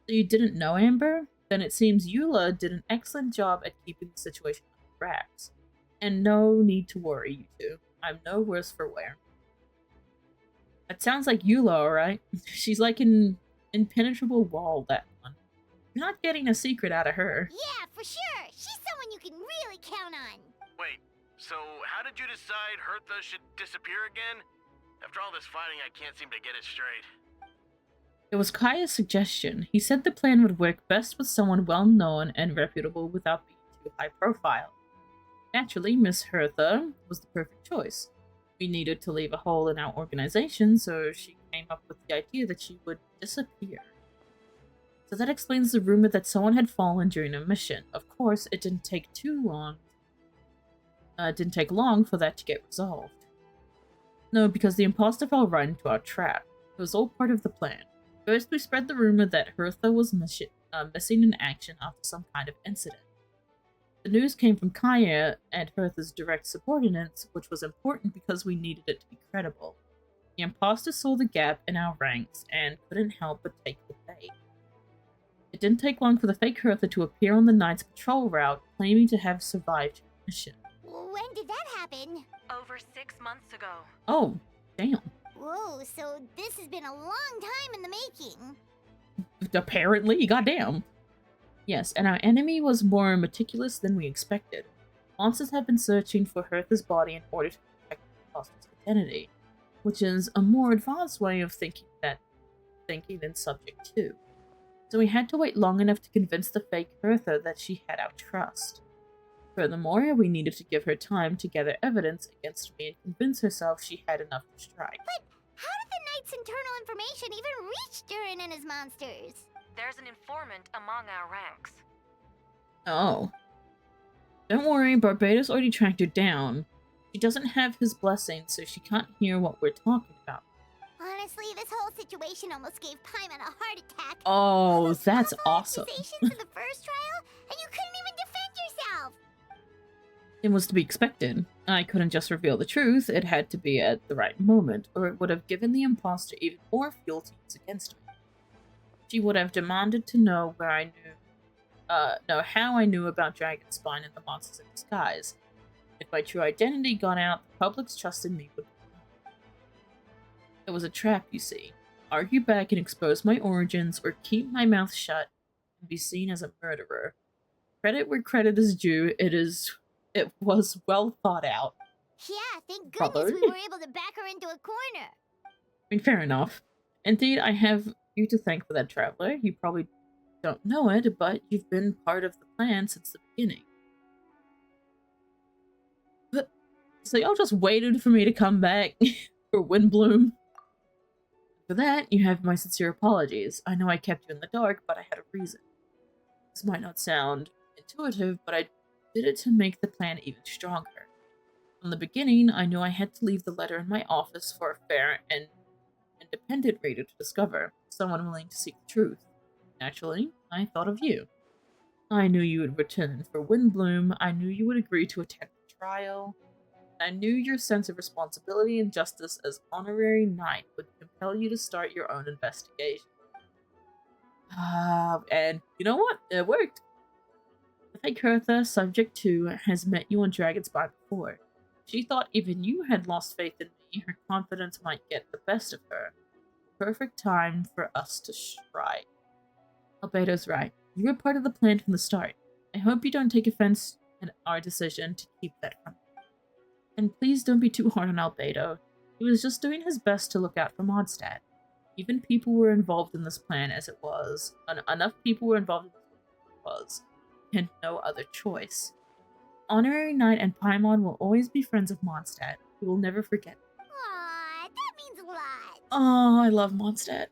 So you didn't know, Amber? Then it seems Eula did an excellent job at keeping the situation under wraps. And no need to worry, you two. I'm no worse for wear. That sounds like Eula, alright? She's like an impenetrable wall, that one. You're not getting a secret out of her. Yeah, for sure. She's someone you can really count on. Wait, so how did you decide Hertha should disappear again? After all this fighting, I can't seem to get it straight. It was Kaya's suggestion. He said the plan would work best with someone well-known and reputable without being too high-profile. Naturally, Miss Hertha was the perfect choice. We needed to leave a hole in our organization, so she came up with the idea that she would disappear. So that explains the rumor that someone had fallen during a mission. Of course, it didn't take long for that to get resolved. No, because the imposter fell right into our trap. It was all part of the plan. First, we spread the rumor that Hertha was missing in action after some kind of incident. The news came from Kaya and Hertha's direct subordinates, which was important because we needed it to be credible. The imposter saw the gap in our ranks and couldn't help but take the bait. It didn't take long for the fake Hertha to appear on the Knight's patrol route, claiming to have survived her mission. When did that happen? Over 6 months ago. Oh, damn. Whoa, so this has been a long time in the making. Apparently, goddamn. Yes, and our enemy was more meticulous than we expected. Monsters have been searching for Hertha's body in order to protect the imposter's identity, which is a more advanced way of thinking than Subject 2. So we had to wait long enough to convince the fake Hertha that she had our trust. Furthermore, we needed to give her time to gather evidence against me and convince herself she had enough to strike. But how did the Knight's internal information even reach Durin and his monsters? There's an informant among our ranks. Oh. Don't worry, Barbados already tracked her down. She doesn't have his blessing, so she can't hear what we're talking about. Honestly, this whole situation almost gave Paimon a heart attack. Oh, that's awesome. Accusations in the first trial, and you couldn't even defend yourself. It was to be expected. I couldn't just reveal the truth, it had to be at the right moment, or it would have given the imposter even more fuel to use against me. She would have demanded to know how I knew about Dragonspine and the monsters in disguise. If my true identity got out, the public's trust in me would be gone. It was a trap, you see. Argue back and expose my origins, or keep my mouth shut and be seen as a murderer. Credit where credit is due, it was well thought out. Yeah, thank goodness we were able to back her into a corner. I mean, fair enough. Indeed, I have you to thank for that, Traveler. You probably don't know it, but you've been part of the plan since the beginning. But, so y'all just waited for me to come back for Windbloom? For that, you have my sincere apologies. I know I kept you in the dark, but I had a reason. This might not sound intuitive, but I did it to make the plan even stronger. From the beginning, I knew I had to leave the letter in my office for a fair and independent reader to discover, someone willing to seek the truth. Naturally, I thought of you. I knew you would return for Windbloom, I knew you would agree to attend the trial, I knew your sense of responsibility and justice as honorary knight would compel you to start your own investigation. And you know what? It worked. The fake Hertha, Subject 2, has met you on Dragonspine before. She thought even you had lost faith in me, her confidence might get the best of her. Perfect time for us to strike. Albedo's right. You were part of the plan from the start. I hope you don't take offense at our decision to keep that from you. And please don't be too hard on Albedo. He was just doing his best to look out for Mondstadt. Even people were involved in this plan as it was. Enough people were involved in this plan as it was. And no other choice. Honorary Knight and Paimon will always be friends of Mondstadt. We will never forget. Aww, that means a lot. Oh, I love Mondstadt.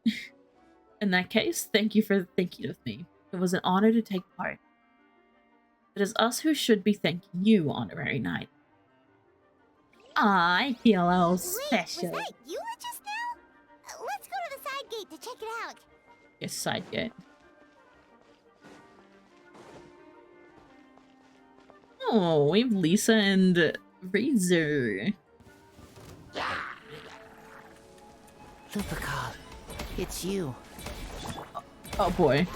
In that case, thank you for thinking of me. It was an honor to take part. It is us who should be thanking you, Honorary Knight. I feel all special. Wait, was that you just now? Let's go to the side gate to check it out. Yes, side gate. Oh, we have Lisa and Razor. Lupical, it's you. Oh boy.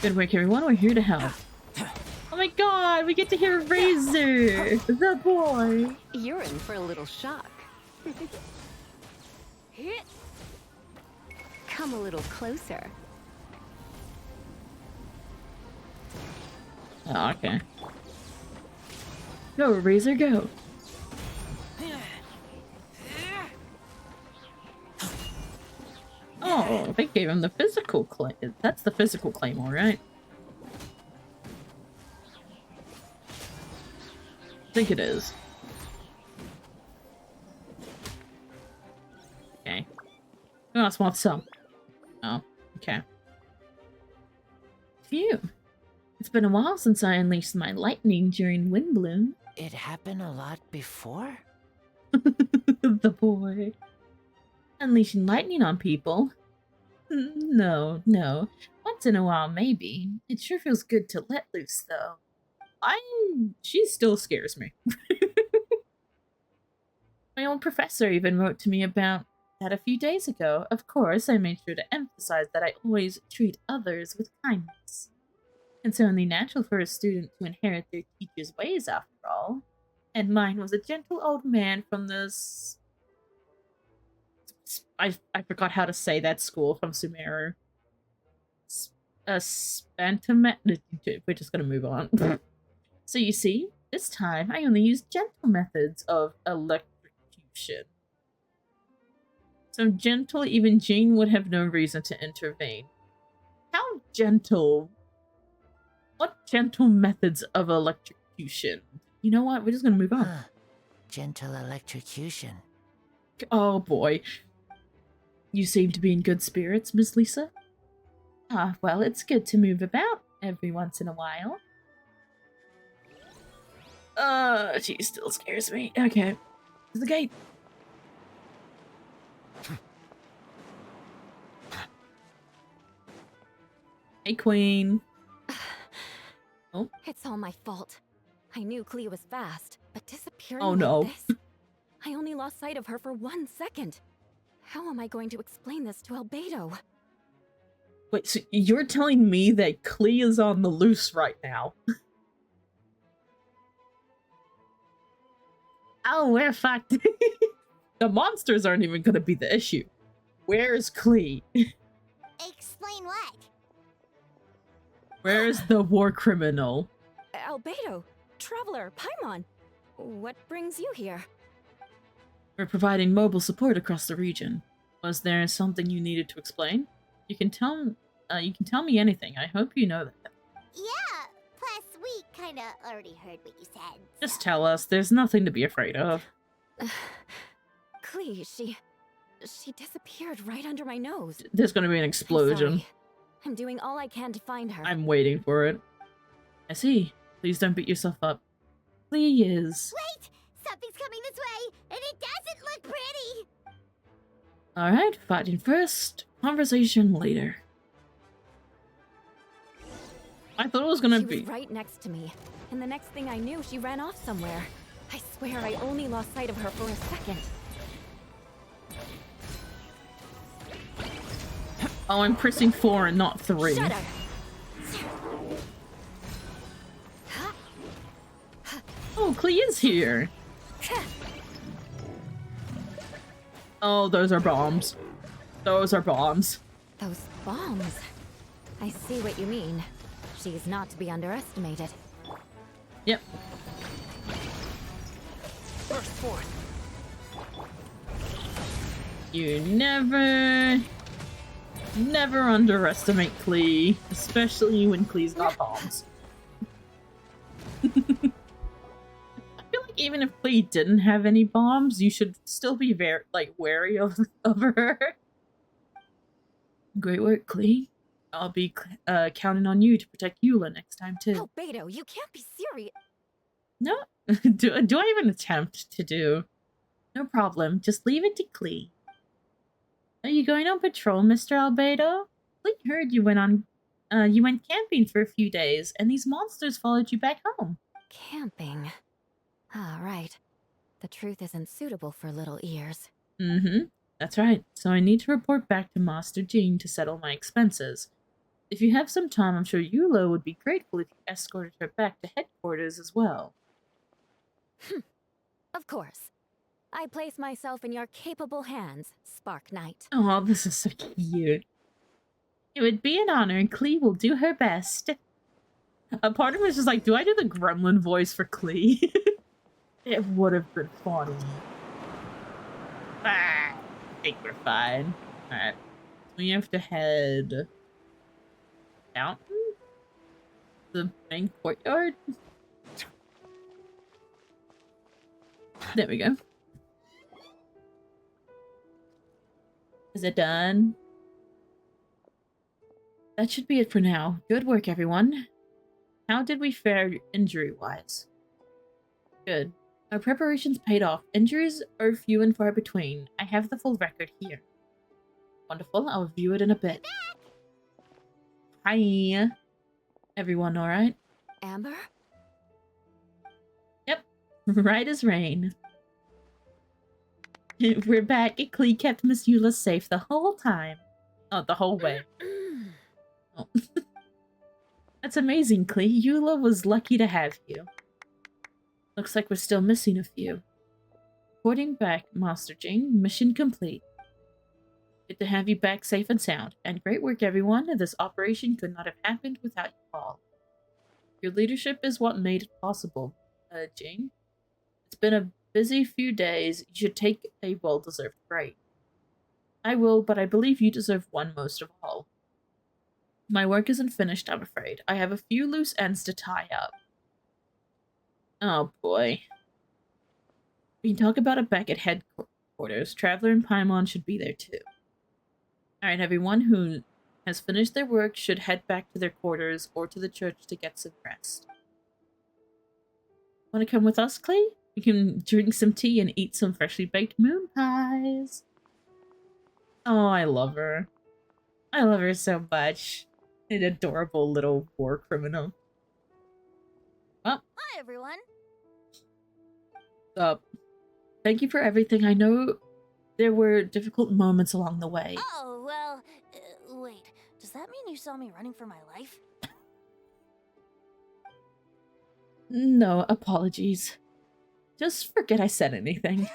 Good work, everyone. We're here to help. Oh my god, we get to hear Razor, the boy. You're in for a little shock. Come a little closer. Oh, okay. Go, Razor, go. Oh, they gave him the physical claim. That's the physical claymore, right? I think it is. Okay. Who else wants some? Oh, okay. Phew. It's been a while since I unleashed my lightning during Windbloom. It happened a lot before? The boy. Unleashing lightning on people? No. Once in a while, maybe. It sure feels good to let loose, though. She still scares me. My old professor even wrote to me about that a few days ago. Of course, I made sure to emphasize that I always treat others with kindness. It's only natural for a student to inherit their teacher's ways, after all. And mine was a gentle old man from the... I forgot how to say that school from Sumeru. Spantamet... We're just gonna move on. So you see, this time I only used gentle methods of electrocution. So gentle, even Jean would have no reason to intervene. How gentle? What gentle methods of electrocution? You know what? We're just gonna move on. Gentle electrocution. Oh boy. You seem to be in good spirits, Miss Lisa. Ah, well, it's good to move about every once in a while. She still scares me. Okay. To the gate. Hey, Queen. Oh. It's all my fault. I knew Clea was fast, but disappearing like this? I only lost sight of her for 1 second. How am I going to explain this to Albedo? Wait, so you're telling me that Clea is on the loose right now? Oh, we're fucked. The monsters aren't even gonna be the issue. Where's Clea? Explain what? Where's the war criminal? Albedo, Traveler, Paimon. What brings you here? We're providing mobile support across the region. Was there something you needed to explain? You can tell me anything. I hope you know that. Yeah, plus we kinda already heard what you said. Just tell us. There's nothing to be afraid of. Clea, she disappeared right under my nose. There's gonna be an explosion. I'm doing all I can to find her. I'm waiting for it. I see. Please don't beat yourself up. Please. Wait! Something's coming this way, and it doesn't look pretty! Alright, fighting first, conversation later. I thought it was gonna be... She was right next to me, and the next thing I knew, she ran off somewhere. I swear I only lost sight of her for a second. Oh, I'm pressing 4 and not 3. Shut up. Oh, Clea is here. Oh, those are bombs. Those are bombs. Those bombs. I see what you mean. She's not to be underestimated. Yep. Burst forth. You never underestimate Clea, especially when Clea's got bombs. I feel like even if Clea didn't have any bombs, you should still be very, wary of her. Great work, Clea. I'll be counting on you to protect Eula next time, too. Albedo, you can't be serious. No, do I even attempt to do? No problem, just leave it to Clea. Are you going on patrol, Mr. Albedo? Clea heard you went camping for a few days, and these monsters followed you back home. Camping? Ah, right. The truth isn't suitable for little ears. Mm-hmm. That's right. So I need to report back to Master Jean to settle my expenses. If you have some time, I'm sure Eula would be grateful if you escorted her back to headquarters as well. Of course. I place myself in your capable hands, Spark Knight. Oh, this is so cute. It would be an honor, and Clea will do her best. A part of me is just like, do I do the gremlin voice for Clea? It would have been funny. I think we're fine. Alright. We have to head down the main courtyard. There we go. Is it done? That should be it for now. Good work, everyone. How did we fare injury-wise? Good. Our preparations paid off. Injuries are few and far between. I have the full record here. Wonderful. I'll review it in a bit. Hi. Everyone alright? Amber? Right as rain. We're back. Klee kept Miss Eula safe the whole time. Oh, the whole way. Oh. That's amazing, Klee. Eula was lucky to have you. Looks like we're still missing a few. Reporting back, Master Jing. Mission complete. Good to have you back safe and sound. And great work, everyone. This operation could not have happened without you all. Your leadership is what made it possible, Jing. It's been a busy few days. You should take a well-deserved break. I will, but I believe you deserve one most of all. My work isn't finished, I'm afraid. I have a few loose ends to tie up. Oh boy. We can talk about it back at headquarters. Traveler and Paimon should be there too. Alright, everyone who has finished their work should head back to their quarters or to the church to get some rest. Want to come with us, Klee? We can drink some tea and eat some freshly baked moon pies. Oh, I love her. I love her so much. An adorable little war criminal. Oh. Hi, everyone. Thank you for everything. I know there were difficult moments along the way. Oh, well, wait. Does that mean you saw me running for my life? No, apologies. Just forget I said anything.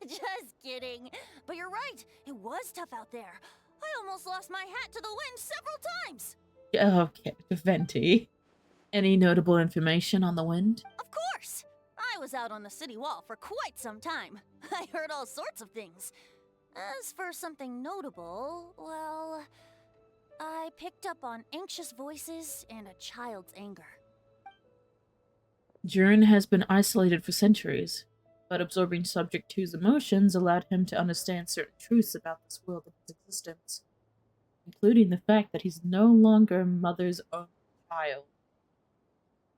Just kidding. But you're right. It was tough out there. I almost lost my hat to the wind several times. Okay, Venti. Any notable information on the wind? Of course. I was out on the city wall for quite some time. I heard all sorts of things. As for something notable, well, I picked up on anxious voices and a child's anger. Durin has been isolated for centuries, but absorbing Subject 2's emotions allowed him to understand certain truths about this world and its existence, including the fact that he's no longer Mother's own child.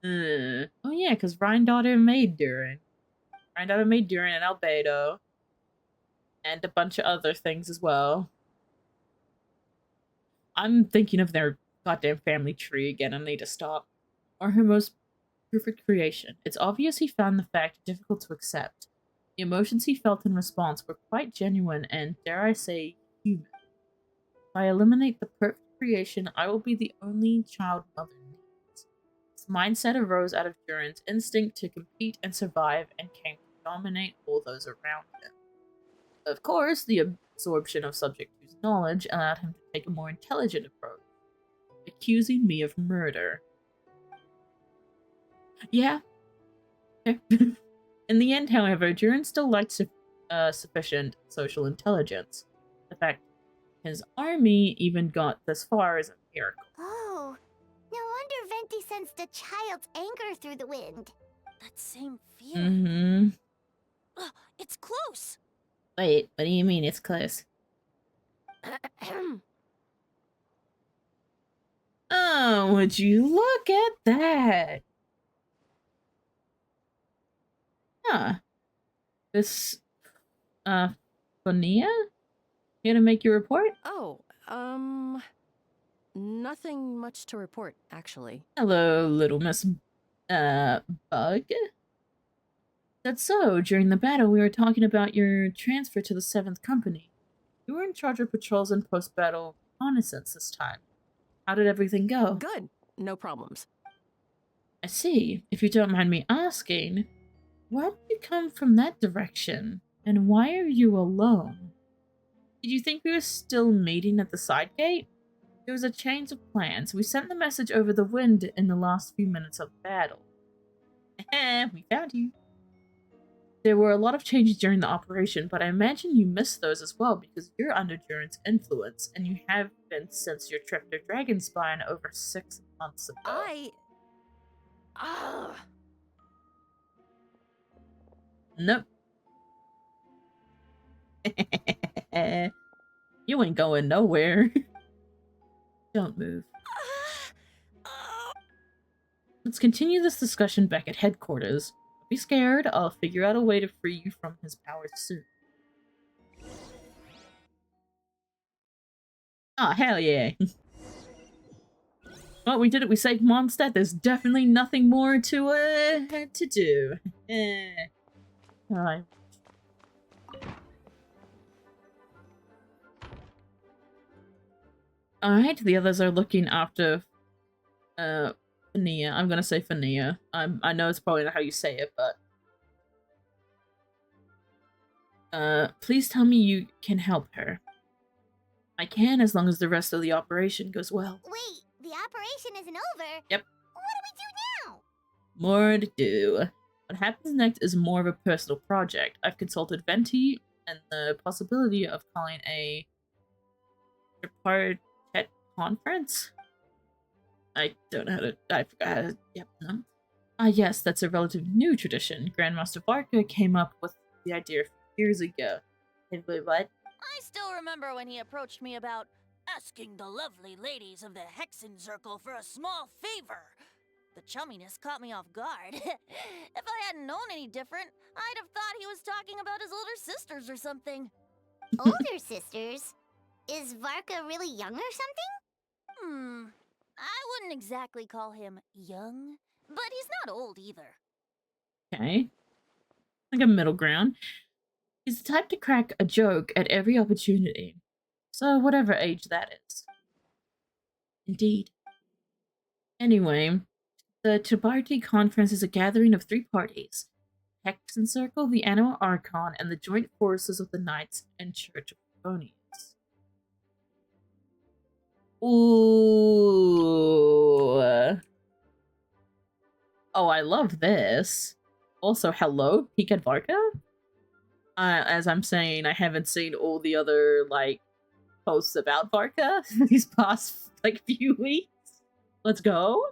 Oh yeah, because Rhine-Daughter made Durin. Rhine-Daughter made Durin and Albedo. And a bunch of other things as well. I'm thinking of their goddamn family tree again and I need to stop. Or her most perfect creation. It's obvious he found the fact difficult to accept. The emotions he felt in response were quite genuine and, dare I say, human. If I eliminate the perfect creation, I will be the only child Mother needs. This mindset arose out of Durin's instinct to compete and survive and came to dominate all those around him. Of course, the absorption of Subject 2's knowledge allowed him to take a more intelligent approach, accusing me of murder. Yeah. In the end, however, Durin still lacked sufficient social intelligence. The fact his army even got this far is a miracle. Oh, no wonder Venti sensed a child's anger through the wind. That same feeling. It's close. Wait, what do you mean it's close? Oh, would you look at that? Huh. This, Fonia? Here to make your report? Oh, nothing much to report, actually. Hello, little Miss, Bug? That's so. During the battle, we were talking about your transfer to the 7th Company. You were in charge of patrols and post-battle reconnaissance this time. How did everything go? Good. No problems. I see. If you don't mind me asking, why did you come from that direction? And why are you alone? Did you think we were still meeting at the side gate? There was a change of plans. We sent the message over the wind in the last few minutes of the battle. We found you. There were a lot of changes during the operation, but I imagine you missed those as well because you're under Durin's influence, and you have been since your trip to Dragonspine over 6 months ago. Nope. You ain't going nowhere. Don't move. Let's continue this discussion back at headquarters. Don't be scared. I'll figure out a way to free you from his powers soon. Oh, hell yeah. Well, we did it. We saved Mondstadt. There's definitely nothing more to do. Alright. Alright, the others are looking after Fania. I'm gonna say Fania. I know it's probably not how you say it, but please tell me you can help her. I can, as long as the rest of the operation goes well. Wait, the operation isn't over? Yep. What do we do now? More to do. What happens next is more of a personal project. I've consulted Venti and the possibility of calling a tripartite conference? I don't know how to... I forgot how to... Yep, no. Yes, that's a relatively new tradition. Grandmaster Varka came up with the idea a few years ago. Wait, what? I still remember when he approached me about asking the lovely ladies of the Hexen Circle for a small favor. The chumminess caught me off guard. If I hadn't known any different, I'd have thought he was talking about his older sisters or something. Older sisters? Is Varka really young or something? I wouldn't exactly call him young, but he's not old either. Okay. Like a middle ground. He's the type to crack a joke at every opportunity. So whatever age that is. Indeed. Anyway, the Tripartite Conference is a gathering of 3 parties. Hexen Circle, the Animal Archon, and the joint forces of the Knights and Church of Favonius. Ooh. Oh, I love this. Also, hello, peek at Varka? As I'm saying, I haven't seen all the other, like, posts about Varka these past, like, few weeks. Let's go.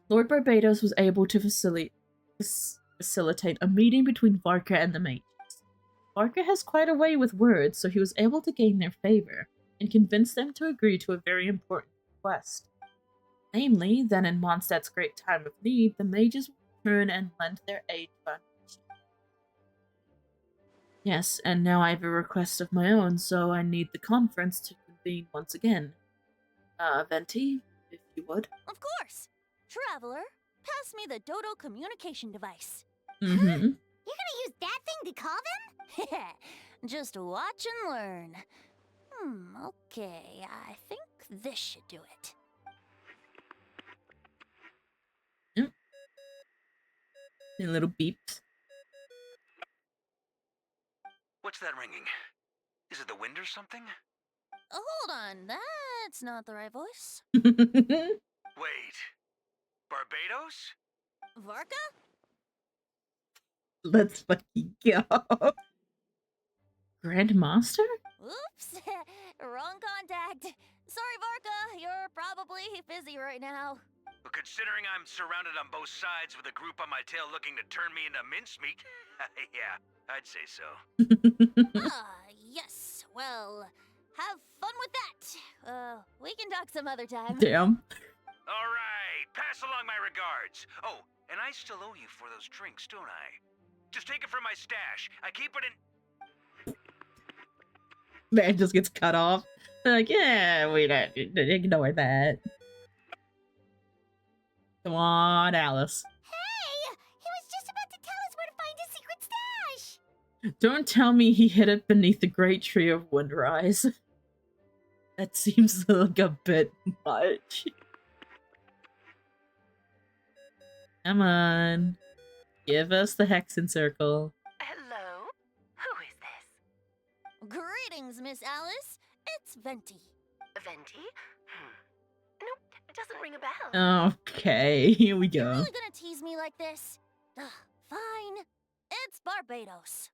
Lord Barbados was able to facilitate a meeting between Varka and the mages. Varka has quite a way with words, so he was able to gain their favor and convince them to agree to a very important request. Namely, that in Mondstadt's great time of need, the mages will return and lend their aid to our nation. Yes, and now I have a request of my own, so I need the conference to convene once again. Venti, if you would. Of course! Traveler, pass me the Dodo communication device. Mm-hmm. You're gonna use that thing to call them? Just watch and learn. Okay, I think this should do it. Yep. And little beeps. What's that ringing? Is it the wind or something? Hold on, that's not the right voice. Wait. Barbados? Varka? Let's fucking go. Grandmaster? Oops, wrong contact. Sorry, Varka, you're probably busy right now. Well, considering I'm surrounded on both sides with a group on my tail looking to turn me into mincemeat, yeah, I'd say so. Yes. Well, have fun with that. We can talk some other time. Damn. All right, pass along my regards. Oh, and I still owe you for those drinks, don't I? Just take it from my stash. I keep it in... Man just gets cut off. Like, yeah, we don't ignore that. Come on, Alice. Hey! He was just about to tell us where to find his secret stash! Don't tell me he hid it beneath the great tree of Windrise. That seems like a bit much. Come on. Give us the Hexen Circle. Hello? Who is this? Greetings, Miss Alice. It's Venti. Venti? Nope, it doesn't ring a bell. Okay, here we go. You're really gonna tease me like this? Fine. It's Barbados.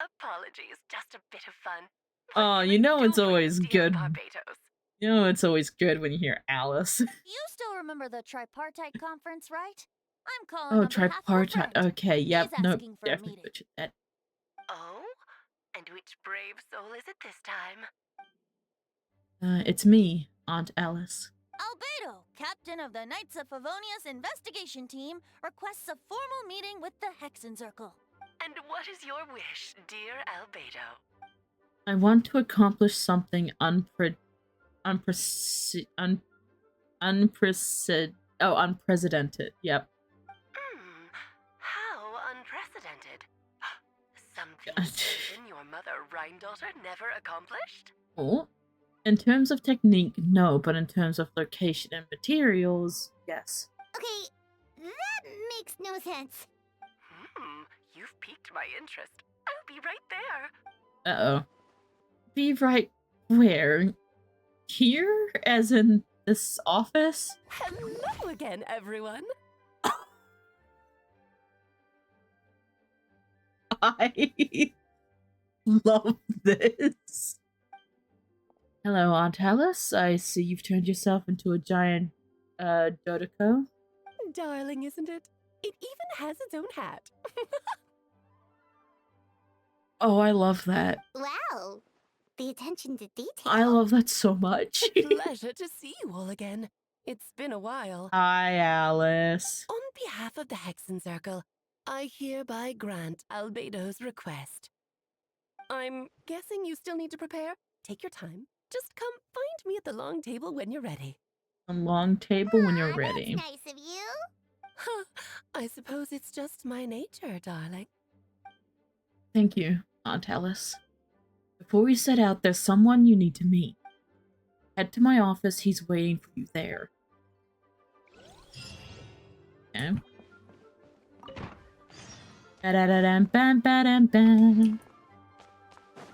Apologies, just a bit of fun. Oh, you know it's always good. Barbados. You know it's always good when you hear Alice. You still remember the tripartite conference, right? I'm calling on behalf of a tripartite. friend. Okay, yep, He's nope, asking for a definitely meeting. butchered that. Oh? And which brave soul is it this time? It's me, Aunt Alice. Albedo, captain of the Knights of Favonius investigation team, requests a formal meeting with the Hexen Circle. And what is your wish, dear Albedo? I want to accomplish something Unprecedented. Yep. How unprecedented. Something even your mother Rhine-daughter never accomplished? Oh. In terms of technique, no, but in terms of location and materials, yes. Okay, that makes no sense. You've piqued my interest. I'll be right there. Uh-oh. Be right where? Here? As in this office? Hello again, everyone. I love this. Hello, Aunt Alice. I see you've turned yourself into a giant, Dodoco. Darling, isn't it? It even has its own hat. Oh, I love that. Wow, the attention to detail. I love that so much. Pleasure to see you all again. It's been a while. Hi, Alice. On behalf of the Hexen Circle, I hereby grant Albedo's request. I'm guessing you still need to prepare? Take your time. Just come find me at the long table when you're ready. A long table when you're ready. That's nice of you. Huh, I suppose it's just my nature, darling. Thank you, Aunt Alice. Before we set out, there's someone you need to meet. Head to my office, he's waiting for you there. Okay. Ba-da-da-dam-bam-ba-dam-bam.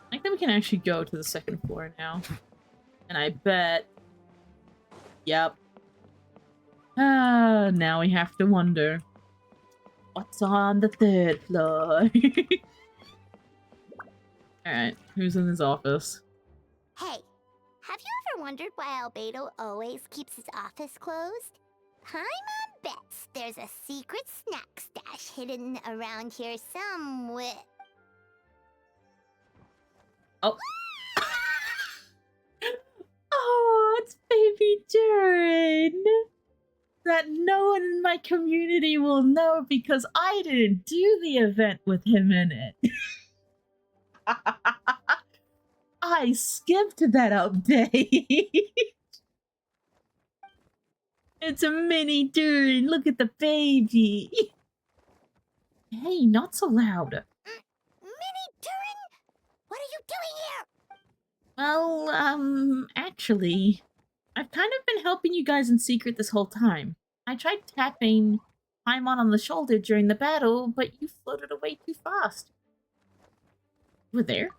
I think that we can actually go to the second floor now. And I bet... Yep. Now we have to wonder. What's on the third floor? Alright, who's in his office? Hey, have you ever wondered why Albedo always keeps his office closed? Paimon bets there's a secret snack stash hidden around here somewhere. Oh. Oh, it's baby Durin! That no one in my community will know because I didn't do the event with him in it. I skipped that update. It's a mini Durin. Look at the baby. Hey, not so loud. Mini Durin? What are you doing here? Well, actually, I've kind of been helping you guys in secret this whole time. I tried tapping Paimon on the shoulder during the battle, but you floated away too fast. You were there?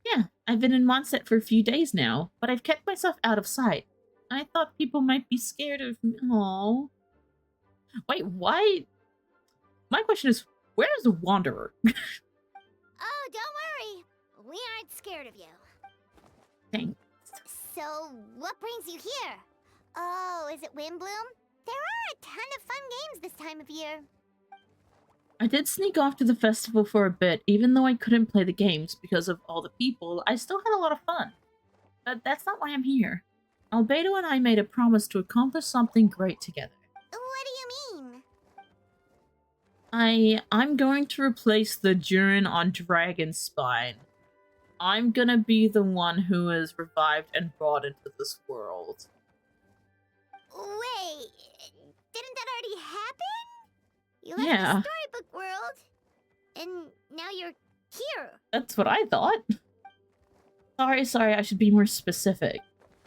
Yeah, I've been in Mondstadt for a few days now, but I've kept myself out of sight. I thought people might be scared of me. Aww. Wait, why? My question is, where's the Wanderer? Oh, don't worry. We aren't scared of you. Thanks. So, what brings you here? Oh, is it Windbloom? There are a ton of fun games this time of year. I did sneak off to the festival for a bit, even though I couldn't play the games because of all the people. I still had a lot of fun. But that's not why I'm here. Albedo and I made a promise to accomplish something great together. What do you mean? I'm going to replace the Durin on Dragonspine. I'm gonna be the one who is revived and brought into this world. Wait, didn't that already happen? You left Yeah. the storybook world, and now you're here. That's what I thought. Sorry, I should be more specific.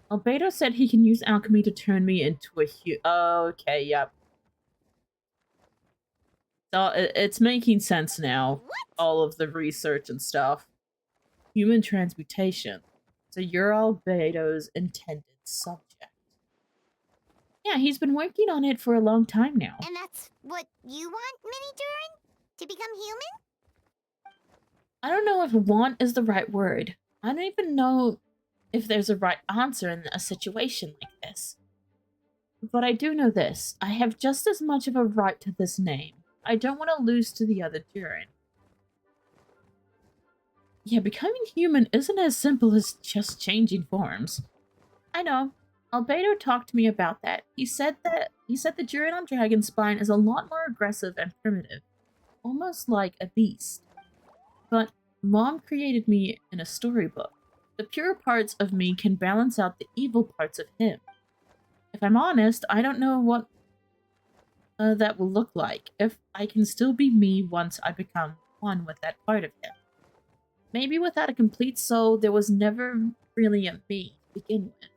Albedo said he can use alchemy to turn me into a okay, yep. So it's making sense now. What? All of the research and stuff. Human transmutation. So you're Albedo's intended subject. Yeah, he's been working on it for a long time now. And that's what you want, Mini Durin? To become human? I don't know if want is the right word. I don't even know if there's a right answer in a situation like this. But I do know this. I have just as much of a right to this name. I don't want to lose to the other Durin. Yeah, becoming human isn't as simple as just changing forms. I know. Albedo talked to me about that. He said the Durin on Dragonspine is a lot more aggressive and primitive. Almost like a beast. But Mom created me in a storybook. The pure parts of me can balance out the evil parts of him. if I'm honest, I don't know what that will look like. If I can still be me once I become one with that part of him. Maybe without a complete soul, there was never really a me to begin with.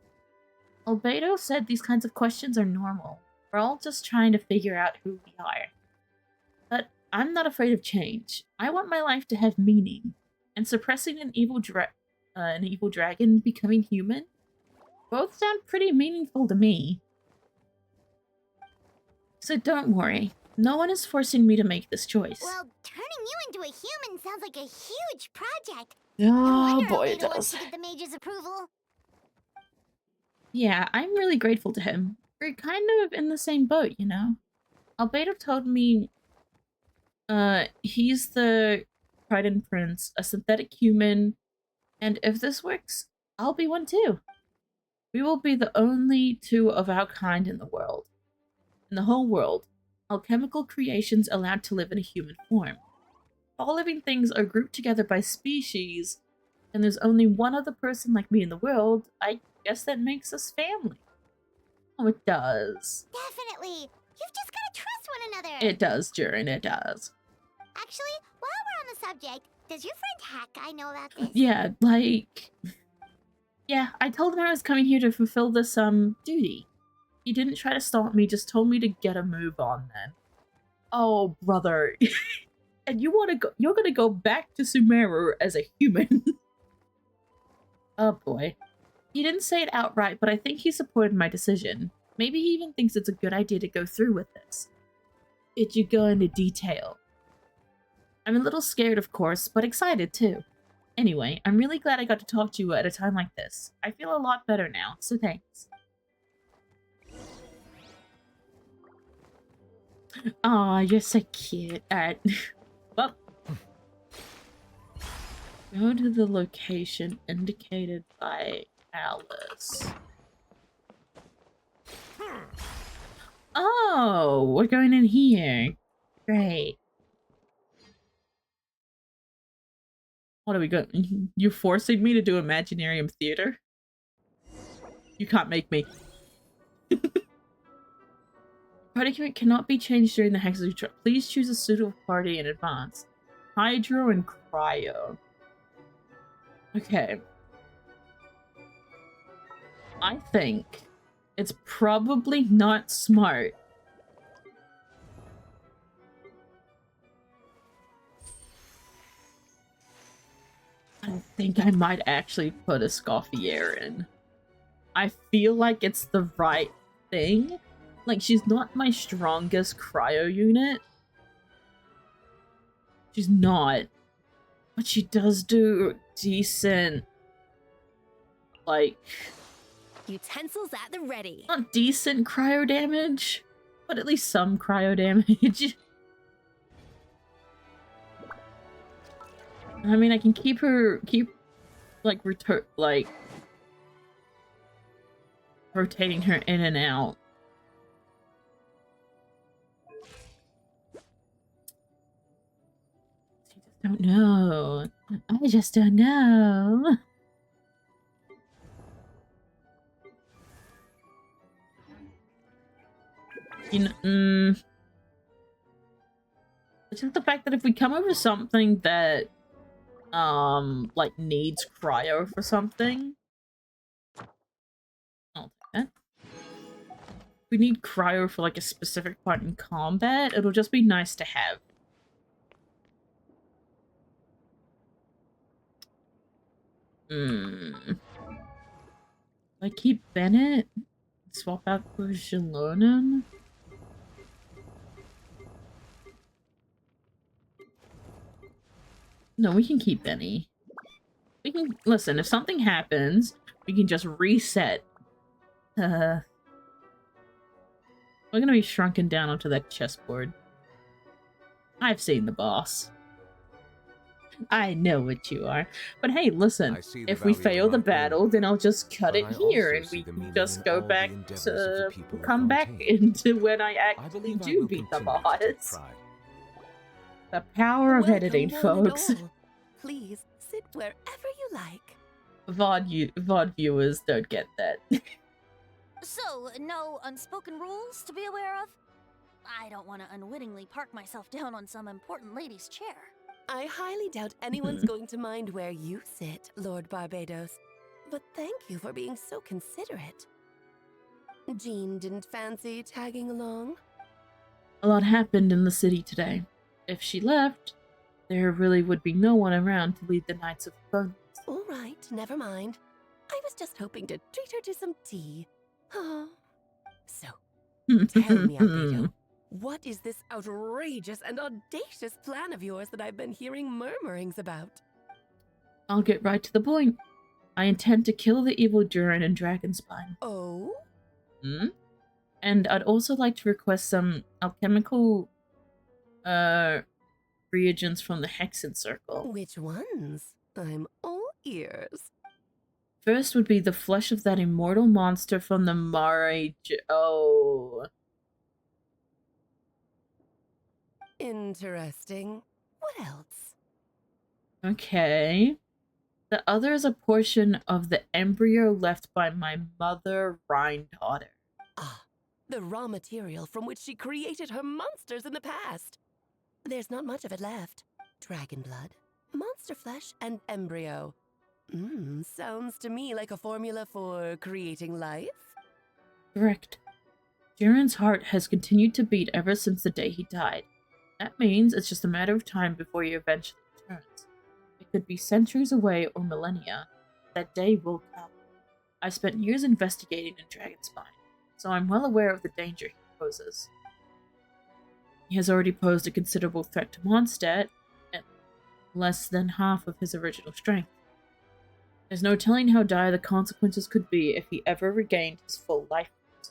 Albedo said these kinds of questions are normal. We're all just trying to figure out who we are. But I'm not afraid of change. I want my life to have meaning. And suppressing an evil dragon becoming human? Both sound pretty meaningful to me. So don't worry. No one is forcing me to make this choice. Well, turning you into a human sounds like a huge project. Oh boy, it does. To get the mage's approval. Yeah, I'm really grateful to him. We're kind of in the same boat, you know? Albedo told me he's the Trident Prince, a synthetic human, and if this works, I'll be one too. We will be the only two of our kind in the world. In the whole world, alchemical creations allowed to live in a human form. All living things are grouped together by species, and there's only one other person like me in the world. I guess that makes us family. Oh, it does. Definitely. You've just gotta trust one another. It does, Jurin, it does. Actually, while we're on the subject, does your friend Hack know about this? Yeah, like... Yeah, I told him I was coming here to fulfill this, duty. He didn't try to stop me, just told me to get a move on then. Oh, brother. And you're gonna go back to Sumeru as a human. Oh boy. He didn't say it outright, but I think he supported my decision. Maybe he even thinks it's a good idea to go through with this. Did you go into detail? I'm a little scared, of course, but excited too. Anyway, I'm really glad I got to talk to you at a time like this. I feel a lot better now, so thanks. Aw, you're so cute. Alright. Well. Go to the location indicated by Alice. Oh, we're going in here. Great. What are we going? You're forcing me to do Imaginarium Theater? You can't make me. Predicament cannot be changed during the Hexagon trip. Please choose a suitable party in advance. Hydro and Cryo. Okay. I think it's probably not smart I think I might actually put a Scoffier in. I feel like it's the right thing. Like, she's not my strongest cryo unit. She's not. But she does do decent, like... Utensils at the ready. Not decent cryo damage, but at least some cryo damage. I mean, I can keep, like, rotating her in and out. I just don't know. I just don't know. You know, it's just the fact that if we come over something that, like, needs cryo for something, I'll take that. If we need cryo for, like, a specific part in combat, it'll just be nice to have. I keep Bennett? Swap out for Shalonen? No, we can keep Benny. We can listen, if something happens, we can just reset. We're gonna be shrunken down onto that chessboard. I've seen the boss. I know what you are. But hey, listen, if we fail the battle, then I'll just cut it here and we can just go back to come back into when I actually do beat the boss. The power of editing, folks. Please sit wherever you like. VOD viewers don't get that. So, no unspoken rules to be aware of? I don't want to unwittingly park myself down on some important lady's chair. I highly doubt anyone's going to mind where you sit, Lord Barbados. But thank you for being so considerate. Jean didn't fancy tagging along? A lot happened in the city today. If she left, there really would be no one around to lead the Knights of Fun. All right, never mind. I was just hoping to treat her to some tea. Oh. So, tell me, Albedo, what is this outrageous and audacious plan of yours that I've been hearing murmurings about? I'll get right to the point. I intend to kill the evil Durin and Dragonspine. Oh? And I'd also like to request some alchemical reagents from the Hexen Circle. Which ones? I'm all ears. First would be the flesh of that immortal monster from the Mare... Oh. Interesting. What else? Okay. The other is a portion of the embryo left by my mother, Rhine-daughter. Ah, the raw material from which she created her monsters in the past. There's not much of it left. Dragon blood, monster flesh, and embryo. Sounds to me like a formula for creating life. Correct. Durin's heart has continued to beat ever since the day he died. That means it's just a matter of time before he eventually returns. It could be centuries away or millennia. That day will come. I spent years investigating in Dragonspine, so I'm well aware of the danger he poses. He has already posed a considerable threat to Mondstadt at less than half of his original strength. There's no telling how dire the consequences could be if he ever regained his full life force.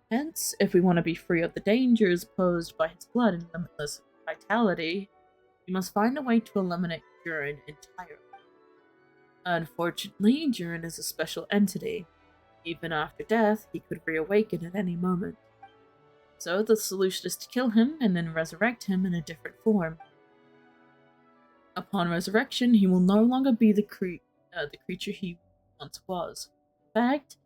Hence, if we want to be free of the dangers posed by his blood and limitless vitality, we must find a way to eliminate Durin entirely. Unfortunately, Durin is a special entity. Even after death, he could reawaken at any moment. So the solution is to kill him and then resurrect him in a different form. Upon resurrection, he will no longer be the creature he once was. In fact,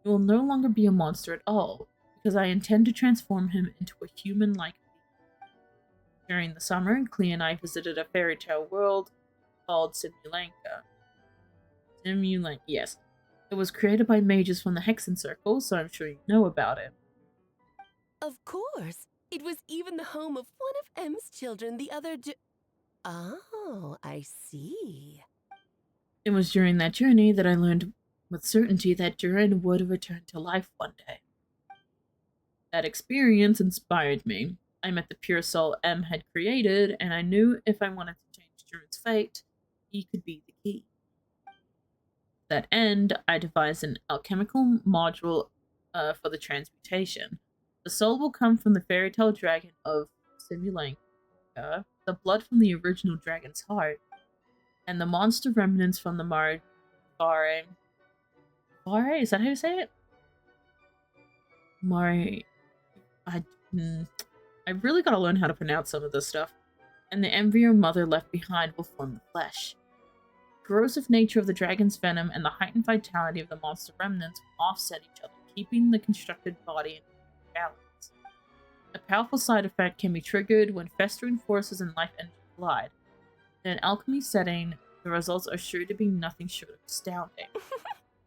he will no longer be a monster at all, because I intend to transform him into a human-like being. During the summer, Clea and I visited a fairy tale world called Simulanka. Yes. It was created by mages from the Hexen Circle, so I'm sure you know about it. Of course. It was even the home of one of M's children the other Oh, I see. It was during that journey that I learned with certainty that Durin would return to life one day. That experience inspired me. I met the pure soul M had created, and I knew if I wanted to change Durin's fate, he could be the key. To that end, I devised an alchemical module for the transmutation. The soul will come from the fairy tale dragon of Simulanka, the blood from the original dragon's heart, and the monster remnants from the Vare. Is that how you say it? I really gotta learn how to pronounce some of this stuff. And the embryo mother left behind will form the flesh. The corrosive nature of the dragon's venom and the heightened vitality of the monster remnants will offset each other, keeping the constructed body in balance. A powerful side effect can be triggered when festering forces and life engines collide. In an alchemy setting, the results are sure to be nothing short of astounding.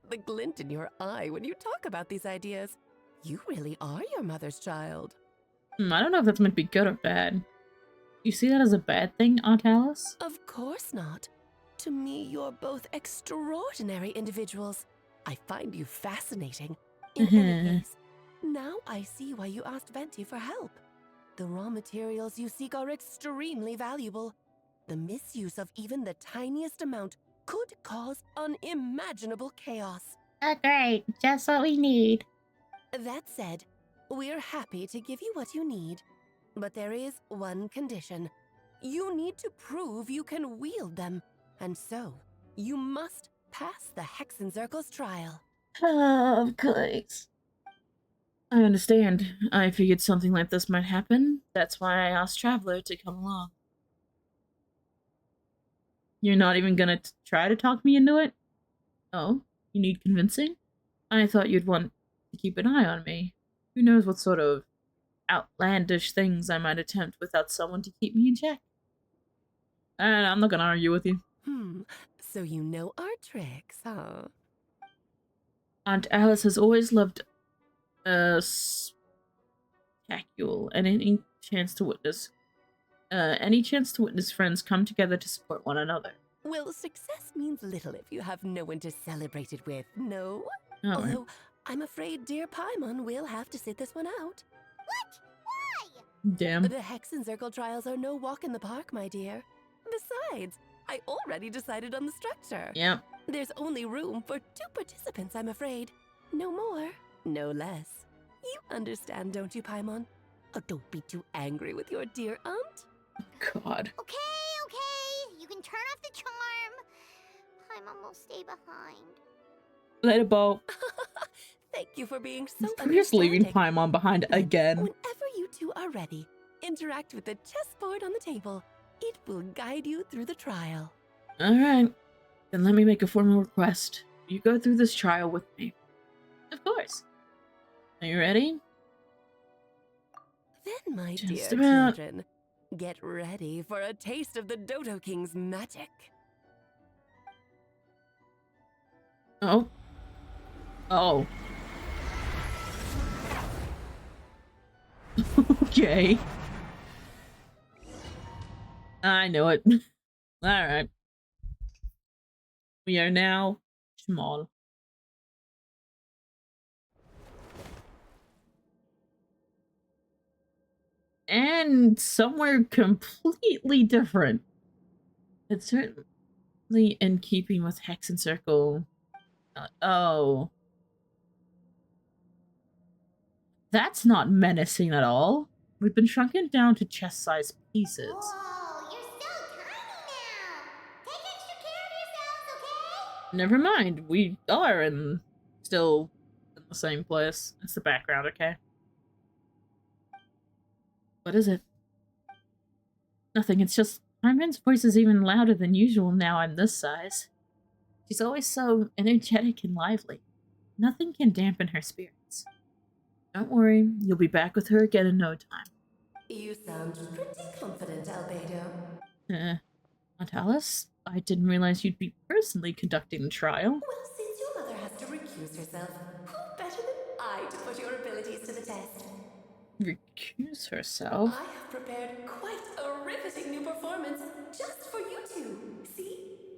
The glint in your eye when you talk about these ideas. You really are your mother's child. I don't know if that's meant to be good or bad. You see that as a bad thing, Aunt Alice? Of course not. To me, you're both extraordinary individuals. I find you fascinating. In any case, now I see why you asked Venti for help. The raw materials you seek are extremely valuable. The misuse of even the tiniest amount could cause unimaginable chaos. Oh, great. Just what we need. That said, we're happy to give you what you need. But there is one condition. You need to prove you can wield them. And so, you must pass the Hexen Circle's trial. Of course. I understand. I figured something like this might happen. That's why I asked Traveler to come along. You're not even gonna try to talk me into it? Oh, you need convincing? I thought you'd want to keep an eye on me. Who knows what sort of outlandish things I might attempt without someone to keep me in check. And I'm not gonna argue with you. So you know our tricks, huh? Aunt Alice has always loved spectacle and any chance to witness friends come together to support one another. Well, success means little if you have no one to celebrate it with, no? All Although, I'm afraid dear Paimon will have to sit this one out. What? Why? Damn. The Hexencircle trials are no walk in the park, my dear. Besides, I already decided on the structure. Yep. There's only room for 2 participants, I'm afraid. No more, no less. You understand, don't you, Paimon? Oh, don't be too angry with your dear aunt. God. Okay. You can turn off the charm. Paimon will stay behind. Later, Bo. Thank you for being so We're just leaving understanding. Paimon behind again. Whenever you two are ready, interact with the chessboard on the table. It will guide you through the trial. Alright. Then let me make a formal request. You go through this trial with me. Of course. Are you ready? Then, my Just dear about. children, get ready for a taste of the Dodo King's magic. Oh. Oh. Okay. I know it. Alright. We are now small. And somewhere completely different. It's certainly in keeping with Hexencircle. Oh. That's not menacing at all. We've been shrunken down to chest-sized pieces. Whoa, you're so tiny now. Take extra care of yourselves, okay? Never mind, we are still in the same place. It's the background, okay? What is it? Nothing, it's just Carmen's voice is even louder than usual now I'm this size. She's always so energetic and lively. Nothing can dampen her spirits. Don't worry, you'll be back with her again in no time. You sound pretty confident, Albedo. Aunt Alice, I didn't realize you'd be personally conducting the trial. Well, since your mother has to recuse herself, who better than I to put your abilities to the test? Recuse herself? I have prepared quite a riveting new performance just for you two. See?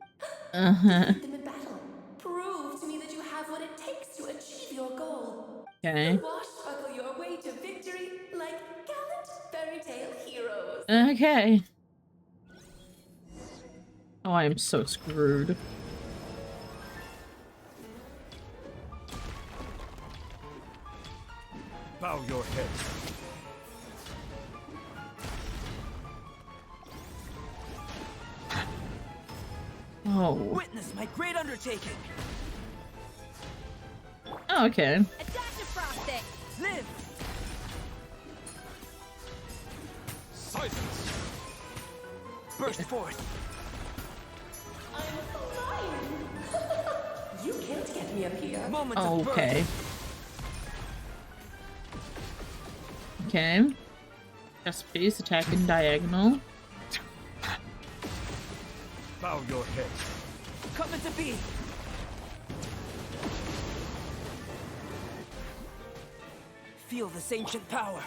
Defeat them in battle. Prove to me that you have what it takes to achieve your goal. Okay. Swashbuckle your way to victory like gallant fairy tale heroes. Okay. Oh, I am so screwed. Bow your head. Oh. Witness my great undertaking. Oh, okay. Attack the frosting. Live. Silence. Burst forth. I'm flying. You can't get me up here. Moment of birth. Okay. Okay. Chest piece, attacking diagonal. Bow your head. Coming to be. Feel this ancient power.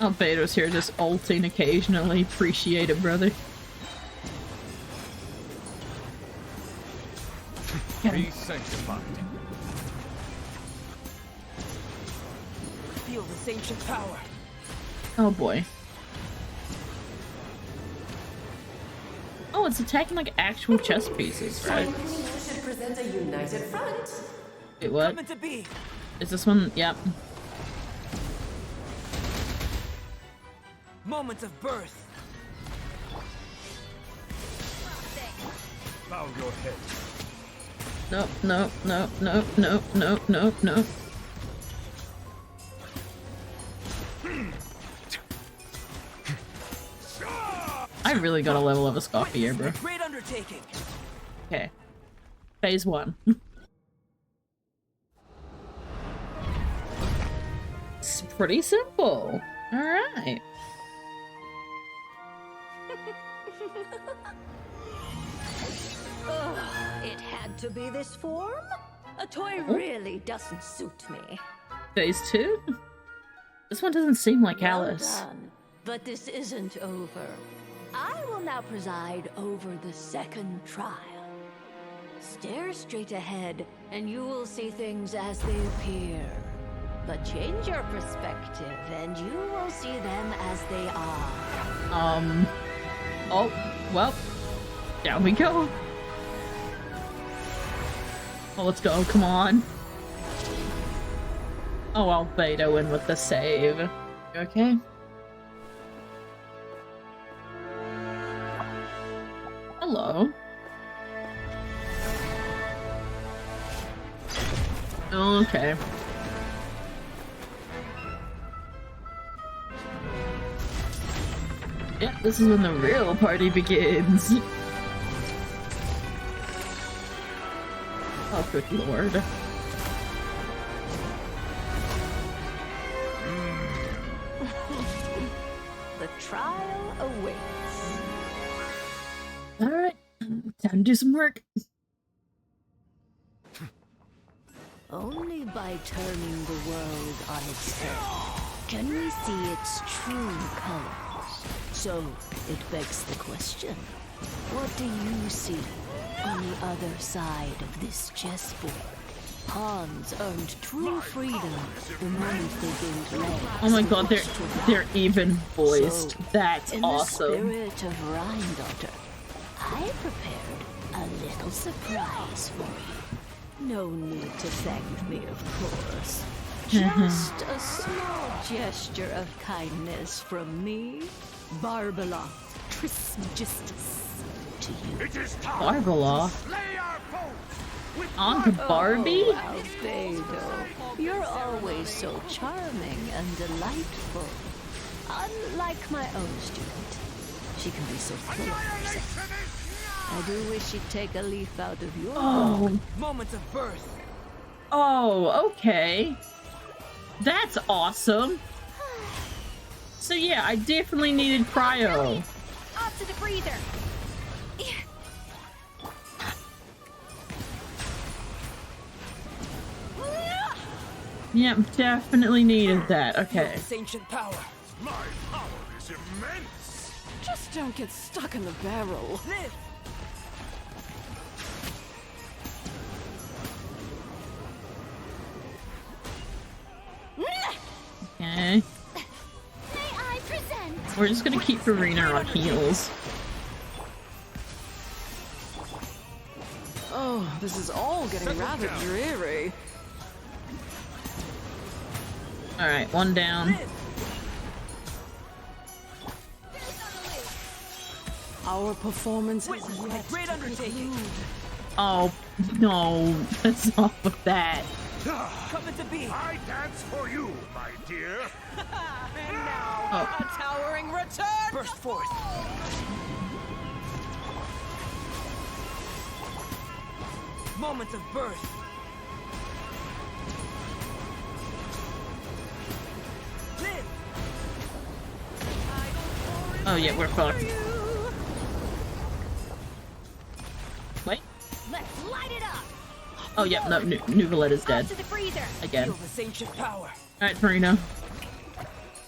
Albedo's here just ulting occasionally. Appreciate it, brother. Be sanctified. Feel this ancient power. Oh boy. Oh, it's attacking like actual chess pieces, right? You should present a united front. Wait, what? Coming to be. Is this one? Yep. Moment of birth. Bow your head. No, no, no, no, no, no, no, no. I really got a level of a scoffy here, bro. Great undertaking. Okay. Phase 1. pretty simple. Alright. It had to be this form? A toy really doesn't suit me. Phase 2? This one doesn't seem like Well Alice. done. But this isn't over. I will now preside over the second trial. Stare straight ahead, and you will see things as they appear. But change your perspective, and you will see them as they are. Oh, well, down we go. Oh, let's go, come on. Oh, Albedo in with the save. You okay? Hello. Okay. Yeah, this is when the real party begins. Oh, good lord. The trial awaits. Alright, time to do some work. Only by turning the world on its head can we see its true colors. So, it begs the question, what do you see on the other side of this chessboard? Pawns earned true freedom the moment they gained legs. Oh my god, they're even voiced. That's awesome. In the spirit of Rheindotter, I prepared a little surprise for you. No need to thank me, of course. Just a small gesture of kindness from me, Barbala Trismegistus, to you. It is time Barbala? to slay our foes with Aunt Barbie? Oh, Albedo, you're always so charming and delightful. Unlike my own student, she can be so full of herself. I do wish she'd take a leaf out of your book. Moment of birth. Oh, okay. That's awesome. So yeah, I definitely needed cryo. Off to the freezer. Yep, definitely needed that. Okay. This ancient power. My power is immense. Just don't get stuck in the barrel. Live. Okay. May I present? We're just gonna keep Farina on heels. Oh, this is all getting rather dreary. Alright, one down. Our performance is yet great undertaking. Oh, no. That's off of that. coming to be. I dance for you, my dear. And now, a towering return. Burst forth. Moment of birth. Live. Oh yeah, we're fucked. Wait. Let's light it up. Oh yeah, no, Nuvalet dead. To the freezer. Again. Feel this ancient power. Alright, Farina.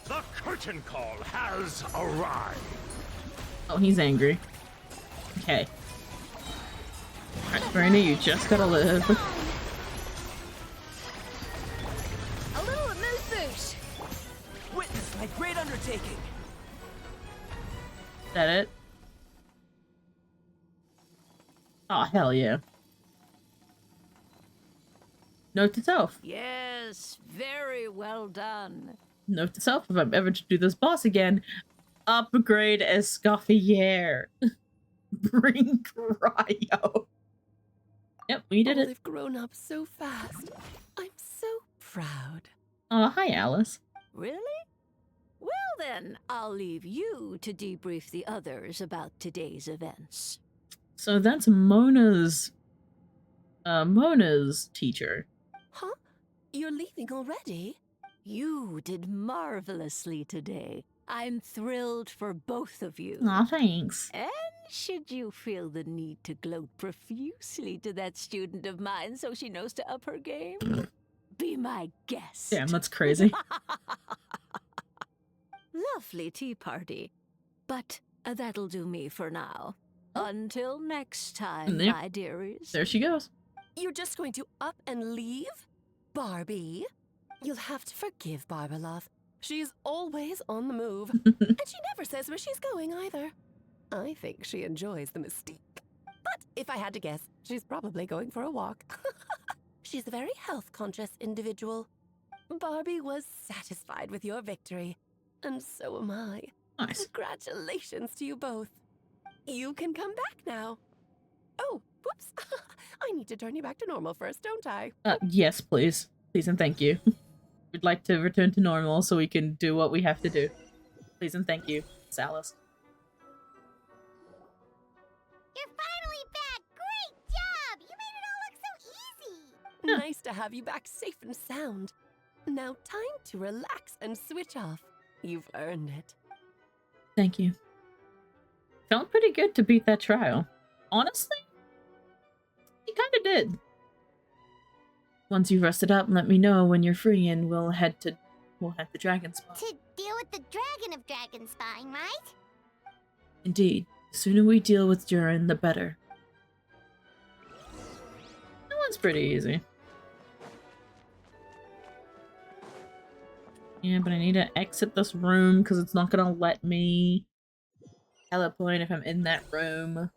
The curtain call has arrived. Oh, he's angry. Okay. Alright, Farina, you just gotta live. A little mood boost. Witness my great undertaking. Is that it? Oh, hell yeah. Note to self. Yes, very well done. Note to self, if I'm ever to do this boss again, upgrade Escoffier. Bring cryo. Yep, we did it. They've grown up so fast. I'm so proud. Hi, Alice. Really? Well then, I'll leave you to debrief the others about today's events. So that's Mona's teacher. Huh? You're leaving already? You did marvelously today. I'm thrilled for both of you. Aw, thanks. And should you feel the need to gloat profusely to that student of mine so she knows to up her game, be my guest. Damn, that's crazy. Lovely tea party. But that'll do me for now. Until next time, Yep. my dearies. There she goes. You're just going to up and leave? Barbie? You'll have to forgive Barbara, love. She's always on the move. And she never says where she's going either. I think she enjoys the mystique. But if I had to guess, she's probably going for a walk. She's a very health-conscious individual. Barbie was satisfied with your victory. And so am I. Nice. Congratulations to you both. You can come back now. Oh, whoops. I need to turn you back to normal first, don't I? Yes, please. Please and thank you. We'd like to return to normal so we can do what we have to do. Please and thank you, Alice. You're finally back! Great job! You made it all look so easy! Nice to have you back safe and sound. Now time to relax and switch off. You've earned it. Thank you. Felt pretty good to beat that trial. Honestly, you kind of did. Once you've rested up, let me know when you're free, and we'll head to Dragonspine. To deal with the Dragon of Dragonspine, right? Indeed, the sooner we deal with Durin, the better. That one's pretty easy. Yeah, but I need to exit this room because it's not gonna let me teleport if I'm in that room.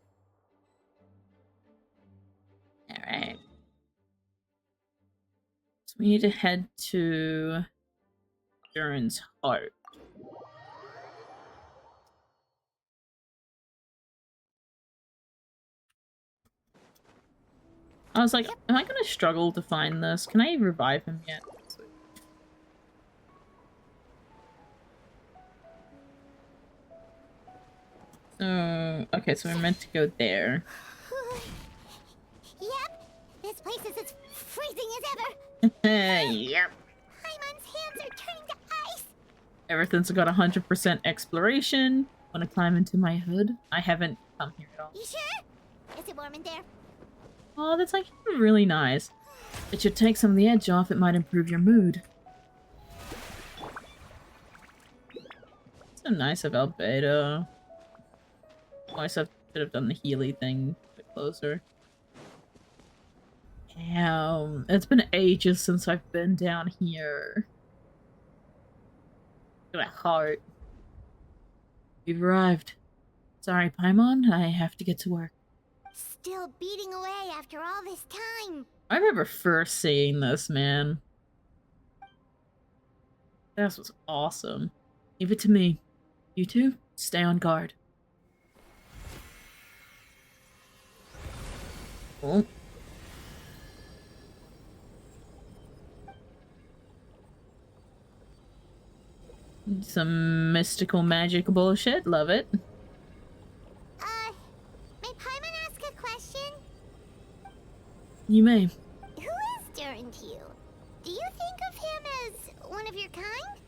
Alright. So we need to head to Durin's heart. I was like, am I gonna struggle to find this? Can I revive him yet? So, okay, so we're meant to go there. Yep, this place is as freezing as ever. Yep. Paimon's hands are turning to ice. Everything's got 100% exploration. Wanna climb into my hood? I haven't come here at all. You sure? Is it warm in there? Oh, that's like really nice. It should take some of the edge off. It might improve your mood. So nice of Albedo. Oh, I should have done the Healy thing a bit closer. Damn, it's been ages since I've been down here. Look at that heart. You've arrived. Sorry, Paimon, I have to get to work. Still beating away after all this time. I remember first seeing this, man. This was awesome. Leave it to me. You two, stay on guard. Oh. Some mystical magic bullshit. Love it. May Paimon ask a question? You may. Who is Durin to you? Do you think of him as one of your kind?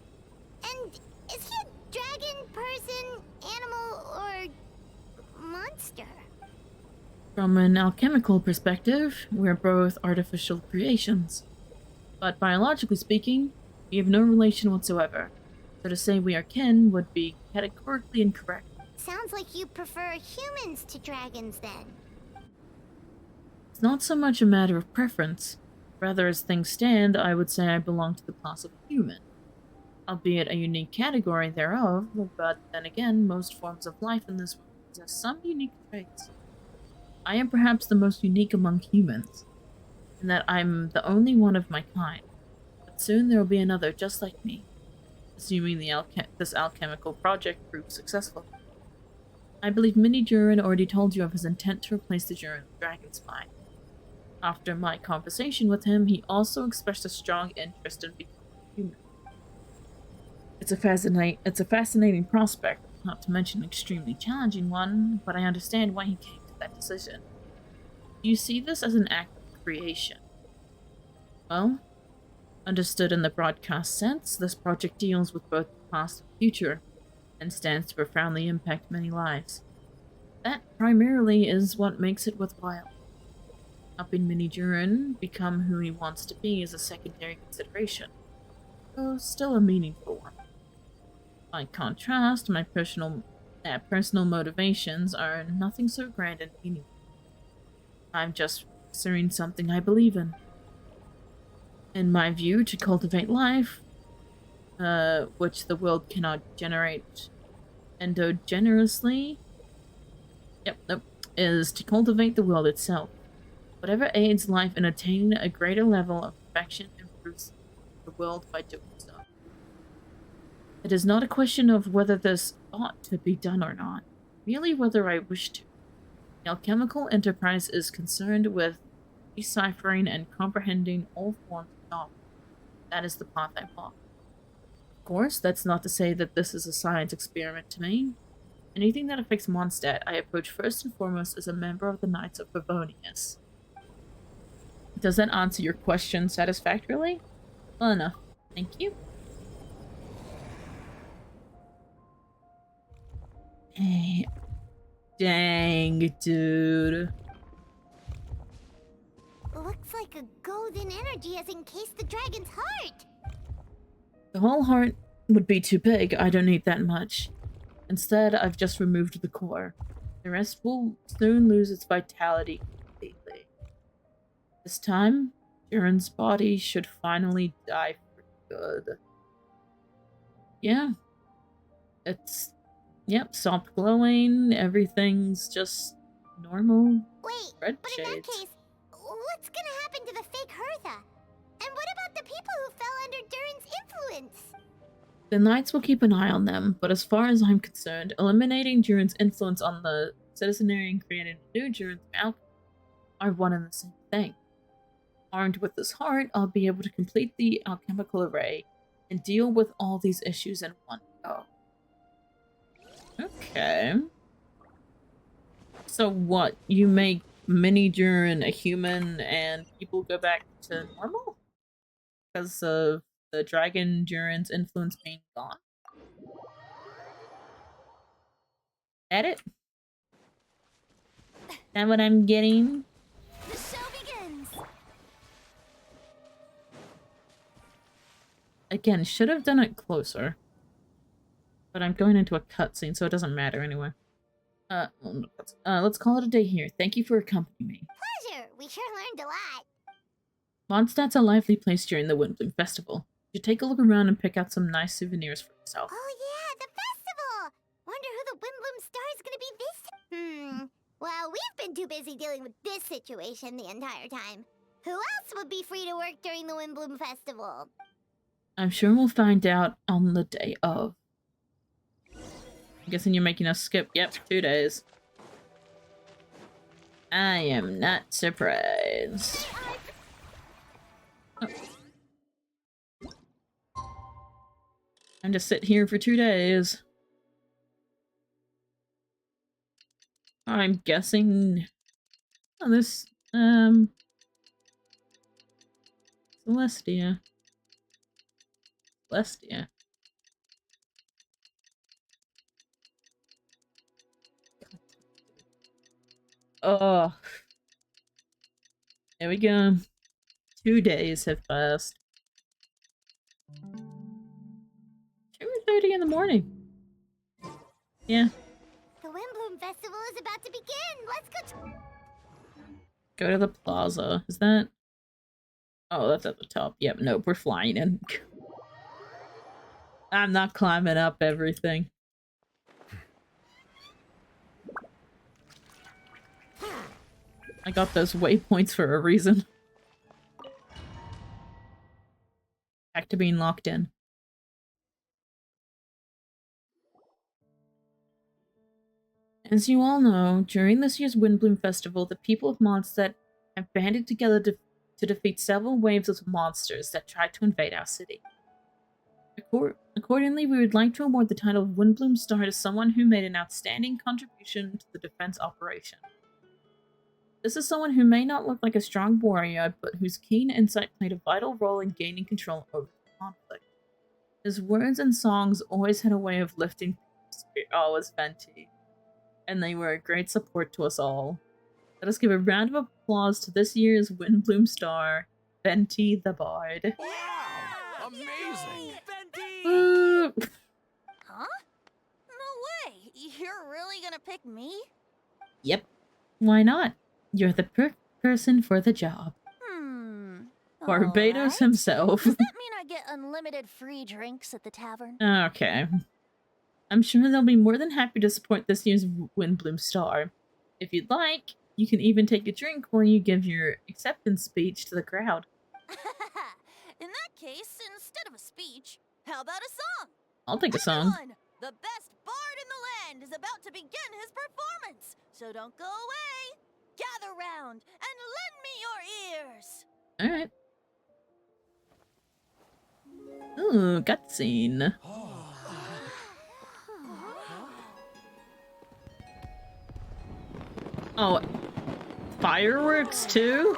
And is he a dragon, person, animal, or monster? From an alchemical perspective, we're both artificial creations. But biologically speaking, we have no relation whatsoever. So to say we are kin would be categorically incorrect. Sounds like you prefer humans to dragons then. It's not so much a matter of preference. Rather, as things stand, I would say I belong to the class of human. Albeit a unique category thereof, but then again, most forms of life in this world possess some unique traits. I am perhaps the most unique among humans, in that I'm the only one of my kind. But soon there will be another just like me, assuming this alchemical project proves successful. I believe Mini Durin already told you of his intent to replace the Durin with Dragonspine. After my conversation with him, he also expressed a strong interest in becoming human. It's a fascinating prospect, not to mention an extremely challenging one, but I understand why he came to that decision. Do you see this as an act of creation? Well, Understood in the broadcast sense, this project deals with both the past and future, and stands to profoundly impact many lives. That primarily is what makes it worthwhile. Helping Mini-Jurin become who he wants to be is a secondary consideration, though still a meaningful one. By contrast, my personal motivations are nothing so grand and meaningful. I'm just pursuing something I believe in. In my view, to cultivate life, which the world cannot generate endogenously, is to cultivate the world itself. Whatever aids life in attaining a greater level of perfection improves the world by doing so. It is not a question of whether this ought to be done or not, merely whether I wish to. The alchemical enterprise is concerned with deciphering and comprehending all forms of knowledge. That is the path I walk. Of course, that's not to say that this is a science experiment to me. Anything that affects Mondstadt, I approach first and foremost as a member of the Knights of Favonius. Does that answer your question satisfactorily? Well enough. Thank you. Hey. Dang, dude. Looks like a golden energy has encased the dragon's heart. The whole heart would be too big. I don't need that much. Instead, I've just removed the core. The rest will soon lose its vitality completely. This time, Jurin's body should finally die for good. Yeah. It's... Yep, stopped glowing. Everything's just normal. Wait, red but shades. in that case, what's gonna happen to the fake Hertha? And what about the people who fell under Durin's influence? The Knights will keep an eye on them, but as far as I'm concerned, eliminating Durin's influence on the citizenry and creating a new Durin's alchemy are one and the same thing. Armed with this heart, I'll be able to complete the alchemical array and deal with all these issues in one go. Okay. So what? You make Mini-Jurin a human and people go back to normal? Because of the dragon Durin's influence being gone? That it? That what I'm getting? The show begins. Again, should have done it closer. But I'm going into a cutscene, so it doesn't matter anyway. Let's call it a day here. Thank you for accompanying me. Pleasure. We sure learned a lot. Mondstadt's a lively place during the Windbloom Festival. You take a look around and pick out some nice souvenirs for yourself. Oh yeah, the festival! Wonder who the Windbloom Star is gonna be this time. Well, we've been too busy dealing with this situation the entire time. Who else would be free to work during the Windbloom Festival? I'm sure we'll find out on the day of. I'm guessing you're making us skip, 2 days. I am not surprised. Oh. I'm just sit here for 2 days. I'm guessing... Oh, this, Celestia. Celestia. Oh. There we go. 2 days have passed. 2:30 in the morning. Yeah. The Windbloom Festival is about to begin. Let's Go to the plaza. Is that... Oh, that's at the top. Yep, nope, we're flying in. I'm not climbing up everything. I got those waypoints for a reason. Back to being locked in. As you all know, during this year's Windbloom Festival, the people of Mondstadt have banded together to defeat several waves of monsters that tried to invade our city. Accordingly, we would like to award the title of Windbloom Star to someone who made an outstanding contribution to the defense operation. This is someone who may not look like a strong warrior, but whose keen insight played a vital role in gaining control over the conflict. His words and songs always had a way of lifting people's spirit. Oh, it was Venti. And they were a great support to us all. Let us give a round of applause to this year's Windbloom star, Venti the Bard. Wow! Amazing! Huh? No way! You're really gonna pick me? Yep. Why not? You're the person for the job. Barbados himself. Does that mean I get unlimited free drinks at the tavern? Okay. I'm sure they'll be more than happy to support this year's Windbloom star. If you'd like, you can even take a drink while you give your acceptance speech to the crowd. In that case, instead of a speech, how about a song? I'll take a song. Everyone, the best bard in the land is about to begin his performance, so don't go away. Gather round and lend me your ears. Alright. Ooh, cutscene. Oh, fireworks too?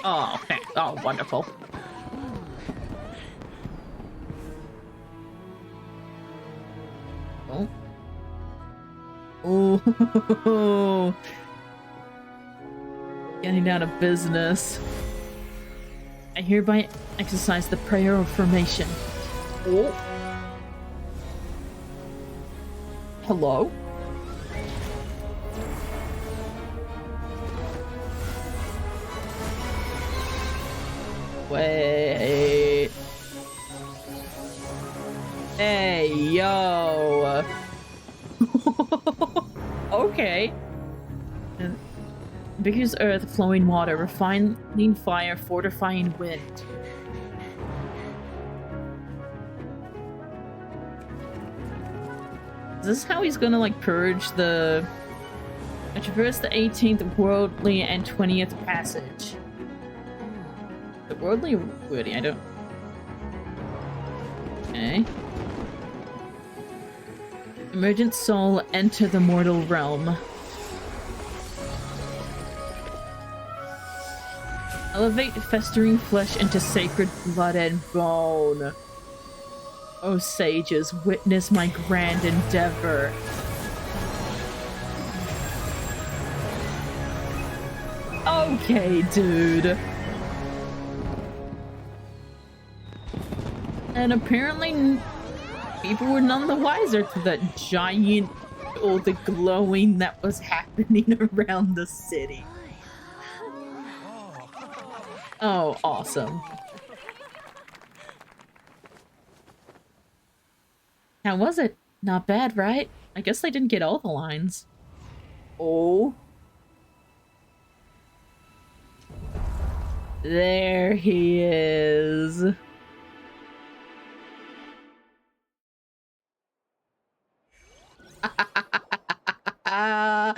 Oh, okay. Oh, wonderful. Oh. Oh. Getting down to business. I hereby exercise the prayer of formation. Oh. Hello? Wait. Hey, yo. Okay. Vigorous earth, flowing water, refining fire, fortifying wind. Is this how he's gonna like purge the... I traverse the 18th worldly and 20th passage. The worldly or wordy? I don't... Okay. Emergent soul, enter the mortal realm. Elevate festering flesh into sacred blood and bone. O sages, witness my grand endeavor. Okay, dude. And apparently people were none the wiser to that giant, or the glowing that was happening around the city. Oh, awesome. How was it? Not bad, right? I guess I didn't get all the lines. Oh. There he is. Oh,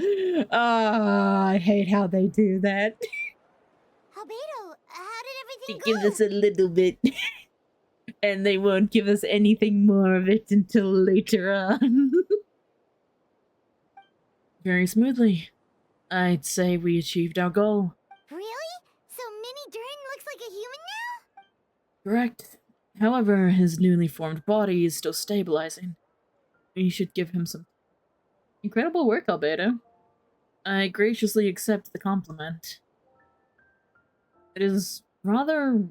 I hate how they do that. Albedo, how did everything They give us a little bit, and they won't give us anything more of it until later on. Very smoothly. I'd say we achieved our goal. Really? So Mini Durin looks like a human now? Correct. However, his newly formed body is still stabilizing. We should give him some... Incredible work, Albedo. I graciously accept the compliment. It is rather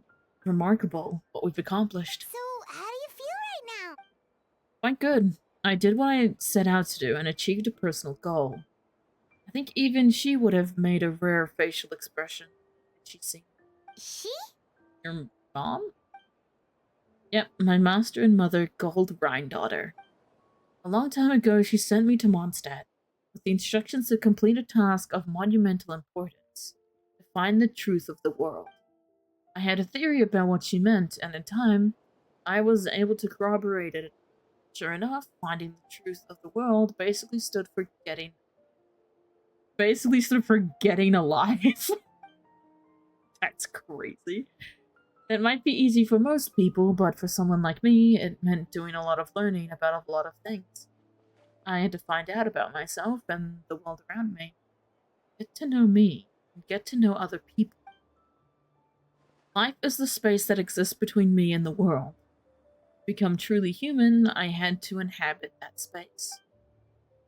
remarkable what we've accomplished. So, how do you feel right now? Quite good. I did what I set out to do and achieved a personal goal. I think even she would have made a rare facial expression had she seen. She? Your mom? Yep, my master and mother, Gold Rhine-daughter. A long time ago, she sent me to Mondstadt with the instructions to complete a task of monumental importance, to find the truth of the world. I had a theory about what she meant, and in time, I was able to corroborate it. Sure enough, finding the truth of the world basically stood for getting alive. That's crazy. It might be easy for most people, but for someone like me, it meant doing a lot of learning about a lot of things. I had to find out about myself and the world around me. Get to know me. and get to know other people. Life is the space that exists between me and the world. To become truly human, I had to inhabit that space.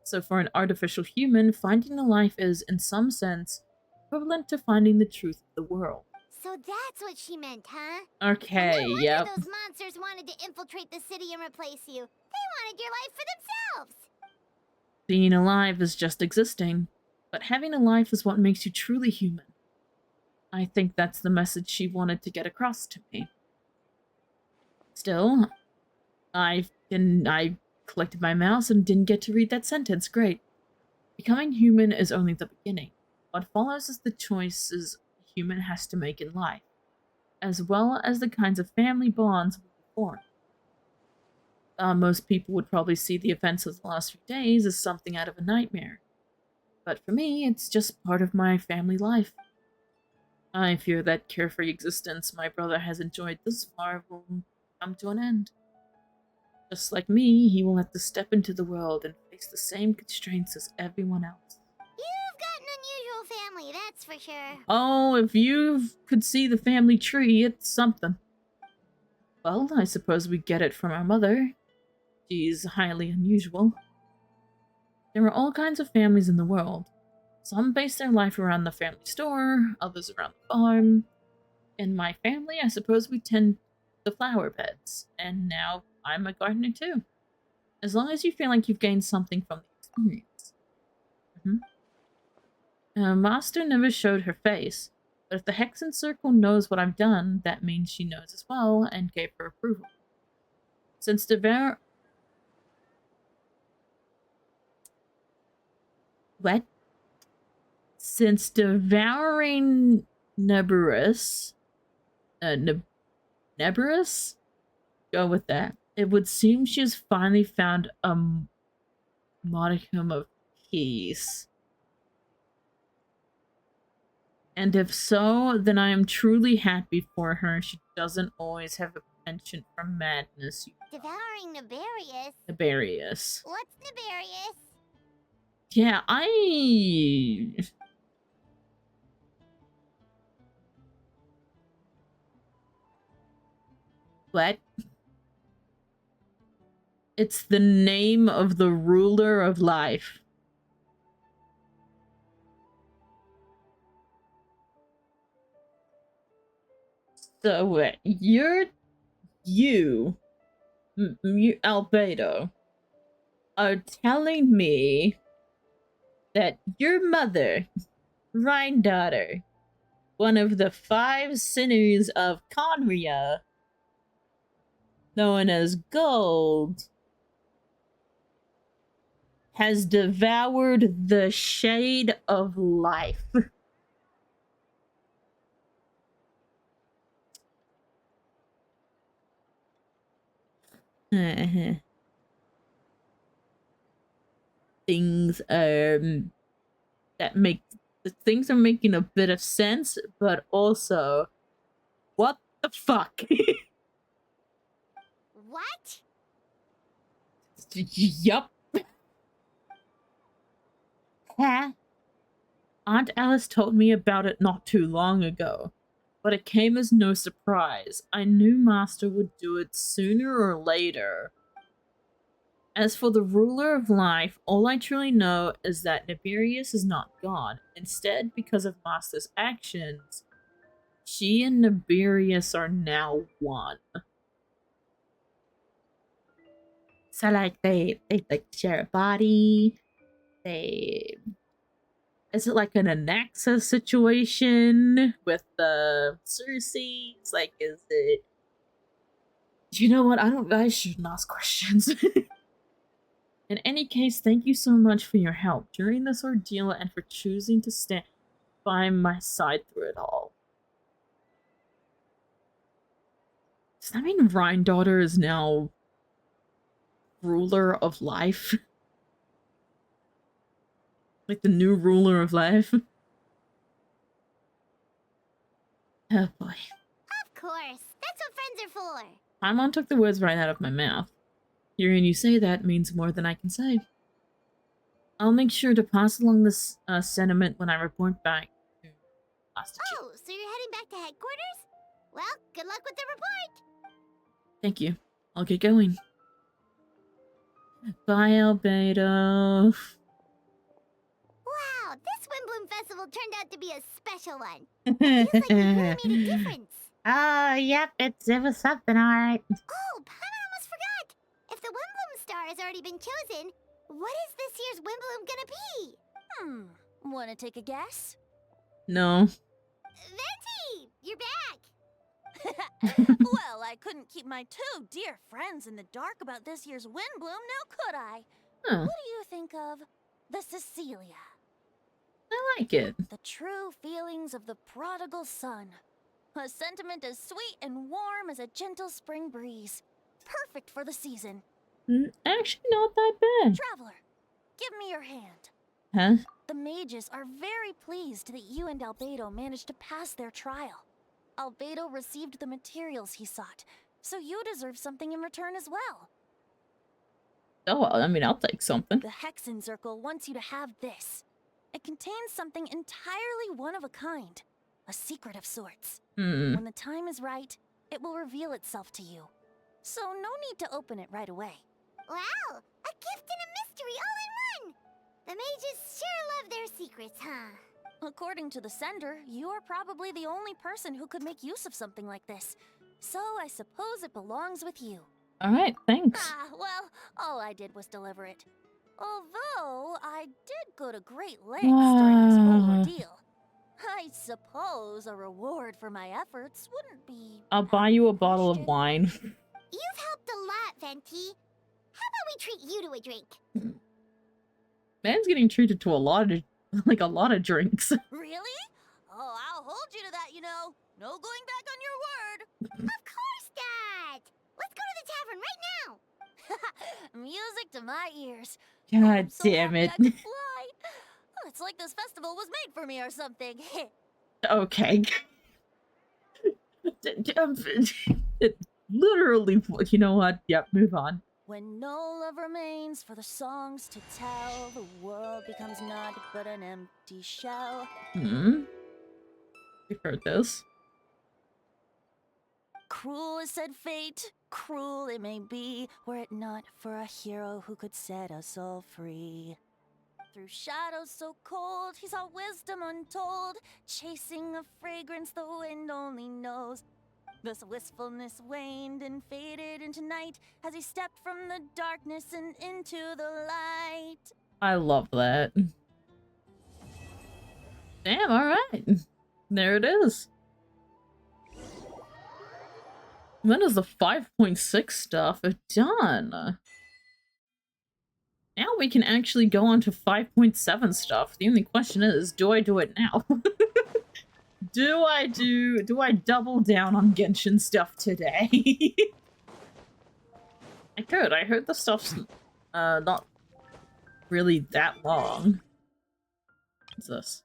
So for an artificial human, finding a life is, in some sense, equivalent to finding the truth of the world. So that's what she meant, huh? Okay, No yep. wonder those monsters wanted to infiltrate the city and replace you. They wanted your life for themselves. Being alive is just existing, but having a life is what makes you truly human. I think that's the message she wanted to get across to me. Still, I collected my mouse and didn't get to read that sentence. Great. Becoming human is only the beginning. What follows is the choices a human has to make in life, as well as the kinds of family bonds we form. Most people would probably see the events of the last few days as something out of a nightmare. But for me, it's just part of my family life. I fear that carefree existence my brother has enjoyed thus far will come to an end. Just like me, he will have to step into the world and face the same constraints as everyone else. You've got an unusual family, that's for sure. Oh, if you could see the family tree, it's something. Well, I suppose we get it from our mother. She's highly unusual. There are all kinds of families in the world. Some base their life around the family store, others around the farm. In my family, I suppose we tend the flower beds, and now I'm a gardener too. As long as you feel like you've gained something from the experience. Master never showed her face, but if the Hexen Circle knows what I've done, that means she knows as well and gave her approval. Since Since devouring Neberus, Neberus? Go with that. It would seem she has finally found a modicum of peace. And if so, then I am truly happy for her. She doesn't always have a penchant for madness. Devouring Nefarious? Nefarious. What's Nefarious? Yeah, What? It's the name of the ruler of life. So, you, Albedo, are telling me that your mother, Rhine-daughter, one of the 5 sinners of Conria, known as Gold, has devoured the shade of life. Things things are making a bit of sense, but also, what the fuck? What? Yup. Huh? Aunt Alice told me about it not too long ago, but it came as no surprise. I knew Master would do it sooner or later. As for the ruler of life, all I truly know is that Nefarious is not gone. Instead, because of Master's actions, she and Nefarious are now one. So, like, they like share a body. Is it like an Anaxa situation with the Cersei? It's like, is it? You know what? I shouldn't ask questions. In any case, thank you so much for your help during this ordeal and for choosing to stand by my side through it all. Does that mean Rhine-daughter is now ruler of life? Like the new ruler of life? Oh boy. Of course. That's what friends are for. Paimon took the words right out of my mouth. Hearing you say that means more than I can say. I'll make sure to pass along this sentiment when I report back to Oh, so you're heading back to headquarters? Well, good luck with the report. Thank you. I'll get going. Bye, Albedo. Wow, this Windbloom Festival turned out to be a special one. It feels like we really made a difference. Oh, yep, it was something, alright. Oh, Paimon almost forgot. If the Windbloom star has already been chosen, what is this year's Windbloom gonna be? Wanna take a guess? No. Venti, you're back. Well, I couldn't keep my two dear friends in the dark about this year's Windbloom, now could I? Huh. What do you think of the Cecilia? I like it. The true feelings of the prodigal son. A sentiment as sweet and warm as a gentle spring breeze. Perfect for the season. Actually, not that bad. Traveler, give me your hand. Huh? The mages are very pleased that you and Albedo managed to pass their trial. Albedo received the materials he sought, so you deserve something in return as well. Oh, well, I mean, I'll take something. The Hexencircle wants you to have this. It contains something entirely one of a kind. A secret of sorts. When the time is right, it will reveal itself to you. So no need to open it right away. Wow, a gift and a mystery all in one. The mages sure love their secrets, huh? According to the sender, you are probably the only person who could make use of something like this. So I suppose it belongs with you. Alright, thanks. Well, all I did was deliver it. Although, I did go to great lengths during this whole ordeal. I suppose a reward for my efforts wouldn't be... I'll buy you a bottle of wine. You've helped a lot, Venti. How about we treat you to a drink? Man's getting treated to a lot of drinks. Really? Oh, I'll hold you to that, you know. No going back on your word. Of course, Dad. Let's go to the tavern right now. Music to my ears. God damn it. I could fly. It's like this festival was made for me or something. Okay. Literally, you know what? Yep, move on. When no love remains for the songs to tell, the world becomes naught but an empty shell. We've heard this. Cruel is said fate, cruel it may be, were it not for a hero who could set us all free. Through shadows so cold, he saw wisdom untold, chasing a fragrance the wind only knows. This wistfulness waned and faded into night as he stepped from the darkness and into the light. I love that. Damn, alright. There it is. When is the 5.6 stuff done? Now we can actually go on to 5.7 stuff. The only question is, do I do it now? Do I double down on Genshin stuff today? I could. I heard the stuff's not really that long. What's this?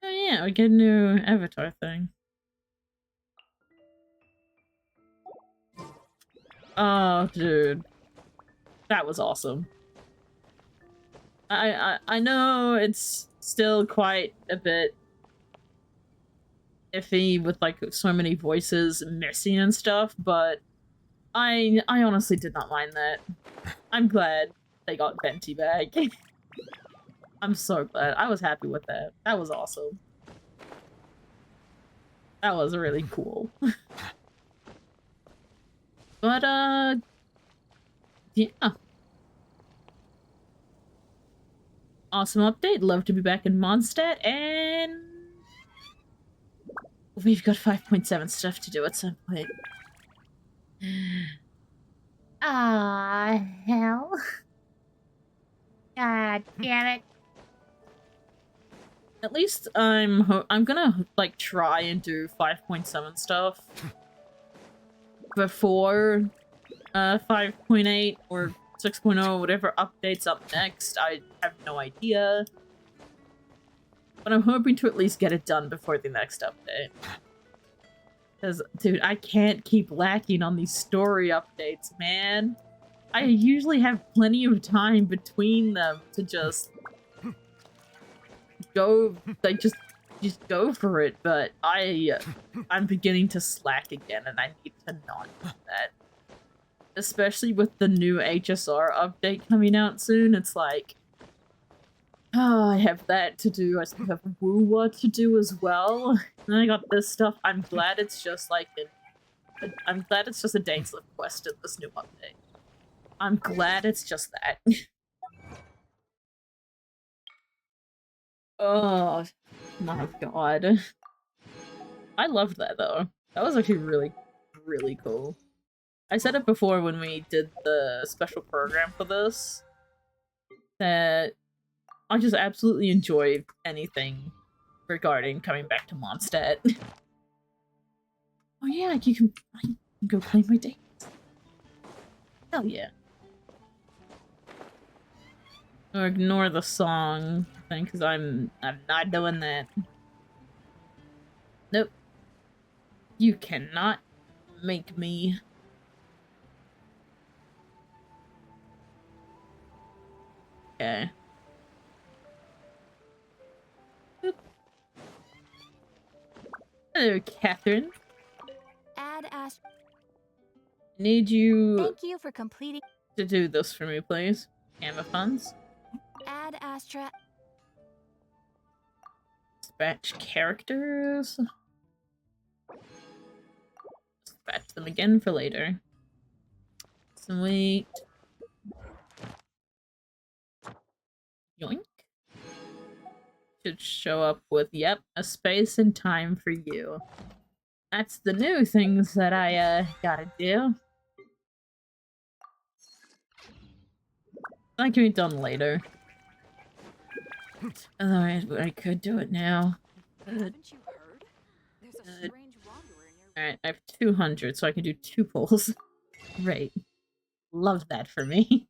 Oh yeah, we get a new avatar thing. Oh, dude. That was awesome. I know it's still quite a bit iffy with like so many voices missing and stuff, but I honestly did not mind that. I'm glad they got Venti back. I'm so glad. I was happy with that. That was awesome. That was really cool. But yeah. Awesome update. Love to be back in Mondstadt, and we've got 5.7 stuff to do at some point. Ah, hell. God damn it. At least I'm gonna like try and do 5.7 stuff before 5.8 or 6.0, whatever updates up next. I have no idea. But I'm hoping to at least get it done before the next update. Because, dude, I can't keep lacking on these story updates, man. I usually have plenty of time between them to just go, like, just just go for it, but I'm beginning to slack again, and I need to not do that. Especially with the new HSR update coming out soon, it's like, oh, I have that to do, I still have Overwatch to do as well, and I got this stuff. I'm glad it's just like I'm glad it's just a Dainsliff quest in this new update. I'm glad it's just that. Oh my god. I loved that though. That was actually really, really cool. I said it before when we did the special program for this, that I just absolutely enjoy anything regarding coming back to Mondstadt. Oh yeah, I can go play my dates. Hell yeah. Or ignore the song thing, because I'm not doing that. Nope. You cannot make me. Okay. Boop. Hello, Catherine. Add Ash. Need you. Thank you for completing. To do this for me, please. Gamma funds. Add Astra. Dispatch characters. Dispatch them again for later. Sweet. Yoink. Should show up with, yep, a space and time for you. That's the new things that I, gotta do. That can be done later. Alright, but I could do it now. Good. Good. Alright, I have 200, so I can do 2 pulls. Great. Love that for me.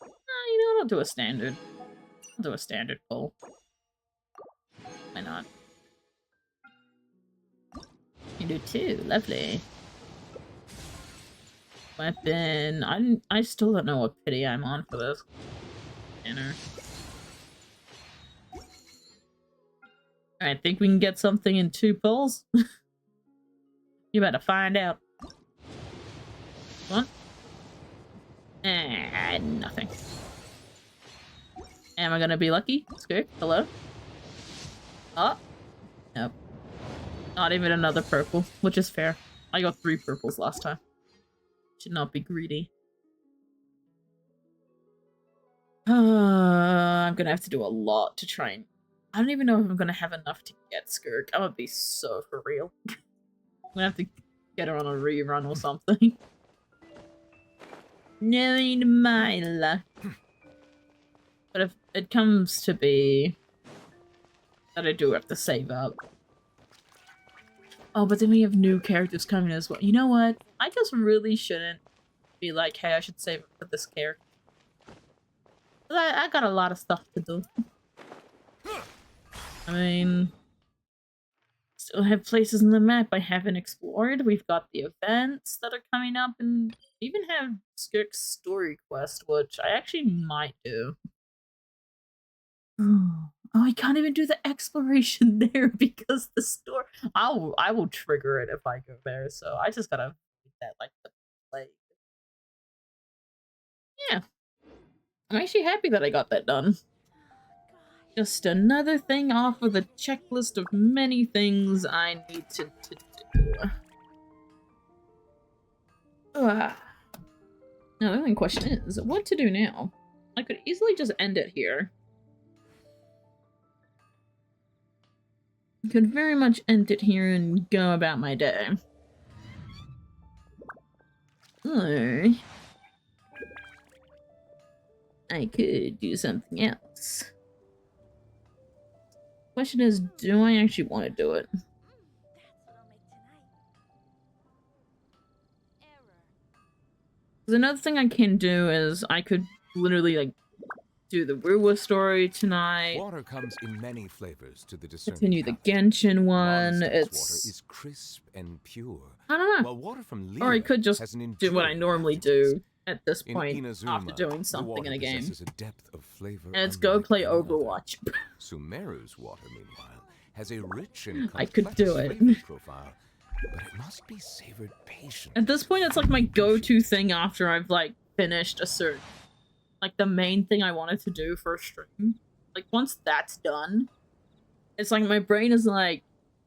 You know what, I'll do a standard. I'll do a standard pull. Why not? You do 2, lovely. Weapon. I still don't know what pity I'm on for this. Banner. I think we can get something in 2 pulls. You better find out. What? Nothing. Am I gonna be lucky? Skirt, hello? Oh. Nope. Not even another purple, which is fair. I got 3 purples last time. Should not be greedy. I'm gonna have to do a lot to try and... I don't even know if I'm gonna have enough to get Skirk. I'm gonna be so for real. I'm gonna have to get her on a rerun or something. Knowing my luck. But if it comes to be that I do have to save up. Oh, but then we have new characters coming as well. You know what? I just really shouldn't be like, hey, I should save it for this character. I got a lot of stuff to do. I mean, still have places on the map I haven't explored. We've got the events that are coming up, and even have Skirk's story quest, which I actually might do. Oh, I can't even do the exploration there because the store. I will trigger it if I go there. So I just gotta beat that like the plague. Yeah, I'm actually happy that I got that done. Just another thing off of the checklist of many things I need to do. Now the only question is, what to do now? I could easily just end it here. Could very much end it here and go about my day. Or I could do something else. Question is, do I actually want to do it? Because another thing I can do is I could literally like do the Wuwa story tonight. Water comes in many flavors to the discerning. Continue the Genshin one. It's water is crisp and pure. I don't know. While water from Or I could just do what I normally do at this in point Inazuma, after doing something in a game. A depth of flavor And it's go play Overwatch. Sumeru's water, meanwhile, has a rich and I could do complex it. flavor profile, but it must be savored patiently. At this point, it's like my go-to thing after I've like finished a certain, like the main thing I wanted to do for a stream. Like once that's done, it's like my brain is like,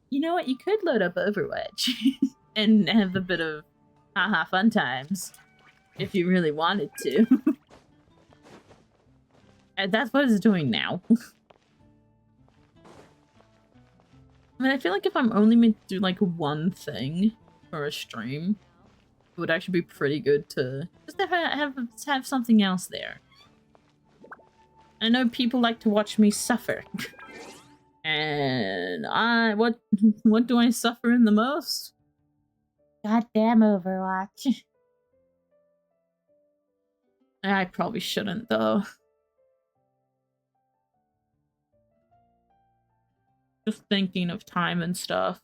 you know what, you could load up Overwatch and have a bit of haha fun times if you really wanted to. And that's what it's doing now. I mean, I feel like if I'm only meant to do like one thing for a stream, it would actually be pretty good to just have something else there. I know people like to watch me suffer. And what do I suffer in the most? Goddamn Overwatch. I probably shouldn't though. Just thinking of time and stuff.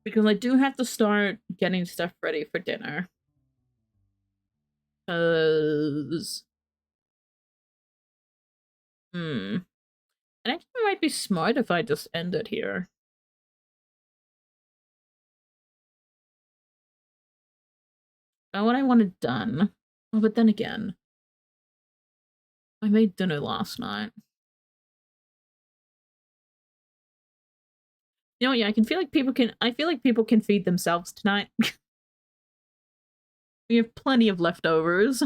Because I do have to start getting stuff ready for dinner. Cause and actually it might be smart if I just end it here. What I wanted done. Oh, but then again, I made dinner last night. You know, yeah, I feel like people can feed themselves tonight. We have plenty of leftovers.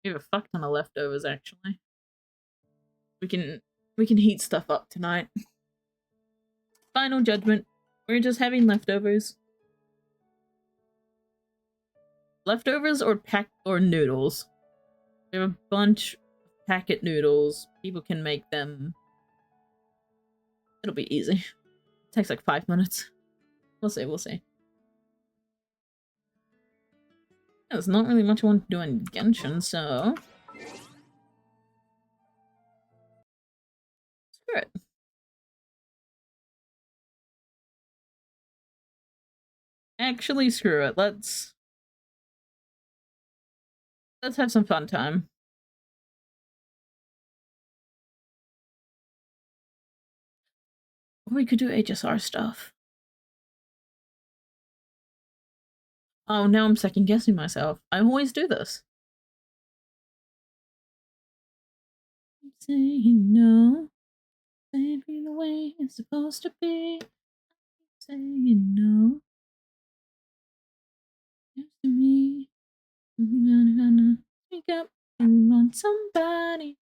We have a fuck ton of leftovers, actually. We can heat stuff up tonight. Final judgment. We're just having leftovers. Leftovers or noodles. We have a bunch of packet noodles. People can make them. It'll be easy. It takes like 5 minutes. We'll see. There's not really much I want to do in Genshin, so... Screw it. Actually, screw it. Let's have some fun time. Or we could do HSR stuff. Oh, now I'm second guessing myself. I always do this. I'm saying no. Maybe the way it's supposed to be. I'm saying no. Yes to me. I'm gonna wake up and want somebody.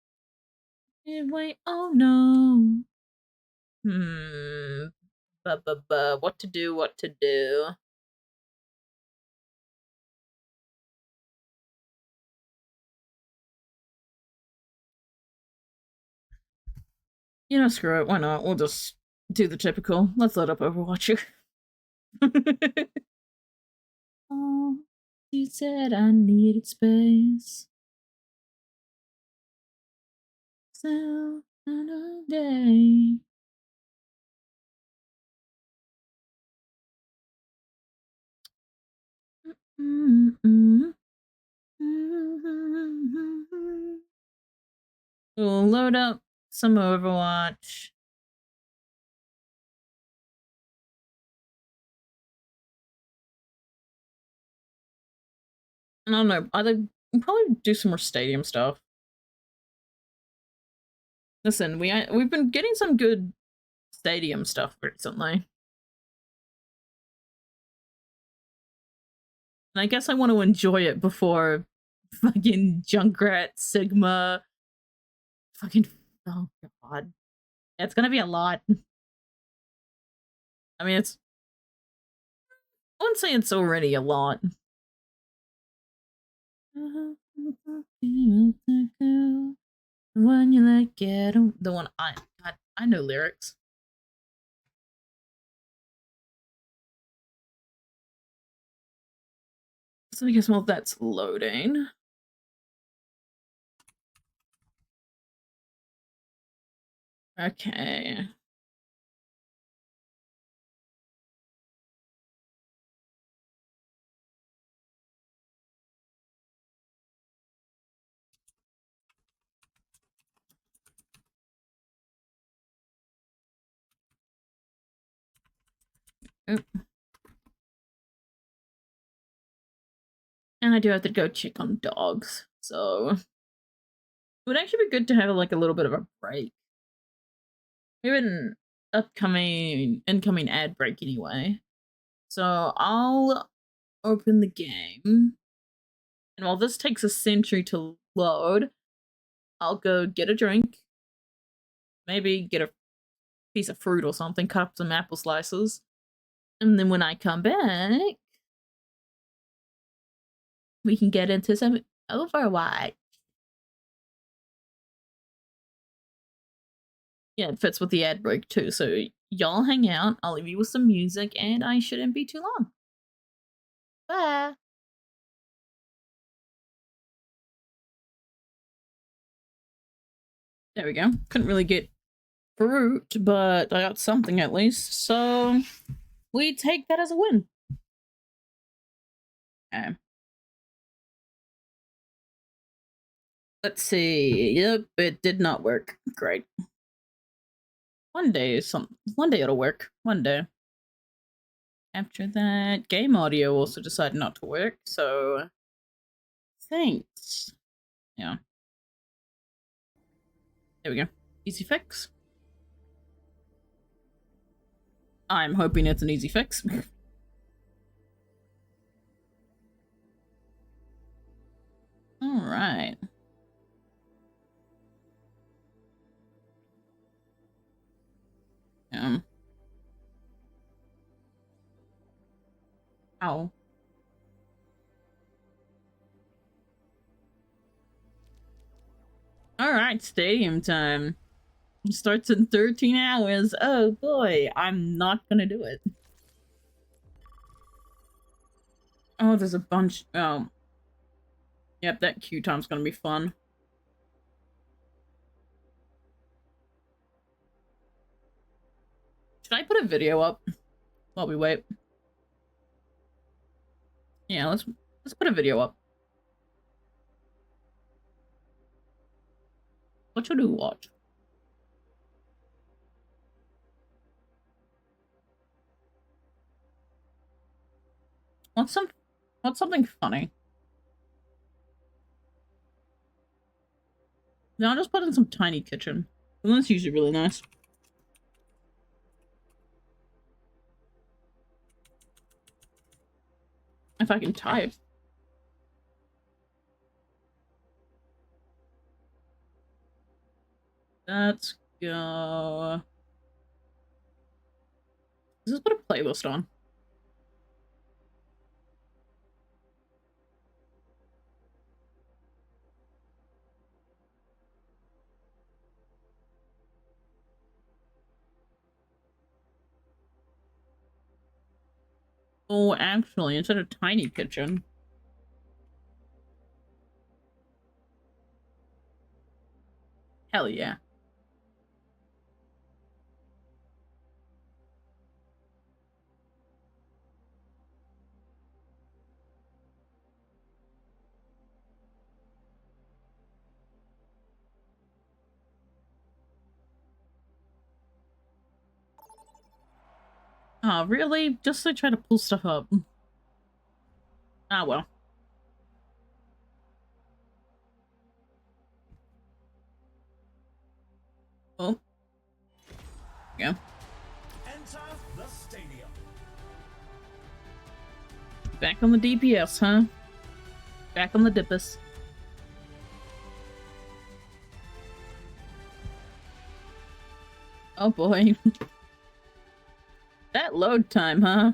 Wait, oh no. What to do? You know, screw it, why not? We'll just do the typical. Let's load up Overwatch. Oh, you said I needed space. So, another day. We'll load up some Overwatch. I don't know. We'll probably do some more stadium stuff. Listen, we've been getting some good stadium stuff recently. And I guess I want to enjoy it before fucking Junkrat, Sigma, fucking, oh god. It's gonna be a lot. I mean, I wouldn't say it's already a lot. When you let get the one I know lyrics. So I guess while that's loading. Okay. Oop. And I do have to go check on dogs, so it would actually be good to have like a little bit of a break. We have an incoming ad break anyway. So I'll open the game. And while this takes a century to load, I'll go get a drink. Maybe get a piece of fruit or something, cut up some apple slices. And then when I come back, we can get into some Overwatch. Yeah, it fits with the ad break too, so y'all hang out, I'll leave you with some music, and I shouldn't be too long. Bye! There we go. Couldn't really get fruit, but I got something at least, so we take that as a win. Okay. Let's see. Yep, it did not work. Great. One day it'll work. One day. After that, game audio also decided not to work, so thanks. Yeah. There we go. Easy fix. I'm hoping it's an easy fix. Alright. Ow. Alright, stadium time. It starts in 13 hours. Oh boy, I'm not gonna do it. Oh, there's a bunch. Oh. Yep, that queue time's gonna be fun. Should I put a video up while we wait? Yeah, let's put a video up. What should we watch? What's something funny? No, I'll just put in some Tiny Kitchen. And that's usually really nice. If I can type. Let's go. Let's just put a playlist on. Oh, actually, instead of Tiny Kitchen. Hell yeah. Oh, really? Just to try to pull stuff up. Ah, well. Oh. Yeah. Enter the stadium. Back on the DPS, huh? Back on the Dippus. Oh boy. That load time, huh?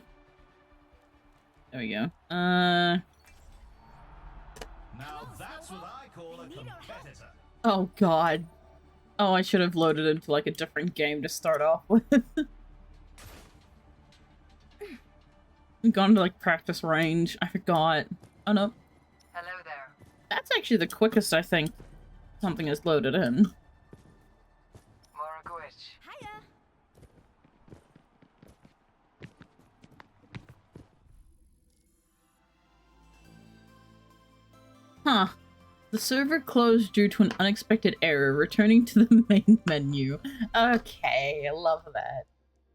There we go. Now that's what I call a competitor. Oh god. Oh, I should have loaded into like a different game to start off with. I'm gone to like practice range. I forgot. Oh no. Hello there. That's actually the quickest I think something is loaded in. Hiya. Huh. The server closed due to an unexpected error, returning to the main menu. Okay, I love that.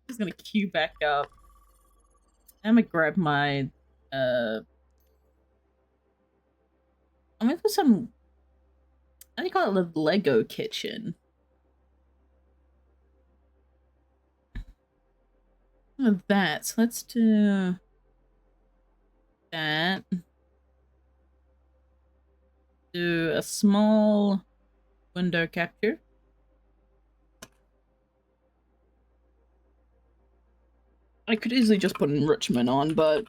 Just gonna queue back up. I'm gonna grab my, I'm gonna put some, how do you call it, the Lego kitchen. Of that, so let's do that. Do a small window capture. I could easily just put enrichment on, but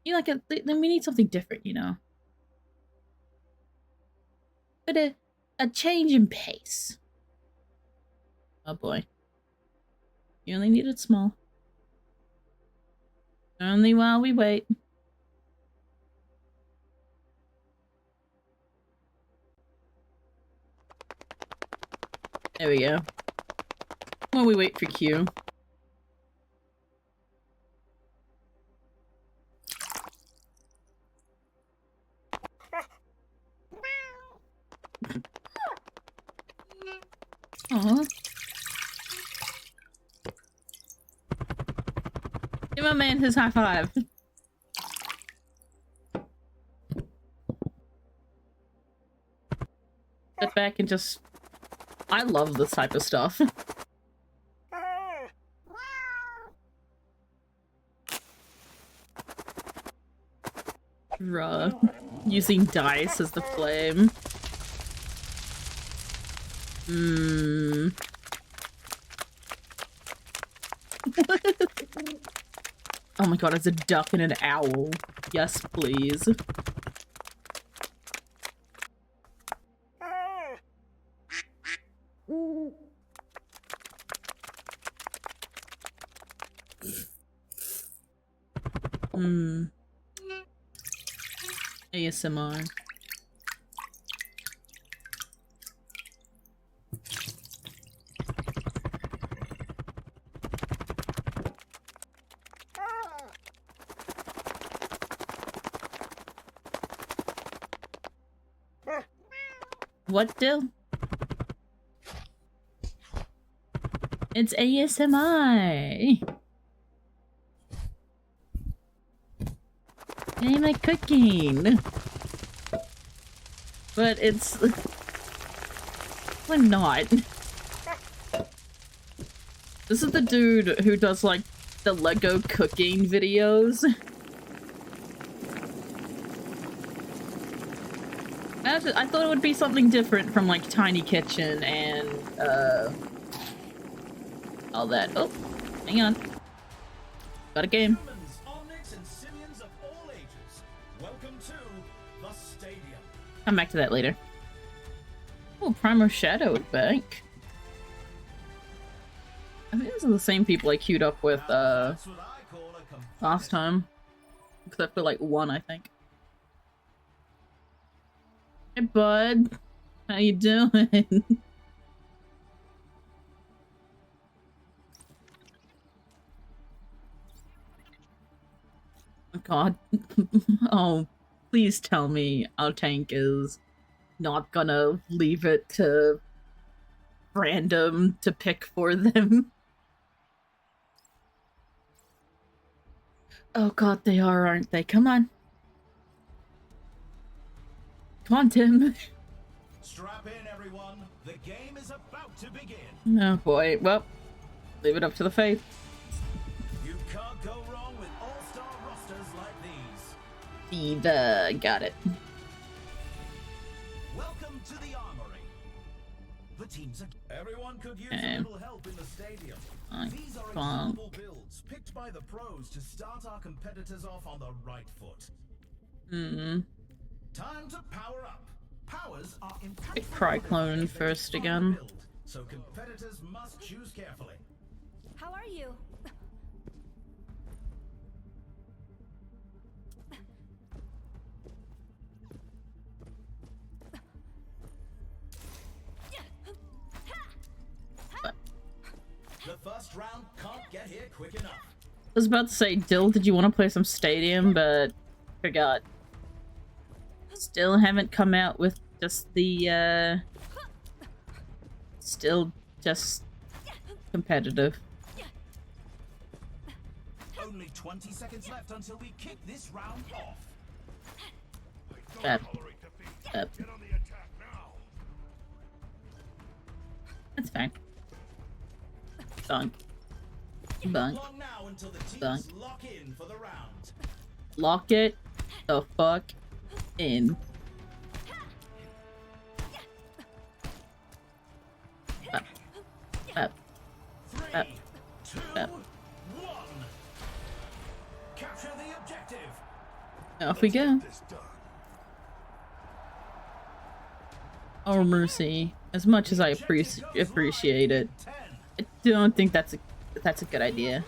you like it. Then we need something different, you know. But a change in pace. Oh boy, you only need it small. Only while we wait. There we go. While we wait for Q. Aww. Give my man his high five. Sit back and just... I love this type of stuff. Using dice as the flame. Oh my god, it's a duck and an owl. Yes, please. ASMR. What, Dill? It's ASMR. I'm like cooking. But it's... We're not. This is the dude who does like the Lego cooking videos. I thought it would be something different from like Tiny Kitchen and all that. Oh, hang on. Got a game. Come back to that later. Oh, Primer Shadow back. I think these are the same people I queued up with last time. Except for like one, I think. Hey bud, how you doing? Oh god. Oh, please tell me our tank is not gonna leave it to random to pick for them. Oh god, they are, aren't they? Come on. Come on, Tim. Strap in, everyone. The game is about to begin. Oh boy. Well, leave it up to the faith. You can't go wrong with all-star rosters like these. Diva, got it. Welcome to the armory. The teams are... Everyone could use a little help in the stadium. These are example builds picked by the pros to start our competitors off on the right foot. Time to power up. Powers are Pick Cry-Clone first again. build, so competitors must choose carefully. How are you? The first round can't get here quick enough. I was about to say, Dill, did you want to play some Stadium, but forgot. Still haven't come out with just the, still just competitive. 20 seconds left until we kick this round off. Up. Up. That's fine. Bunk. Bunk. Bunk. Lock it the fuck in. Up. Up. Up. Up. Capture the objective. Off we go. Oh mercy! As much as I appreciate it, I don't think that's a good idea.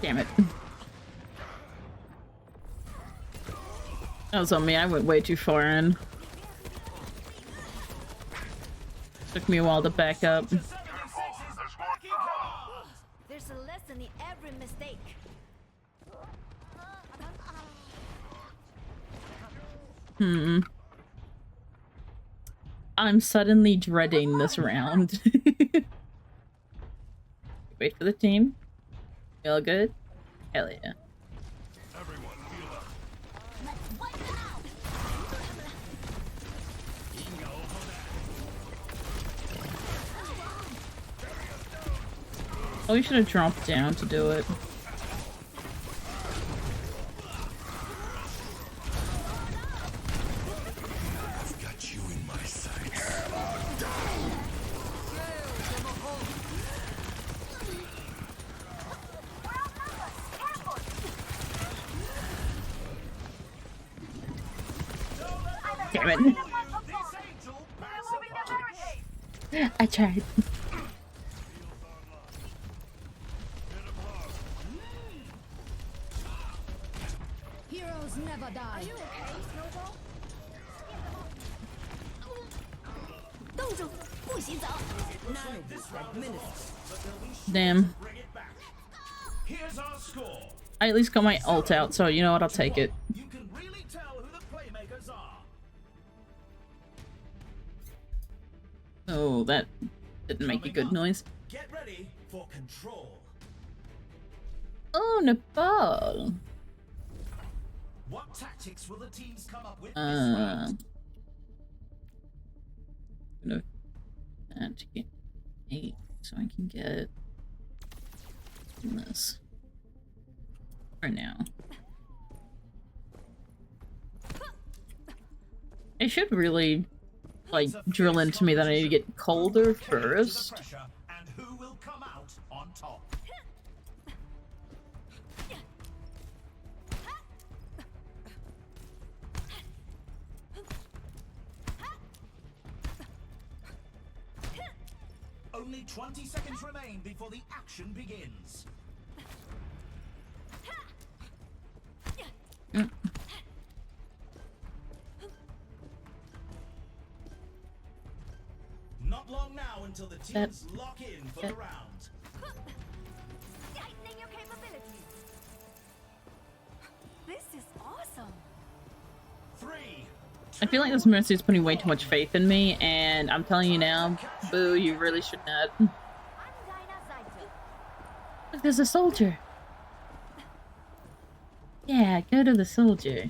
Damn it. That was on me, I went way too far in. Took me a while to back up. There's a lesson in every mistake. I'm suddenly dreading this round. Wait for the team. Feel good? Hell yeah. Oh, we should have dropped down to do it. Got you in my sights. Damn it. I tried. Heroes never die. Are you okay, Snowball? Damn. Here's our score. I at least got my ult out, so you know what, I'll take it. You can really tell who the playmakers are. Oh, that didn't make a good noise. Get ready for control. Oh, Nepal. What tactics will the teams come up with this round? Gonna add to get 8 so I can get this for now. It should really like drill into me that I need to get colder first. And who will come out on top? Only 20 seconds remain before the action begins. Not long now until the teams lock in for the round. Tightening your capabilities. This is awesome. 3. I feel like this Mercy is putting way too much faith in me, and I'm telling you now, boo, you really should not. Look, there's a soldier. Yeah, go to the soldier.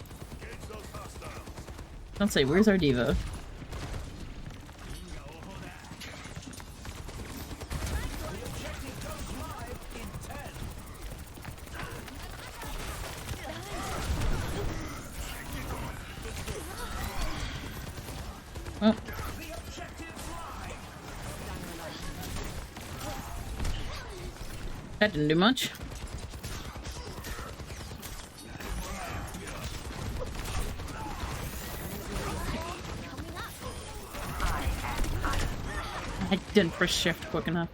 Don't say, where's our diva? Oh. That didn't do much. I didn't press shift quick enough.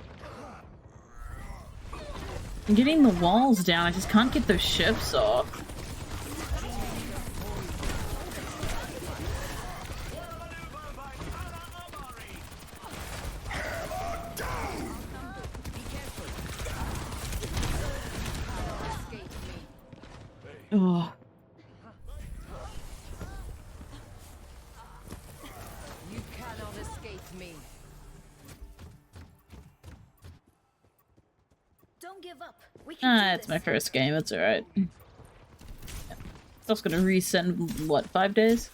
I'm getting the walls down, I just can't get those shifts off. Oh. You cannot escape me. Don't give up. We can do It's my first game. It's alright. Stuff's gonna resend, what, 5 days?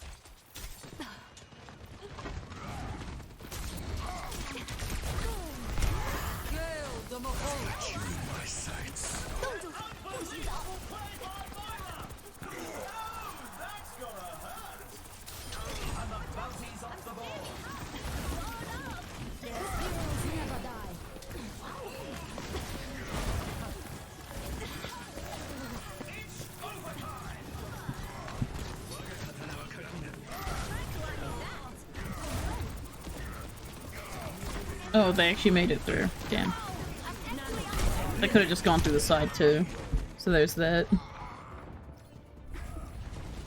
Oh, they actually made it through. Damn. They could have just gone through the side too. So there's that.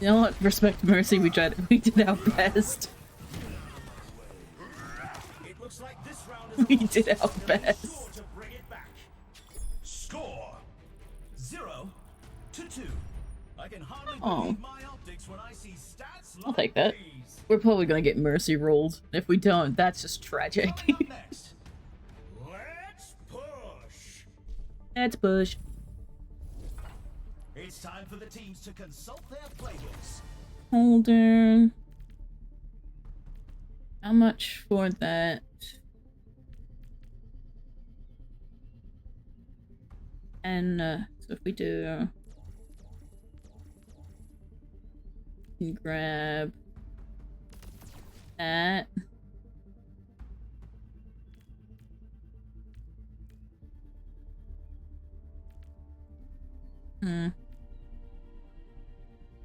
You know what? Respect Mercy, we did our best. We did our best. Score 0-2. I can hardly Oh. believe my optics when I see stats I'll take that. We're probably gonna get Mercy rolled. If we don't, that's just tragic. Let's push. Let's push. It's time for the teams to consult their playbooks. Holder. How much for that? And so if we do, you can grab that.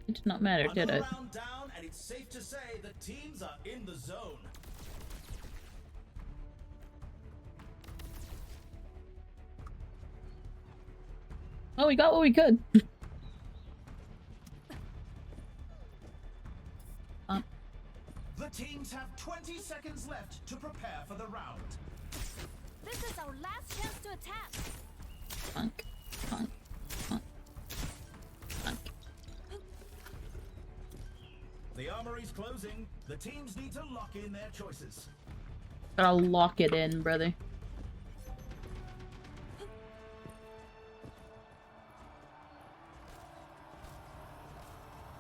It did not matter, did it? Round down, and it's safe to say the teams are in the zone. Oh, we got what we could. The teams have 20 seconds left to prepare for the round. This is our last chance to attack. Punk. Punk. Punk. Punk. The armory's closing. The teams need to lock in their choices. Gotta lock it in, brother.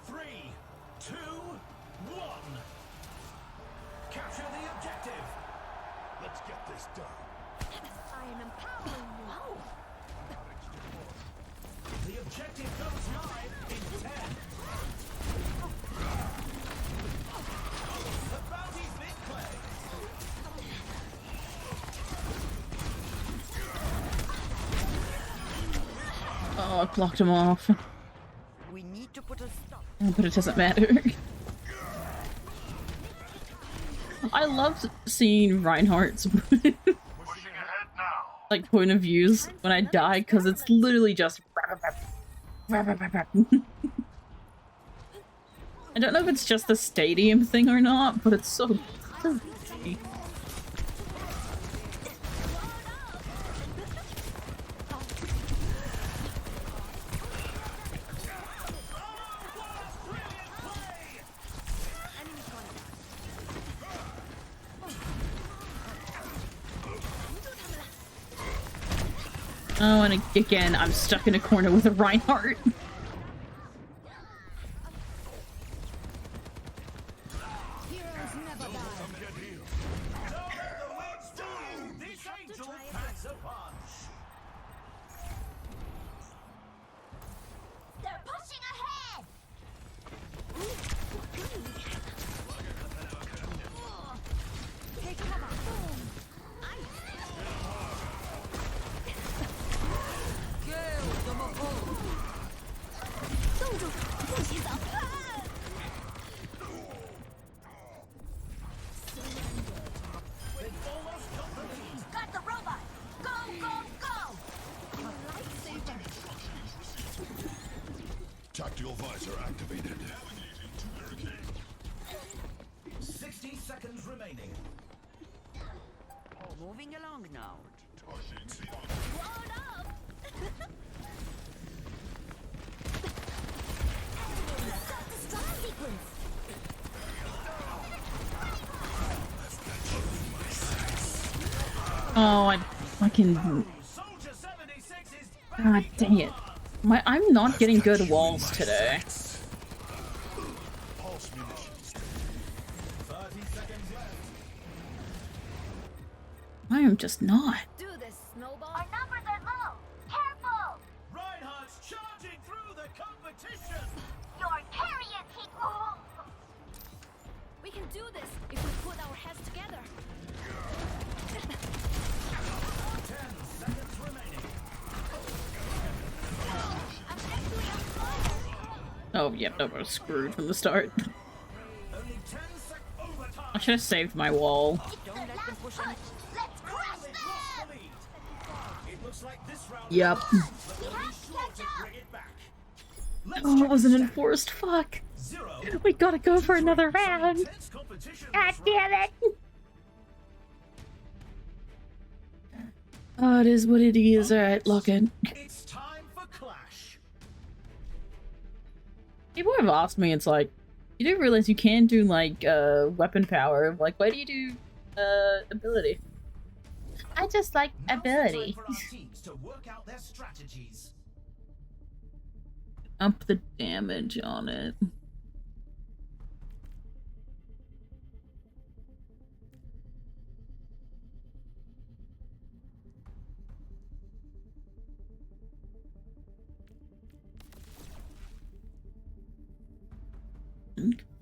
Three, two, one. Capture the objective. Let's get this done. I am empowering you. The objective goes live in 10. The bounty's been played. Oh, I blocked him off. We need to put a stop. But it doesn't matter. I love seeing Reinhardt's like point of views when I die, because it's literally just I don't know if it's just the stadium thing or not, but it's so pretty. Oh, and again, I'm stuck in a corner with a Reinhardt. They're pushing ahead. Take cover. Got the robot. Go, go, go. Tactical visor activated. 60 seconds remaining. Moving along now. Oh, I fucking... God dang it. I'm not getting good walls today. I am just not. Do this, Snowball. Our numbers are low. Careful. Reinhardt's charging through the competition. Your carrion people. We can do this if we put our heads together. 10 seconds remaining. Oh, yep, I was screwed from the start. I should have saved my wall. Yep. Oh, it was an enforced fuck. We gotta go for another round. God damn it. Oh, it is what it is. Alright, lock in. It's time for Clash. People have asked me, it's like, you do realize you can do, like, weapon power. Like, why do you do, ability? I just like ability. To work out their strategies. Up the damage on it.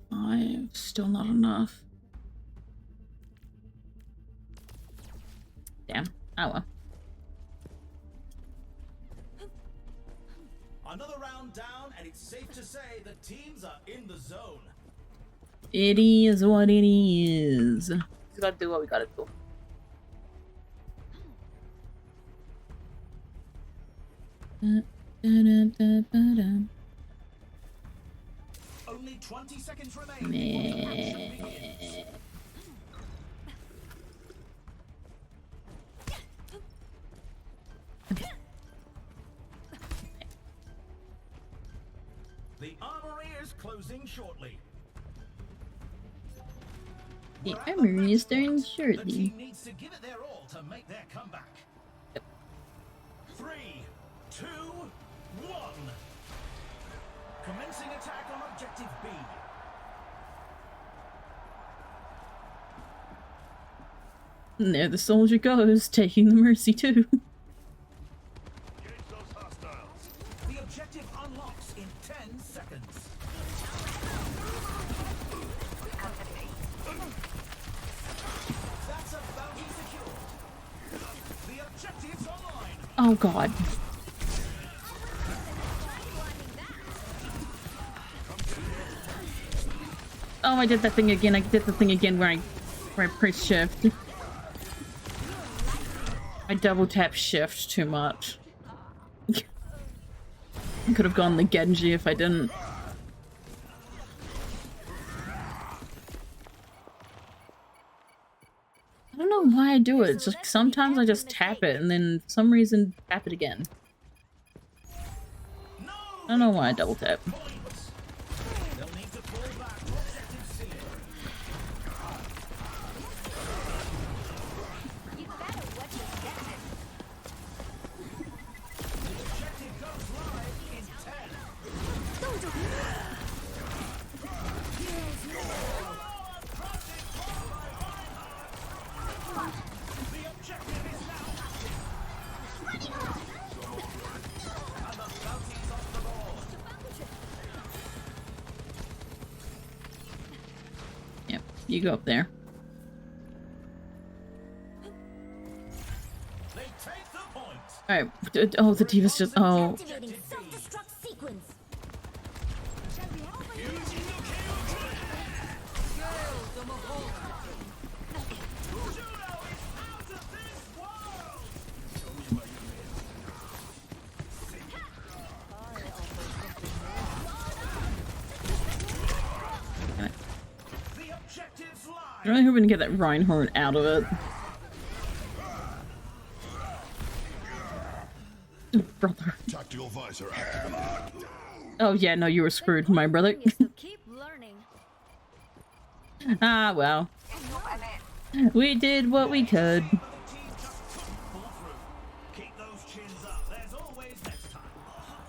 Five, still not enough. Damn. Oh well. Another round down, and it's safe to say the teams are in the zone. It is what it is. We gotta do what we gotta do. Only 20 seconds remaining. The armory is closing shortly. The armory is starting shortly. The team needs to give it their all to make their comeback. 3, 2, 1. Commencing attack on objective B. And there the soldier goes, taking the mercy too. The objective unlocks in 10 seconds. That's a bounty secured. The objective's online. Oh god. Oh, I did that thing again. I did the thing again where I press shift. I double tap shift too much. I could have gone the Genji if I didn't. I don't know why I do it. It's just sometimes I just tap it and then for some reason tap it again. I don't know why I double tap. Yep, you go up there. Alright, oh, the Diva's just, oh. I'm really hoping to get that Reinhardt out of it. Oh, brother. Tactical visor activated. Oh yeah, no, you were screwed, my brother. Ah, well. We did what we could.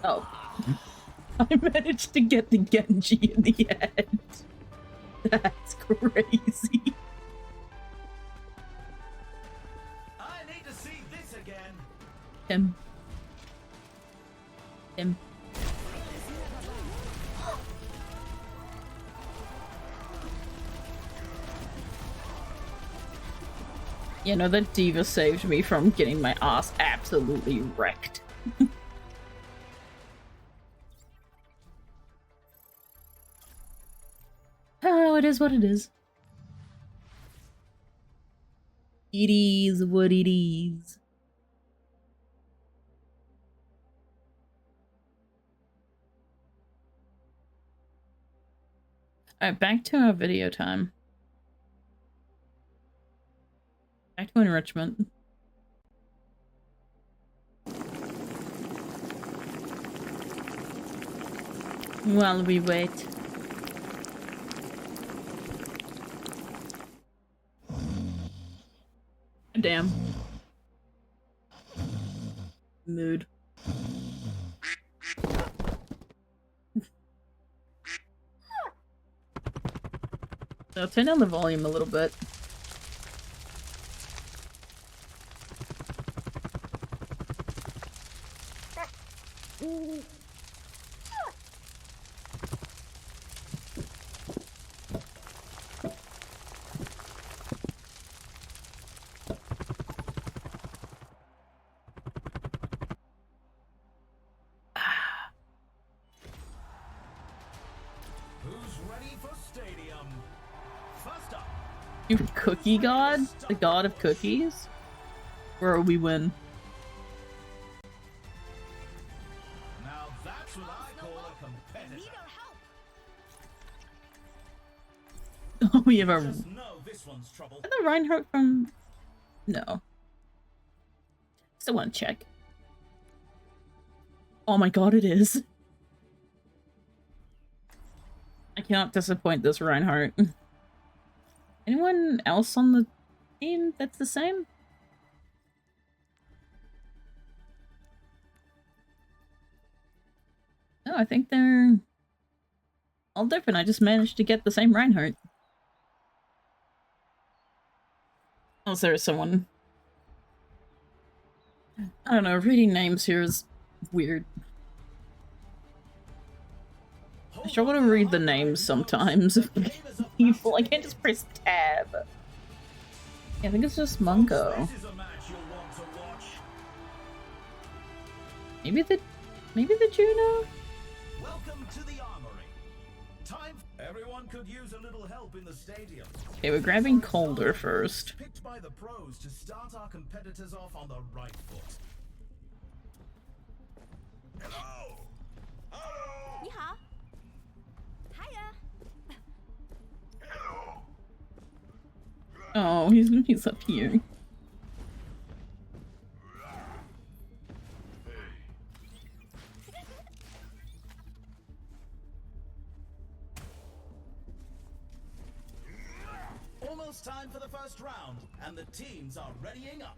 Oh. I managed to get the Genji in the end. That's crazy. I need to see this again. Him. You know, that diva saved me from getting my ass absolutely wrecked. Oh, it is what it is. It is what it is. Alright, back to our video time. Back to enrichment. While we wait. Damn. Mood. So I'll turn down the volume a little bit. Cookie God? The god of cookies? Where we win. Now that's what I call a competitor. Oh, we have a... Just know this one's trouble. Is the Reinhardt from... No. Still want to check. Oh my god, it is. I cannot disappoint this Reinhardt. Anyone else on the team that's the same? No, I think they're all different. I just managed to get the same Reinhardt. Unless there is someone... I don't know, reading names here is weird. I struggle to read the names sometimes of people. I can't just press tab. Yeah, I think it's just Mungo. Maybe the Juno? Welcome to the armory. Time. Everyone could use a little help in the stadium. Okay, we're grabbing Calder first. Picked by the pros to start our competitors off on the right foot. Hello. Hello. Yeah. Oh, he's up here. Almost time for the first round, and the teams are readying up.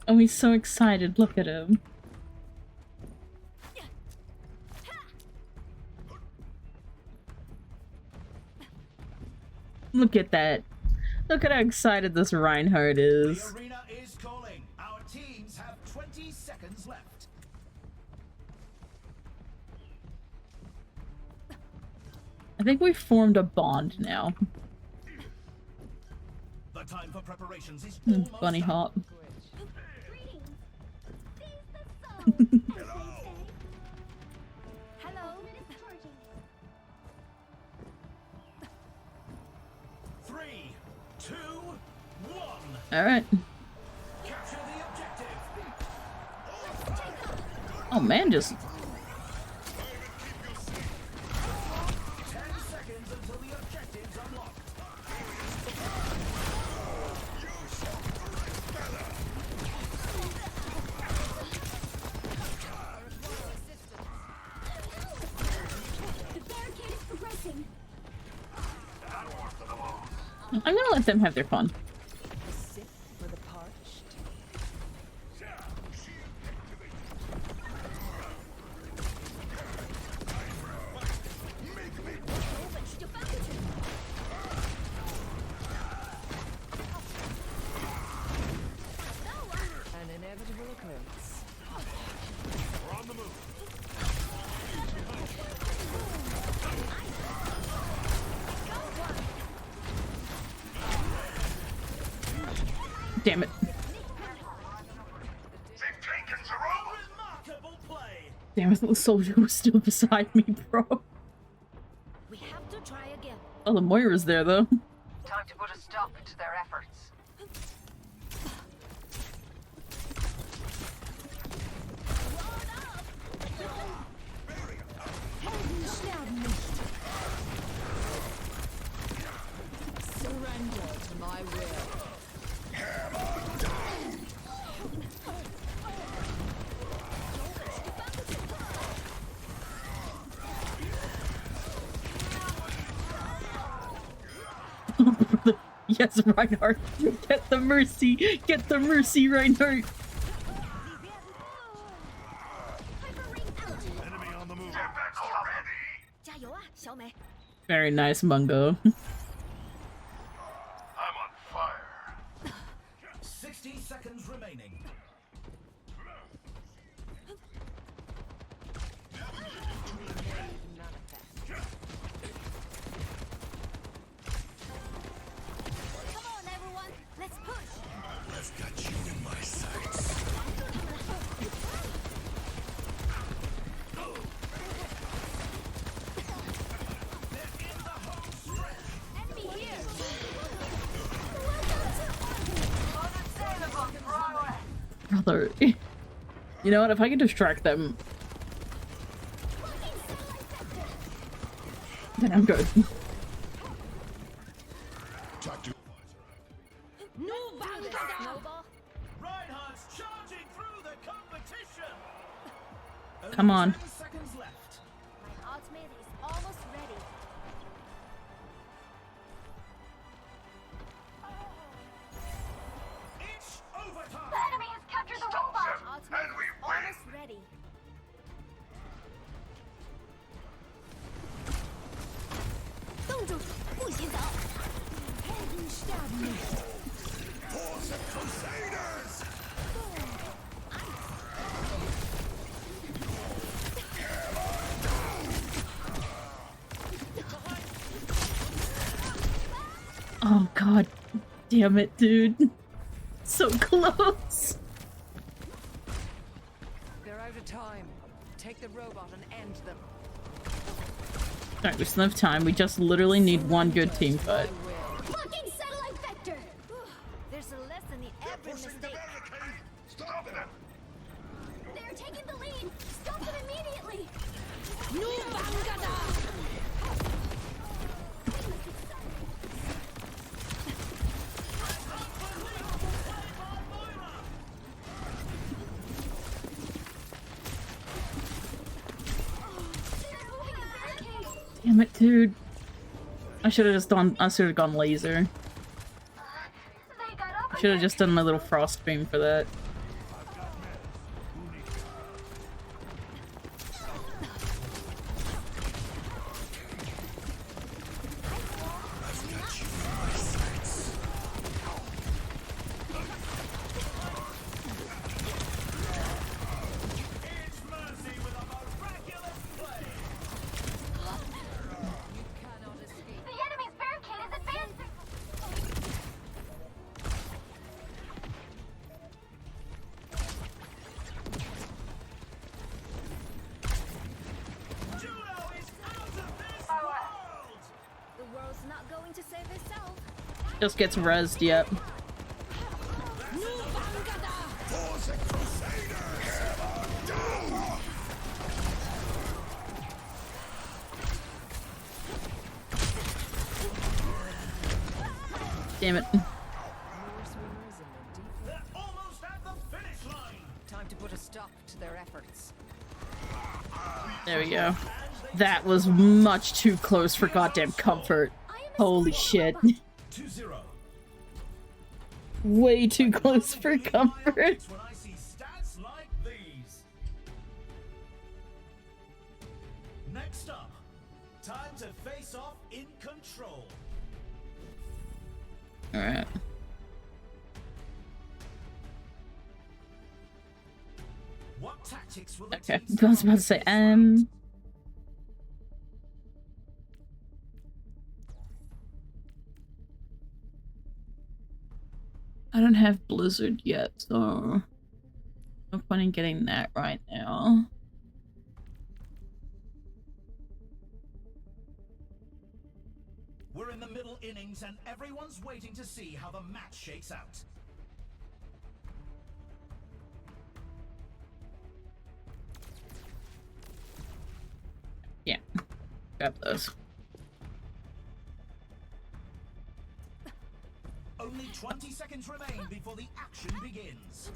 Oh, he's so excited. Look at him. Look at that. Look at how excited this Reinhardt is. The arena is calling. Our teams have 20 seconds left. I think we've formed a bond now. The time for preparations is Bunny hop. Hello. 3, 2, 1. All right. Capture the objective. Oh man, just 10 seconds until the objective's unlocked. The barricade is progressing. I'm gonna let them have their fun. For the parched. Damn it. Damn it, the soldier was still beside me, bro. We have to try again. Oh, the Moira's there, though. Time to put a stop to their efforts. Surrender to my will. Yes, Reinhardt. Get the mercy. Get the mercy, Reinhardt. Enemy on the move. Very nice, Mungo. I'm on fire. 60 seconds remaining. Come on, everyone. Let's push. I've got you in my sights. Enemy here. Brother. You know what? If I could distract them, then I'm good. Reinhardt's charging through the competition. Come on. 10 seconds left. My ultimate is almost ready. It's overtime. The enemy has captured the robot. My ultimate is almost ready. Crusaders! Oh god. Damn it, dude. So close. They're out of time. Take the robot and end them. Alright, we still have time. We just literally need one good team fight. Fucking satellite vector. There's a lesson in every mistake. Stop them! They're taking the lead. Stop them immediately. Damn it, dude. I should have just gone laser. I should have just done my little frost beam for that. The enemy's barricade is advancing. The world's not going to save itself. Just gets rezzed, yep. Damn it. They're almost at the finish line. Time to put a stop to their efforts. There we go. That was much too close for goddamn comfort. Holy shit. 2-0. Way too close for comfort. When I see stats like these. Next up, time to face off in control. Alright. What tactics will the Okay, teams I was about to say, I don't have Blizzard yet, so no point in getting that right now. We're in the middle innings and everyone's waiting to see how the match shakes out. Yeah, grab those. Only 20 seconds remain before the action begins.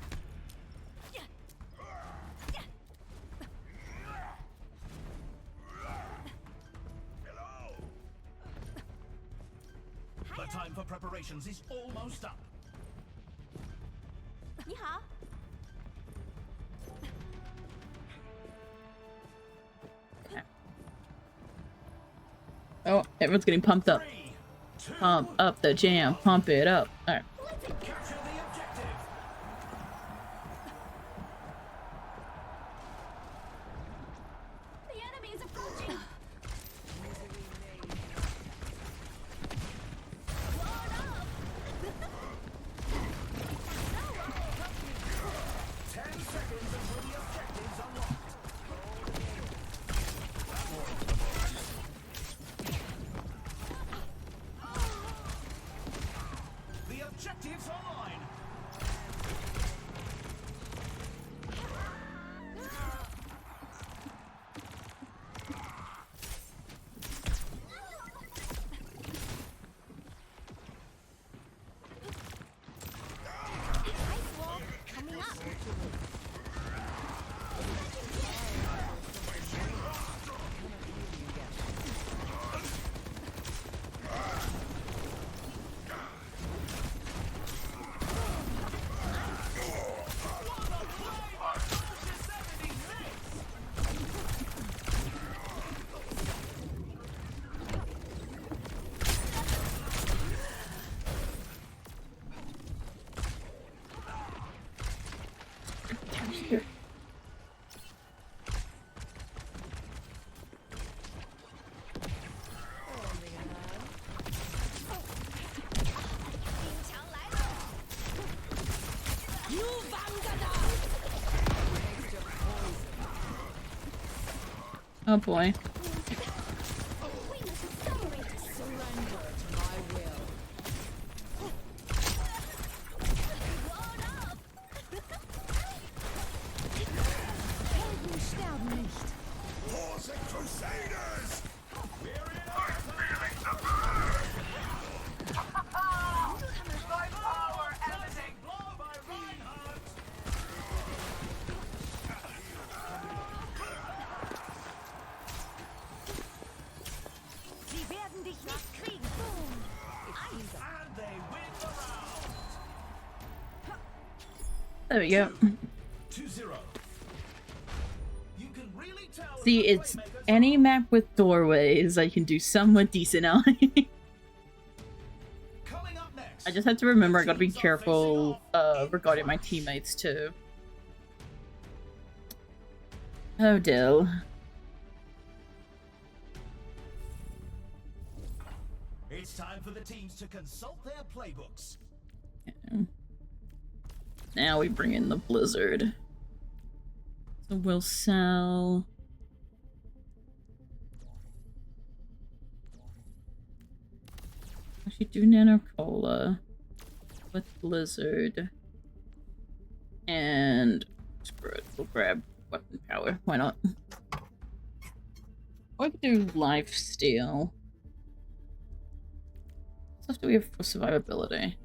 The time for preparations is almost up. 你好。 Oh, everyone's getting pumped up. Pump up the jam, pump it up. Alright. The enemy is approaching. The objectives online. Coming up. Oh boy. Sie werden dich nicht kriegen. And they win the round. There we go. 2-0. You can really tell. See, it's any map with doorways I can do somewhat decent on. I just have to remember I gotta be careful regarding my teammates too. Oh, Dill. It's time for the teams to consult their playbooks. Yeah. Now we bring in the Blizzard. So we'll sell... Actually do Nano Cola with Blizzard. And screw it, we'll grab weapon power. Why not? Or we could do lifesteal. What stuff do we have for survivability?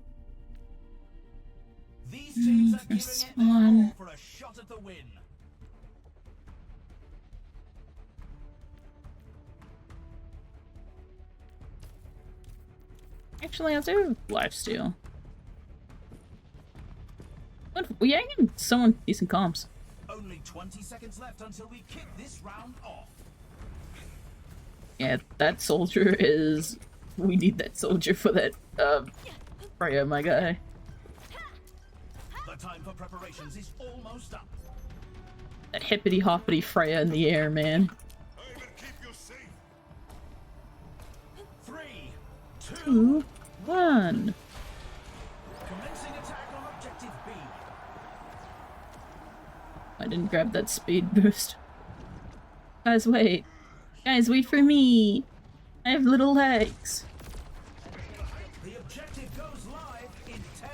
These teams are giving First it their one. all for a shot at the win. Actually, I'll do lifesteal. What? We ain't getting someone decent comms. Only 20 seconds left until we kick this round off. Yeah, that soldier is... We need that soldier for that, Freya, my guy. The time for preparations is almost up. That hippity-hoppity Freya in the air, man. 3, 2, 2, 1. commencing attack I didn't grab that speed boost. Guys, wait. Guys, wait for me. I have little legs. The objective goes live in 10.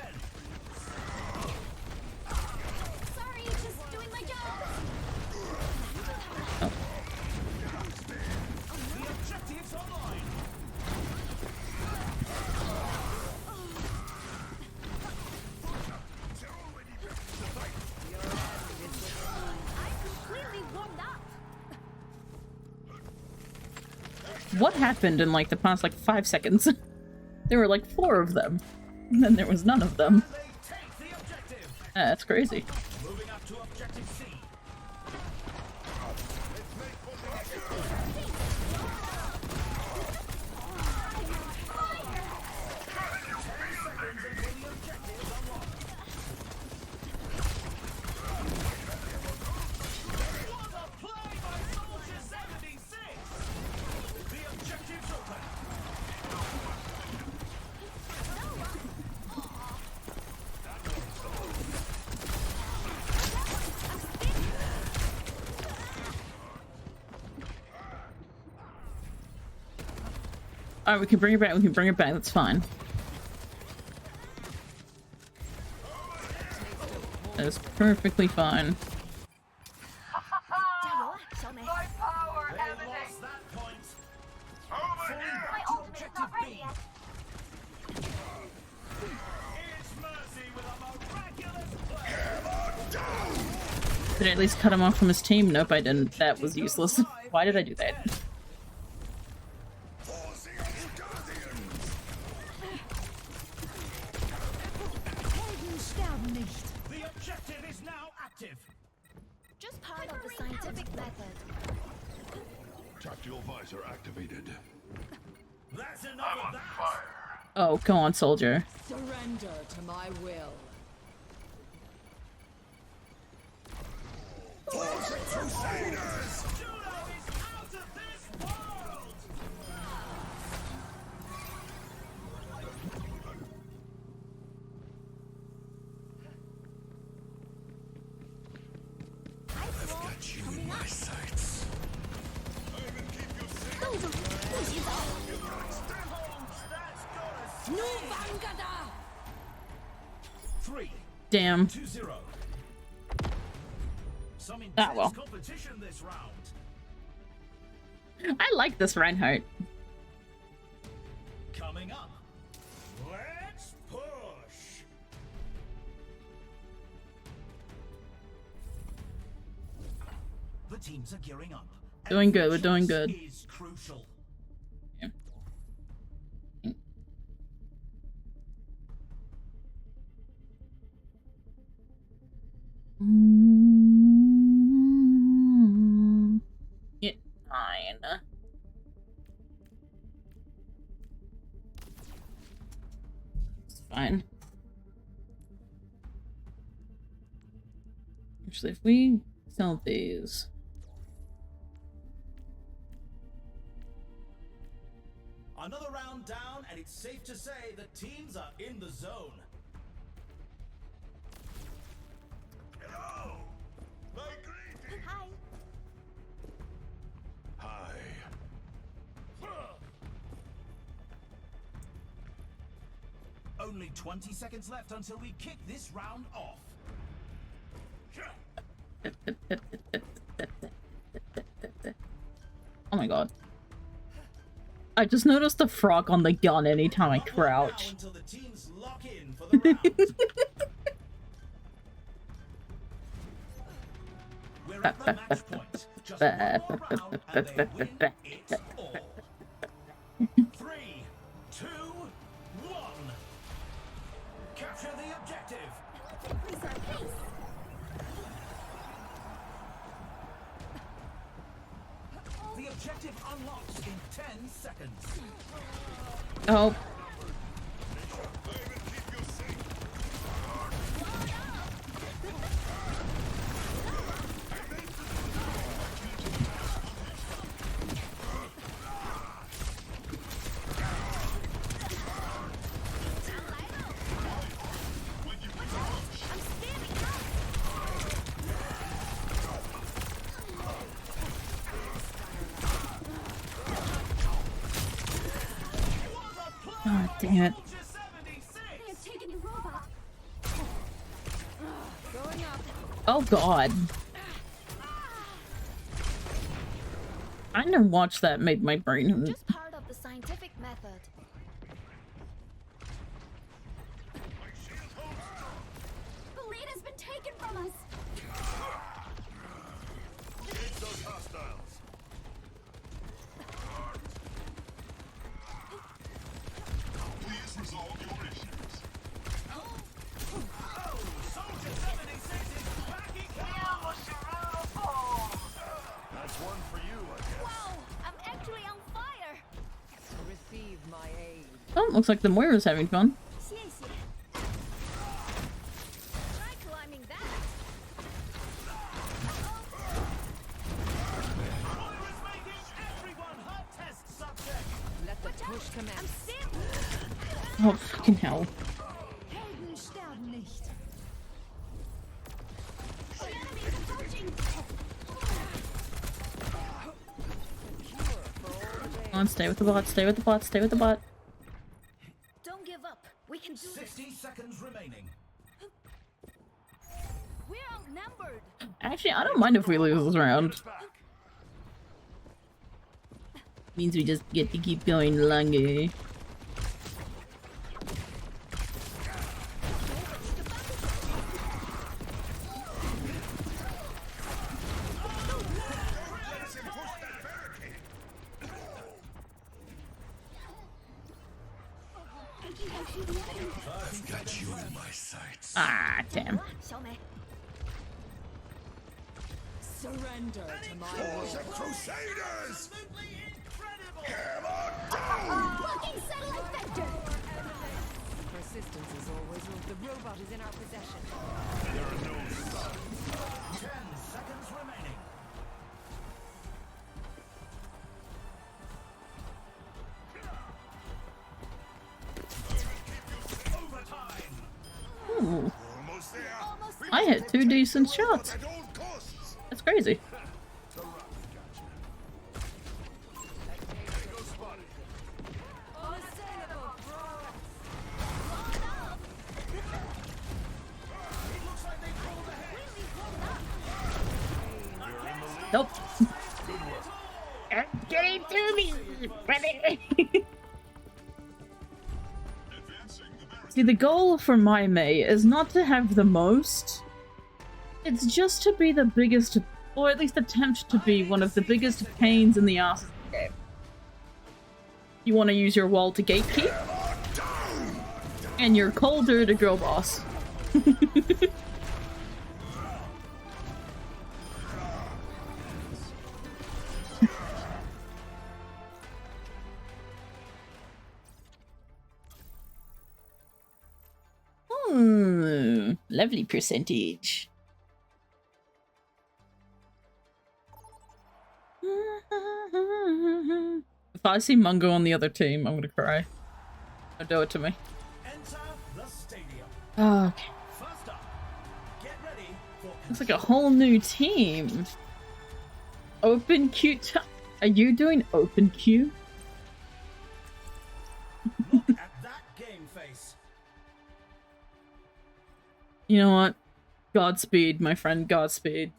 Sorry, just doing my job. Oh. The objective's online. What happened in like the past like 5 seconds? There were like 4 of them, and then there was none of them. That's crazy. Moving up to objective C. Alright, we can bring it back, we can bring it back, that's fine. That's perfectly fine. My power emanates. That point. Falling back to objective B. It's Mercy with a miraculous play. Did I at least cut him off from his team? Nope, I didn't. That was useless. Why did I do that? The objective is now active. Just part of the scientific method. Tactical visor activated. That's enough of that. Oh, go on, soldier. Surrender to my will. Crusaders! Judo is out of this world. I've got you in my sights. Nu Vangada! 3. Damn. 2-0. Some Ah, intense well. competition this round. I like this Reinhardt. Coming up. Let's push. The teams are gearing up. Doing good, we're doing good. Is crucial. Yeah. Hit 9. It's fine. Actually, if we sell these. Another round down, and it's safe to say the teams are in the zone. Hello! My greetings! Hi. Hi. Only 20 seconds left until we kick this round off. Oh my god. I just noticed the frog on the gun anytime I crouch. Until the teams lock in for the round. We're at the match point. Just one more round and they win it all. 3, 2, 1. Capture the objective. Please, sir, please. The objective unlocks in 10 seconds. Oh. God damn it. Oh god. I never watched that made my brain hurt. Just part of the scientific method. The lead has been taken from us. Hit those hostiles. Please resolve your issues. Soldier 76 is backing up. That's one for you, I guess. Wow, I'm actually on fire. Receive my aid. Oh, looks like the Moira's having fun. Try climbing that. Moira's making everyone her test subject. Let the push commence. Oh, fucking hell. Helden sterben nicht. The enemy is approaching. Come on, stay with the bot, stay with the bot, stay with the bot. Don't give up. We can do this. 60 seconds remaining. We're outnumbered. Actually, I don't mind if we lose this round. Means we just get to keep going longer. I've got you in my sights. Ah, damn. Surrender to my Force will. of Crusaders! Blocking satellite vector. Persistence is always with the robot is in our possession. There are no sons. 10 seconds remaining. Overtime. Ooh. Almost there. I hit 2 decent shots. At all costs. That's crazy. Nope. Get into me, brother. See, the goal for my May is not to have the most. It's just to be the biggest, or at least attempt to be one of the biggest pains in the ass of the game. You want to use your wall to gatekeep, and your colder to girl boss. Lovely percentage. If I see Mungo on the other team, I'm gonna cry. Don't do it to me. Enter the stadium. Oh, okay. First up, get ready for It's like a whole new team. Open queue. Are you doing open queue? look at that game face. You know what? Godspeed, my friend. Godspeed.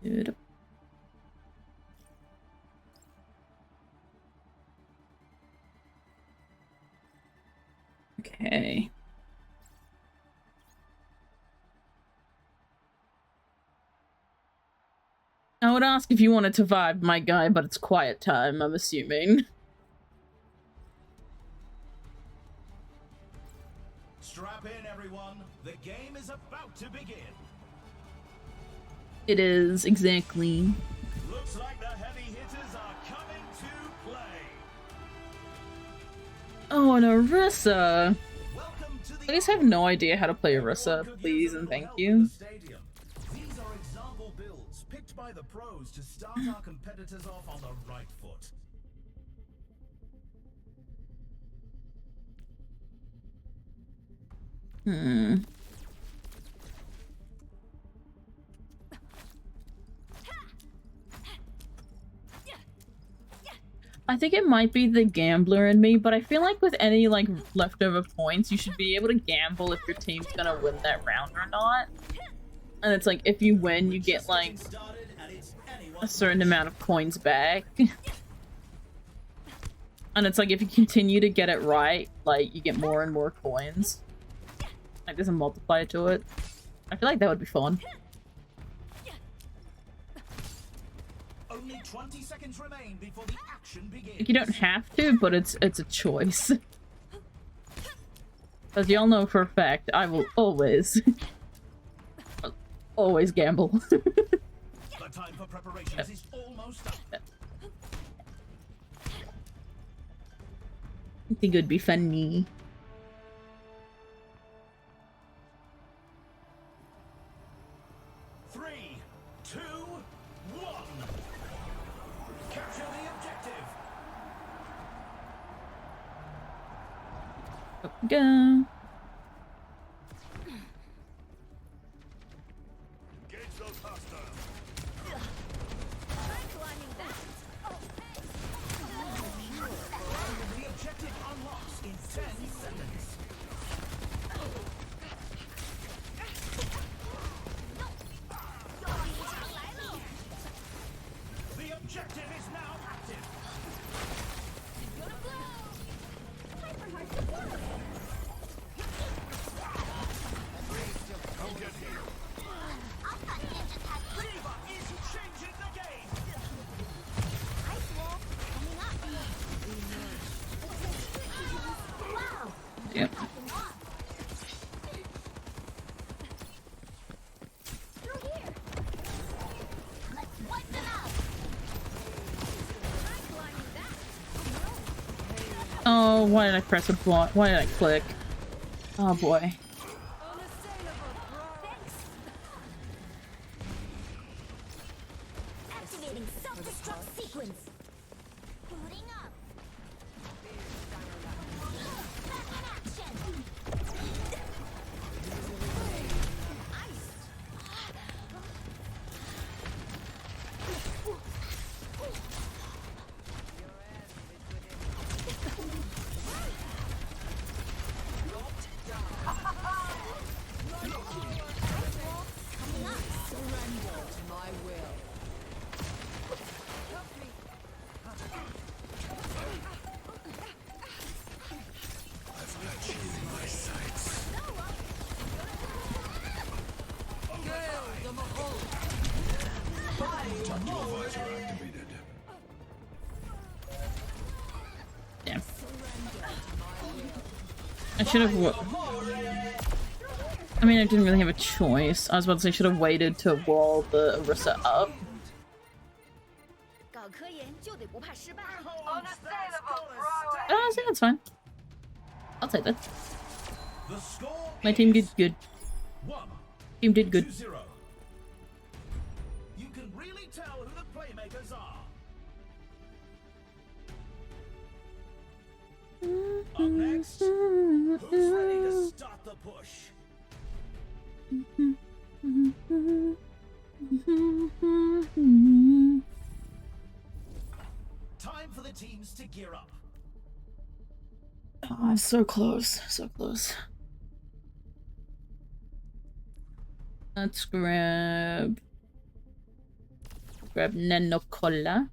Good. Okay. I would ask if you wanted to vibe, my guy, but it's quiet time, I'm assuming. Strap in, everyone. The game is about to begin. It is, exactly. Looks like the heavy hitters are coming to play. Oh, and Orisa! I just have no idea how to play Orisa, please and thank you. These are example builds picked by the pros to start our competitors off on the right foot. think it might be the gambler in me, but I feel like with any like leftover points, you should be able to gamble if your team's gonna win that round or not. And it's like if you win, you get like a certain amount of coins back. And it's like if you continue to get it right, like you get more and more coins. Like there's a multiplier to it. I feel like that would be fun. Only 20 seconds remain before the action begins. Like, you don't have to, but it's a choice. As y'all know for a fact, I will always gamble. The time for preparations is almost up. I think it would be funny. Up we go. The objective unlocks in 10 seconds. The objective is now active. Come get here. Diva is changing the game. Yep. Oh, why did I press a block? Why did I click? Oh boy. Activating self-destruct sequence. Booting up. Back in action. Surrender to my will. I've got you in my sights. Gale the Mahol. Overwatch activated. Damn. I should have. I mean, I didn't really have a choice. I was about to say I should have waited to wall the Orisa up. Oh, I think that's fine. I'll take that. My team did good. Team did good. You can really tell who the playmakers are. Up next, who's ready to start the push? Time for the teams to gear up. Oh, so close. So close. Let's grab Nanocola.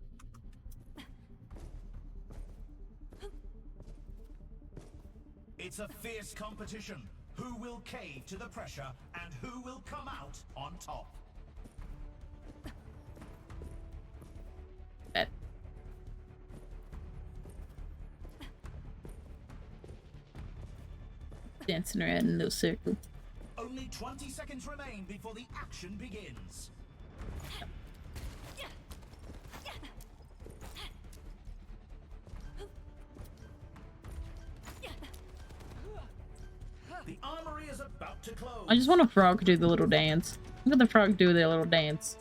It's a fierce competition. Who will cave to the pressure and who will come out on top? Bet. Dancing around in a little circle. Only 20 seconds remain before the action begins. The armory is about to close. I just want a frog to do the little dance. Look at the frog do their little dance.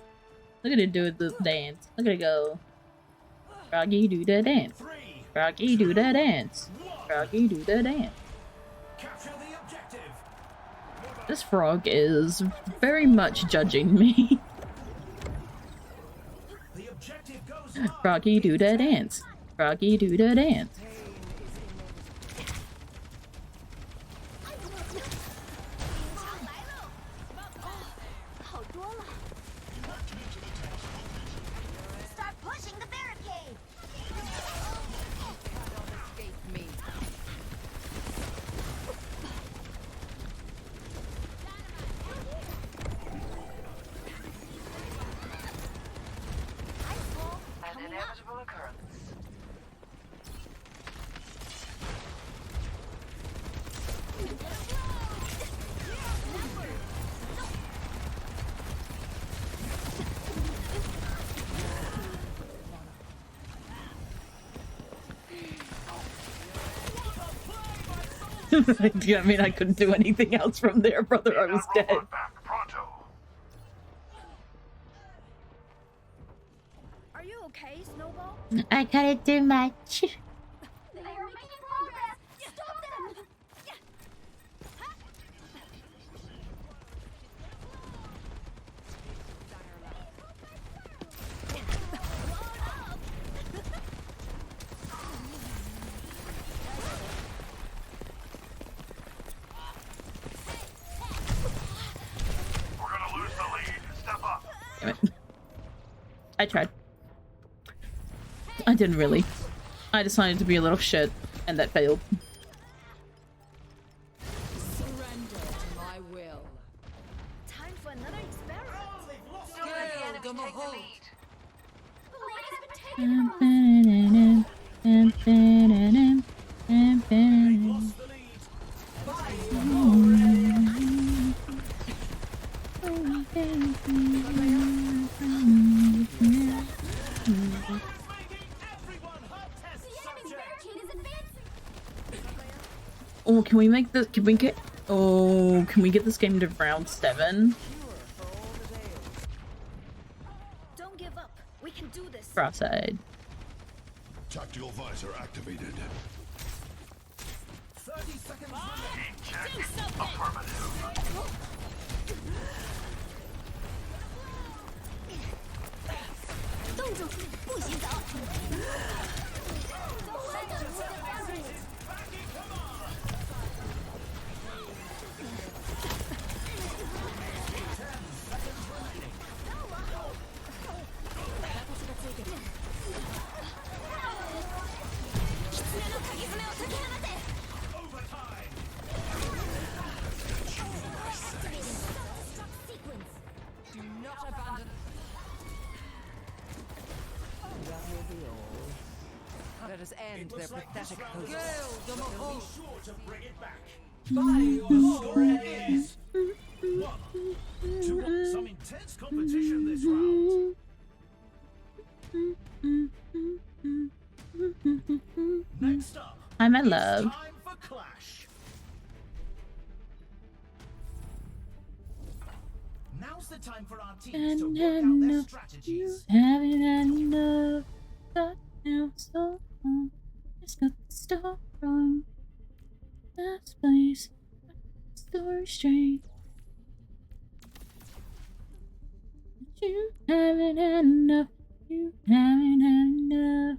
Look at it do the dance. Look at it go. Froggy do the dance. Froggy do the dance. Froggy do the dance. Capture the objective. This frog is very much judging me. The objective goes Froggy do the dance. Froggy do the dance. Start pushing the barricade. An inevitable occurrence. I mean, I couldn't do anything else from there, brother. I was dead. Are you okay, Snowball? I couldn't do much. They are making progress. Stop them. We're gonna lose the lead. Step up. Damn it. I tried. I didn't really. I decided to be a little shit, and that failed. Surrender to my will. Time for another experiment. Don't let the enemy take the lead. Oh, can we make this? Can we get? Oh, can we get this game to round 7? Don't give up. We can do this. Cross-eyed. Tactical visor activated. 30 seconds remaining. Check. Affirmative. 动住，不许走。Do not abandon. That will be all. Let us end their pathetic hope. They'll be sure to bring it back. The score is 1-1. Some intense competition this round. Next up, Hi, my love. time for Clash. Now's the time for our teams to work out their strategies. Haven't had enough. Got now so long. Just got the star from last place. Story straight. But you haven't had enough. You haven't had enough.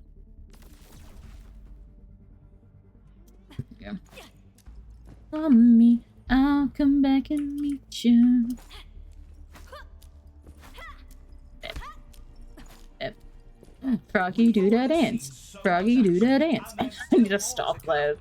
Yeah. On me, I'll come back and meet you. Froggy do that dance. Froggy do that dance. I need to stop that.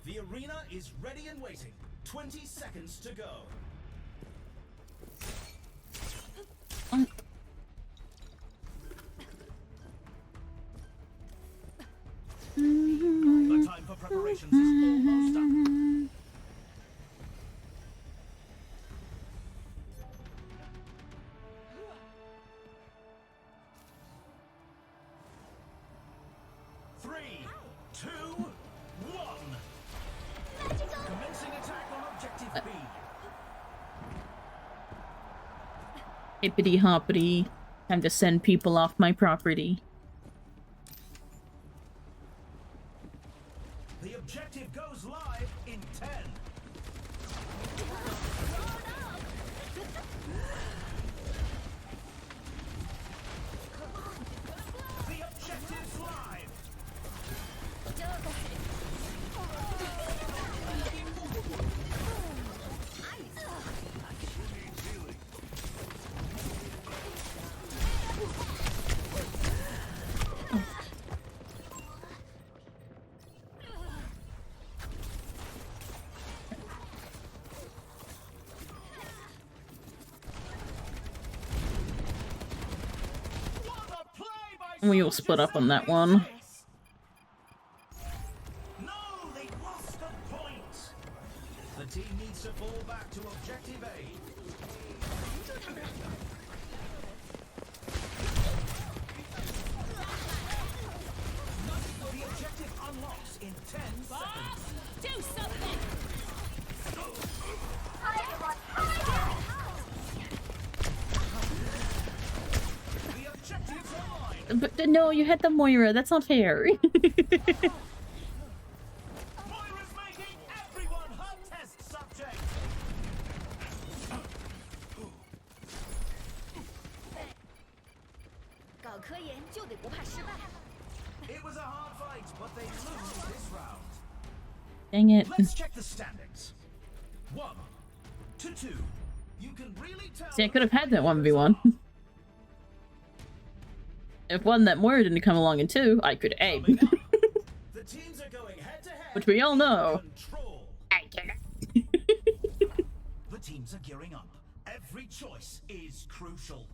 The arena is ready and waiting. 20 seconds to go. The time for preparations is almost up. Three, two, one. Commencing attack on objective B. Hippity hoppity. Time to send people off my property. We all split up on that one. No, they lost the point. The team needs to fall back to objective A. The objective unlocks in 10 seconds. Do something! The objective's online. But no, you had the Moira. That's not fair. Moira's making everyone her test subject. It was a hard fight, but they lose this round. Dang it. Let's check the standings. 1 to 2. You can really tell. See, I could have had that 1v1. If one that Moira didn't come along in 2, I could aim. The teams are going head to head. Which we all know. I cannot. The teams are gearing up. Every choice is crucial.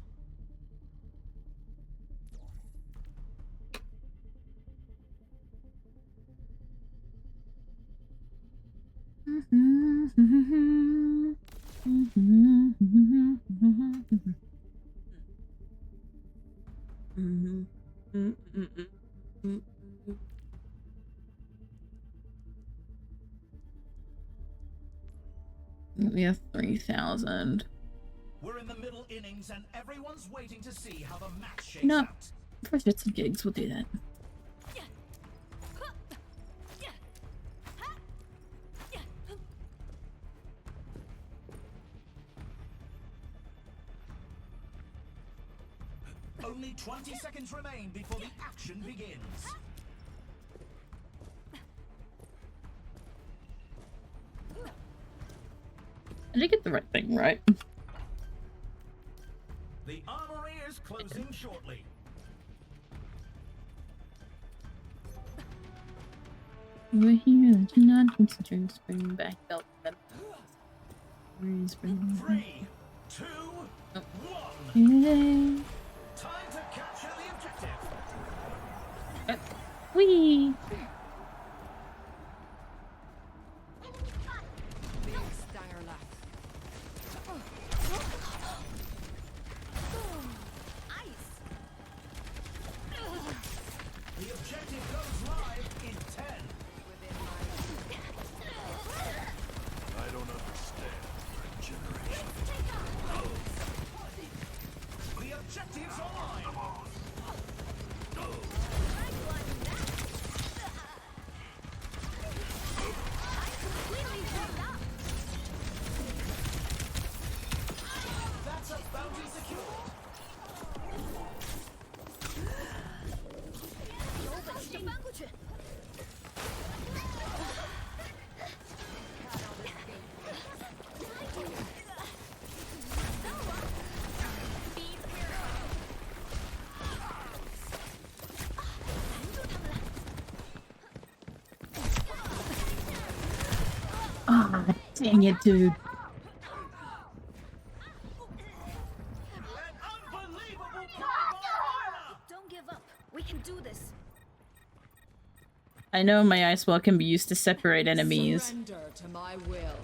We have 3,000. We're in the middle innings and everyone's waiting to see how the match shakes No, out. for shits and gigs, we'll do that. Only 20 seconds remain before the action begins. I did get the right thing, right? The armory is closing shortly. We're here, let you not concentrate, bring back belt. Bring 3, 2, 1. Time to capture the objective. Whee! The objective goes live in 10. I don't understand regeneration. The objective's online. That's a bounty secured. Oh, dang it, dude. Don't give up. We can do this. I know my ice wall can be used to separate enemies. Surrender to my will.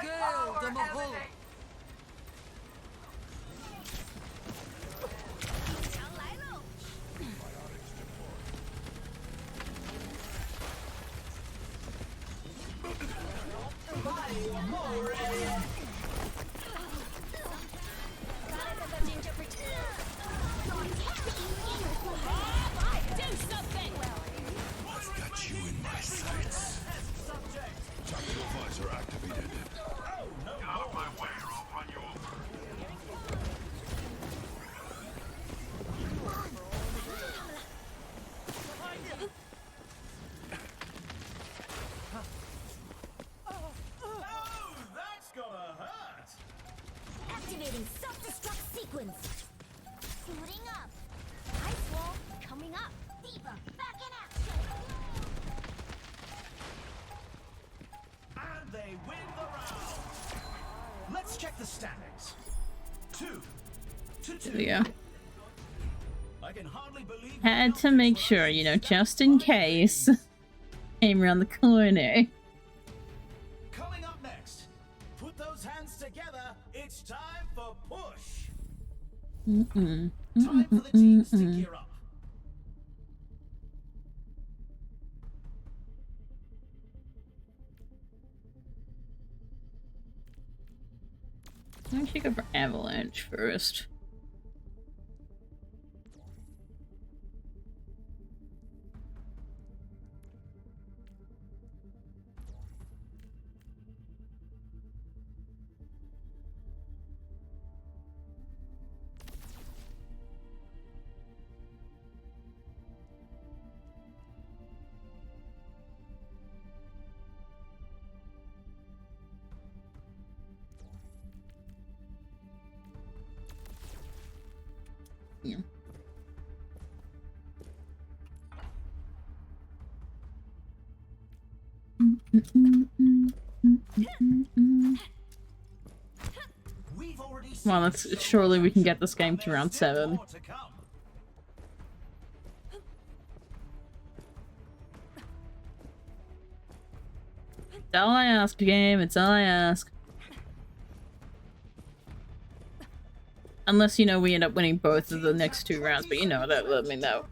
Kill the Mahal. I've got you in my sights. Tactical visor activated. Get out of my way or I'll run you over. Oh, that's gonna hurt. Activating self-destruct sequence. Suiting up. Ice wall coming up. Diva back in action. And they win the round. Let's check the standings. 2 There we go. Had to make sure, you know, just in case. Came around the corner. Coming up next, put those hands together. It's time for push. Time for the teams to gear up. Let me check out for Avalanche first. Yeah. Well, let's surely we can get this game to round 7. It's all I ask, game. It's all I ask. Unless, you know, we end up winning both of the next 2 rounds, but you know that, let me know.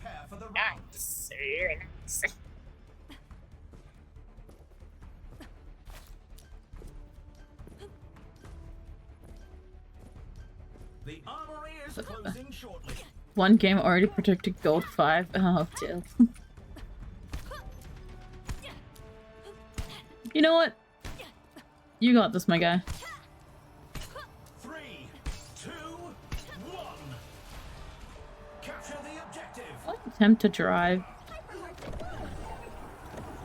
The armory is closing shortly. 1 game already predicted gold 5. Oh, dear. You know what? You got this, my guy. 3, 2, 1. Capture the objective. What? Attempt to drive.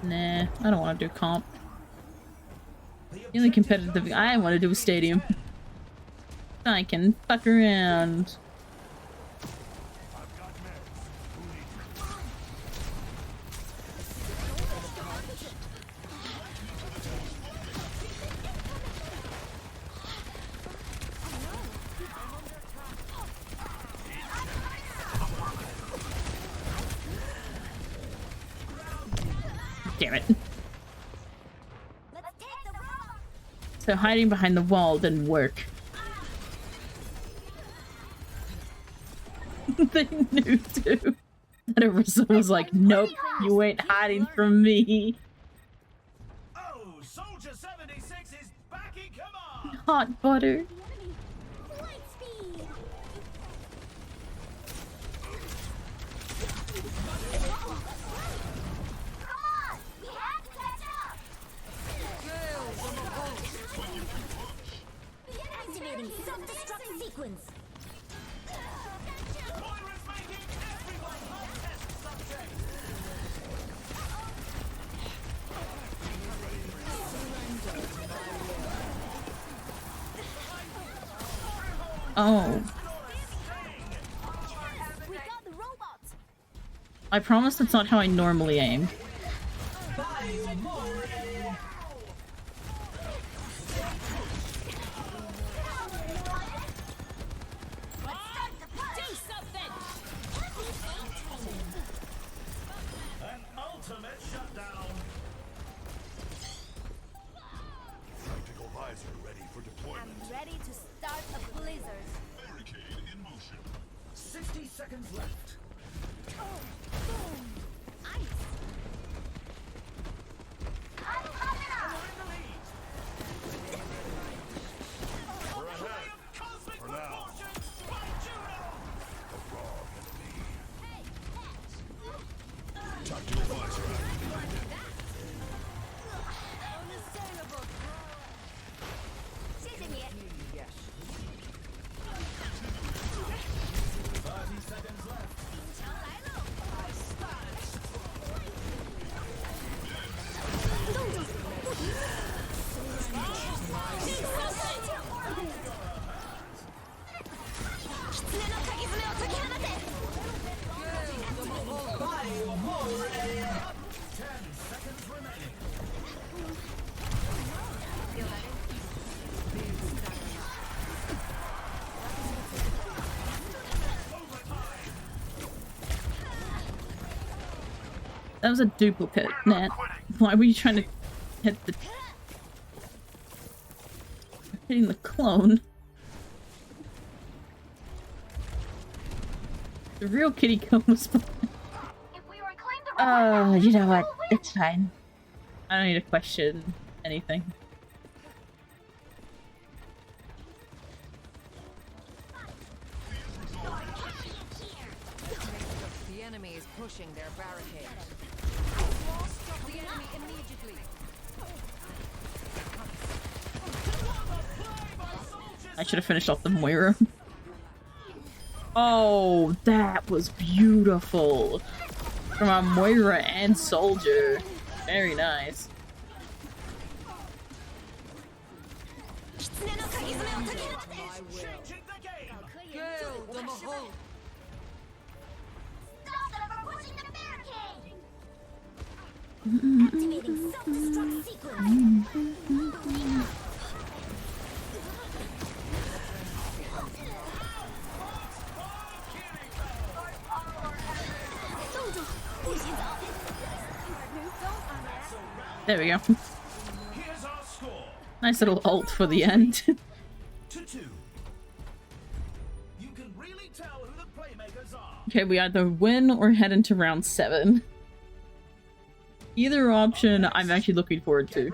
Nah, I don't want to do comp. The only competitive I want to do is stadium. I can fuck around. Damn it. So hiding behind the wall didn't work. They knew too. And Arissa was like, nope, you ain't hiding from me. Oh, Soldier 76 is back in command. Hot butter. Activating self-destruct sequence. Oh. I promise that's not how I normally aim. An ultimate shutdown. Tactical visor ready for deployment. I'm ready to start a blizzard. Barricade in motion. 60 seconds left. We're ahead. For now. A raw enemy. Tactical visor activated. Yes. 30 seconds left. That was a duplicate, Nat. Why were you trying to hit the... hitting the clone? The real kitty comb was fine. You know what? It's fine. I don't need to question anything. The enemy is pushing their barricade. Stop the enemy immediately. I should have finished off the Moira. Oh, that was beautiful. From a Moira and Soldier. Very nice. Activating self-destruct sequence. There we go. Nice little ult for the end. Okay, we either win or head into round 7. Either option I'm actually looking forward to.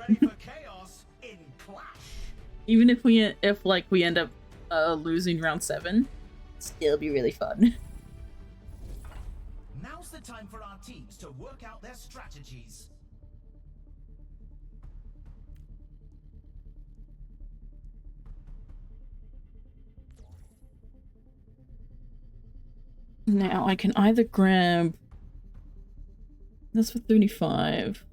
Even if we end up losing round 7, still be really fun. Now's the time for our teams to work out their strategies. Now I can either grab this for 35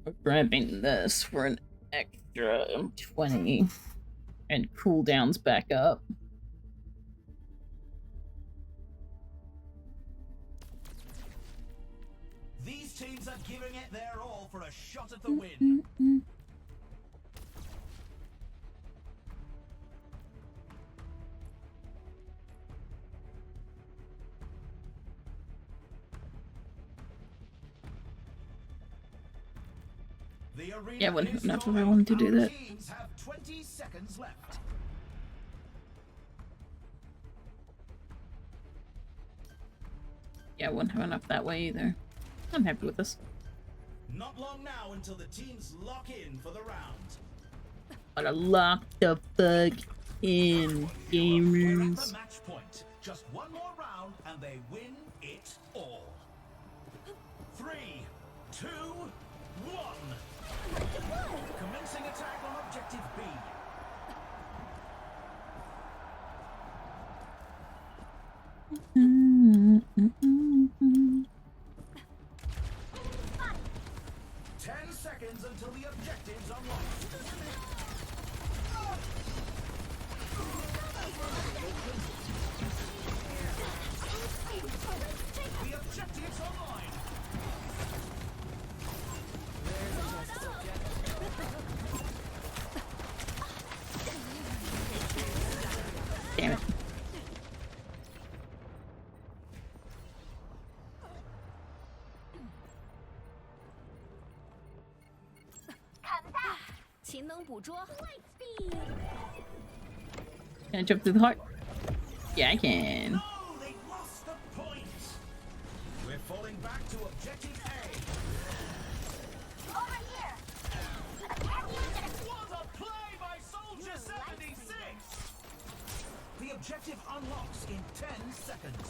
or grabbing this for an extra 20 and cooldowns back up. These teams are giving it their all for a shot at the win. Yeah, I wouldn't have enough if I wanted to do that. Have 20 seconds left. Yeah, I wouldn't have enough that way either. I'm happy with this. Not long now until the teams lock in for the round. Gotta lock the fuck in, gamers. Match point. Just one more round and they win it all. 3, 2, 1. Commencing attack on objective B. Seconds until the objectives unlocked. The objectives online. Damn it. Can I jump through the heart? Yeah, I can. No, they lost the point. We're falling back to objective A. Over here. What a play by Soldier 76. The objective unlocks in 10 seconds.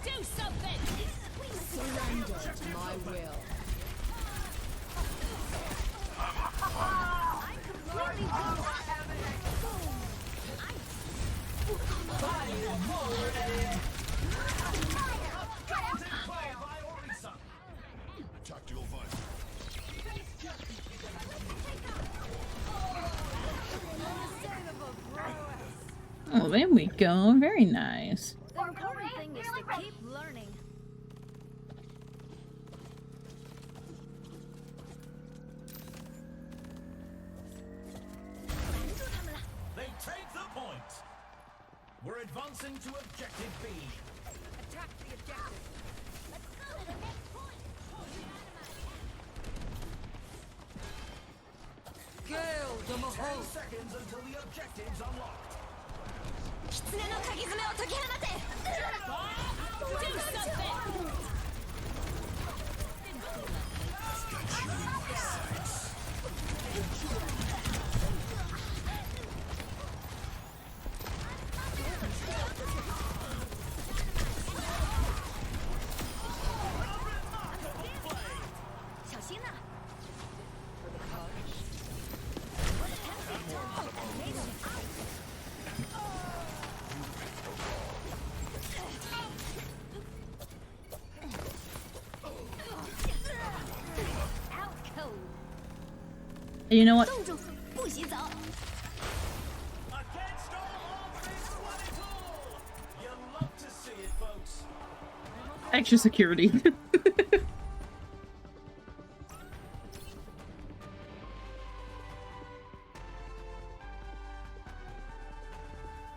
Do something. Surrender to my will. Tactical fight. Oh, there we go. Very nice. The important thing is to keep learning. They Advancing to objective B. Attack the objective. Let's go to the next point. Gale, the 10 Mahal. seconds until the objective's unlocked. 狐の鍵爪を解き放て。小心呐！ You know what? 冻住，不许走。 Against all odds, what it all. You love to see it, folks. Extra security.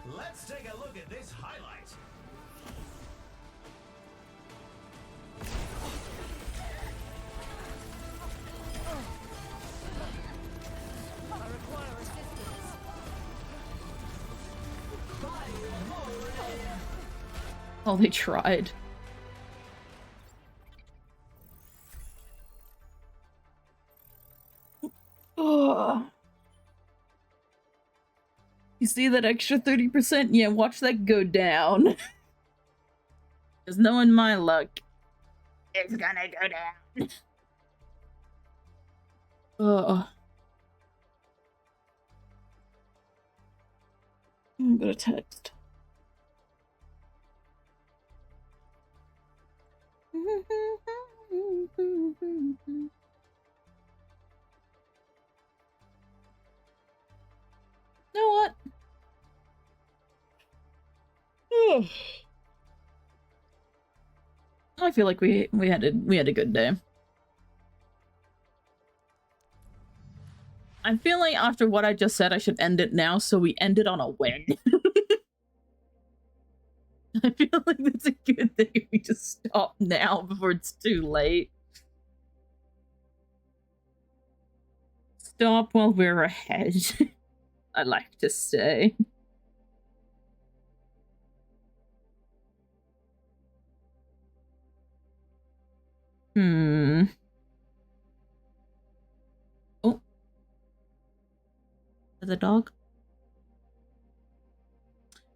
Let's take a look at this highlight. I require assistance. Oh, they tried. Oh. You see that extra 30%? Yeah, watch that go down. Because knowing my luck, it's gonna go down. Oh. I'm gonna text. You know what? I feel like we had a good day. I'm feeling after what I just said, I should end it now, so we end it on a win. I feel like that's a good thing if we just stop now before it's too late. Stop while we're ahead. I like to say. Oh. Is a dog?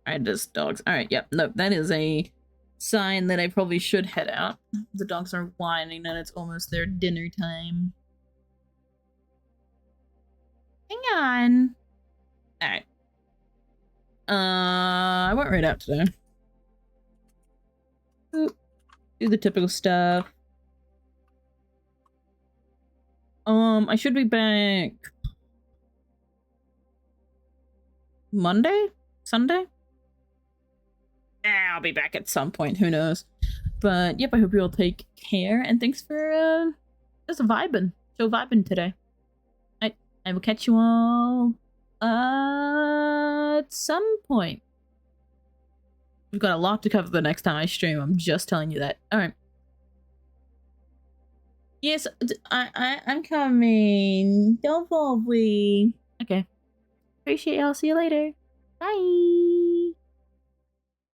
Alright, just dogs. Alright, yep. Nope, that is a sign that I probably should head out. The dogs are whining and it's almost their dinner time. Hang on. Alright. I went right out today. Oop. Do the typical stuff. I should be back Monday? Sunday? I'll be back at some point, who knows. But yep, I hope you all take care and thanks for just vibing. So vibing today. I will catch you all at some point. We've got a lot to cover the next time I stream, I'm just telling you that. Alright. Yes, I'm coming. Don't fall, please. Okay. Appreciate y'all. See you later. Bye.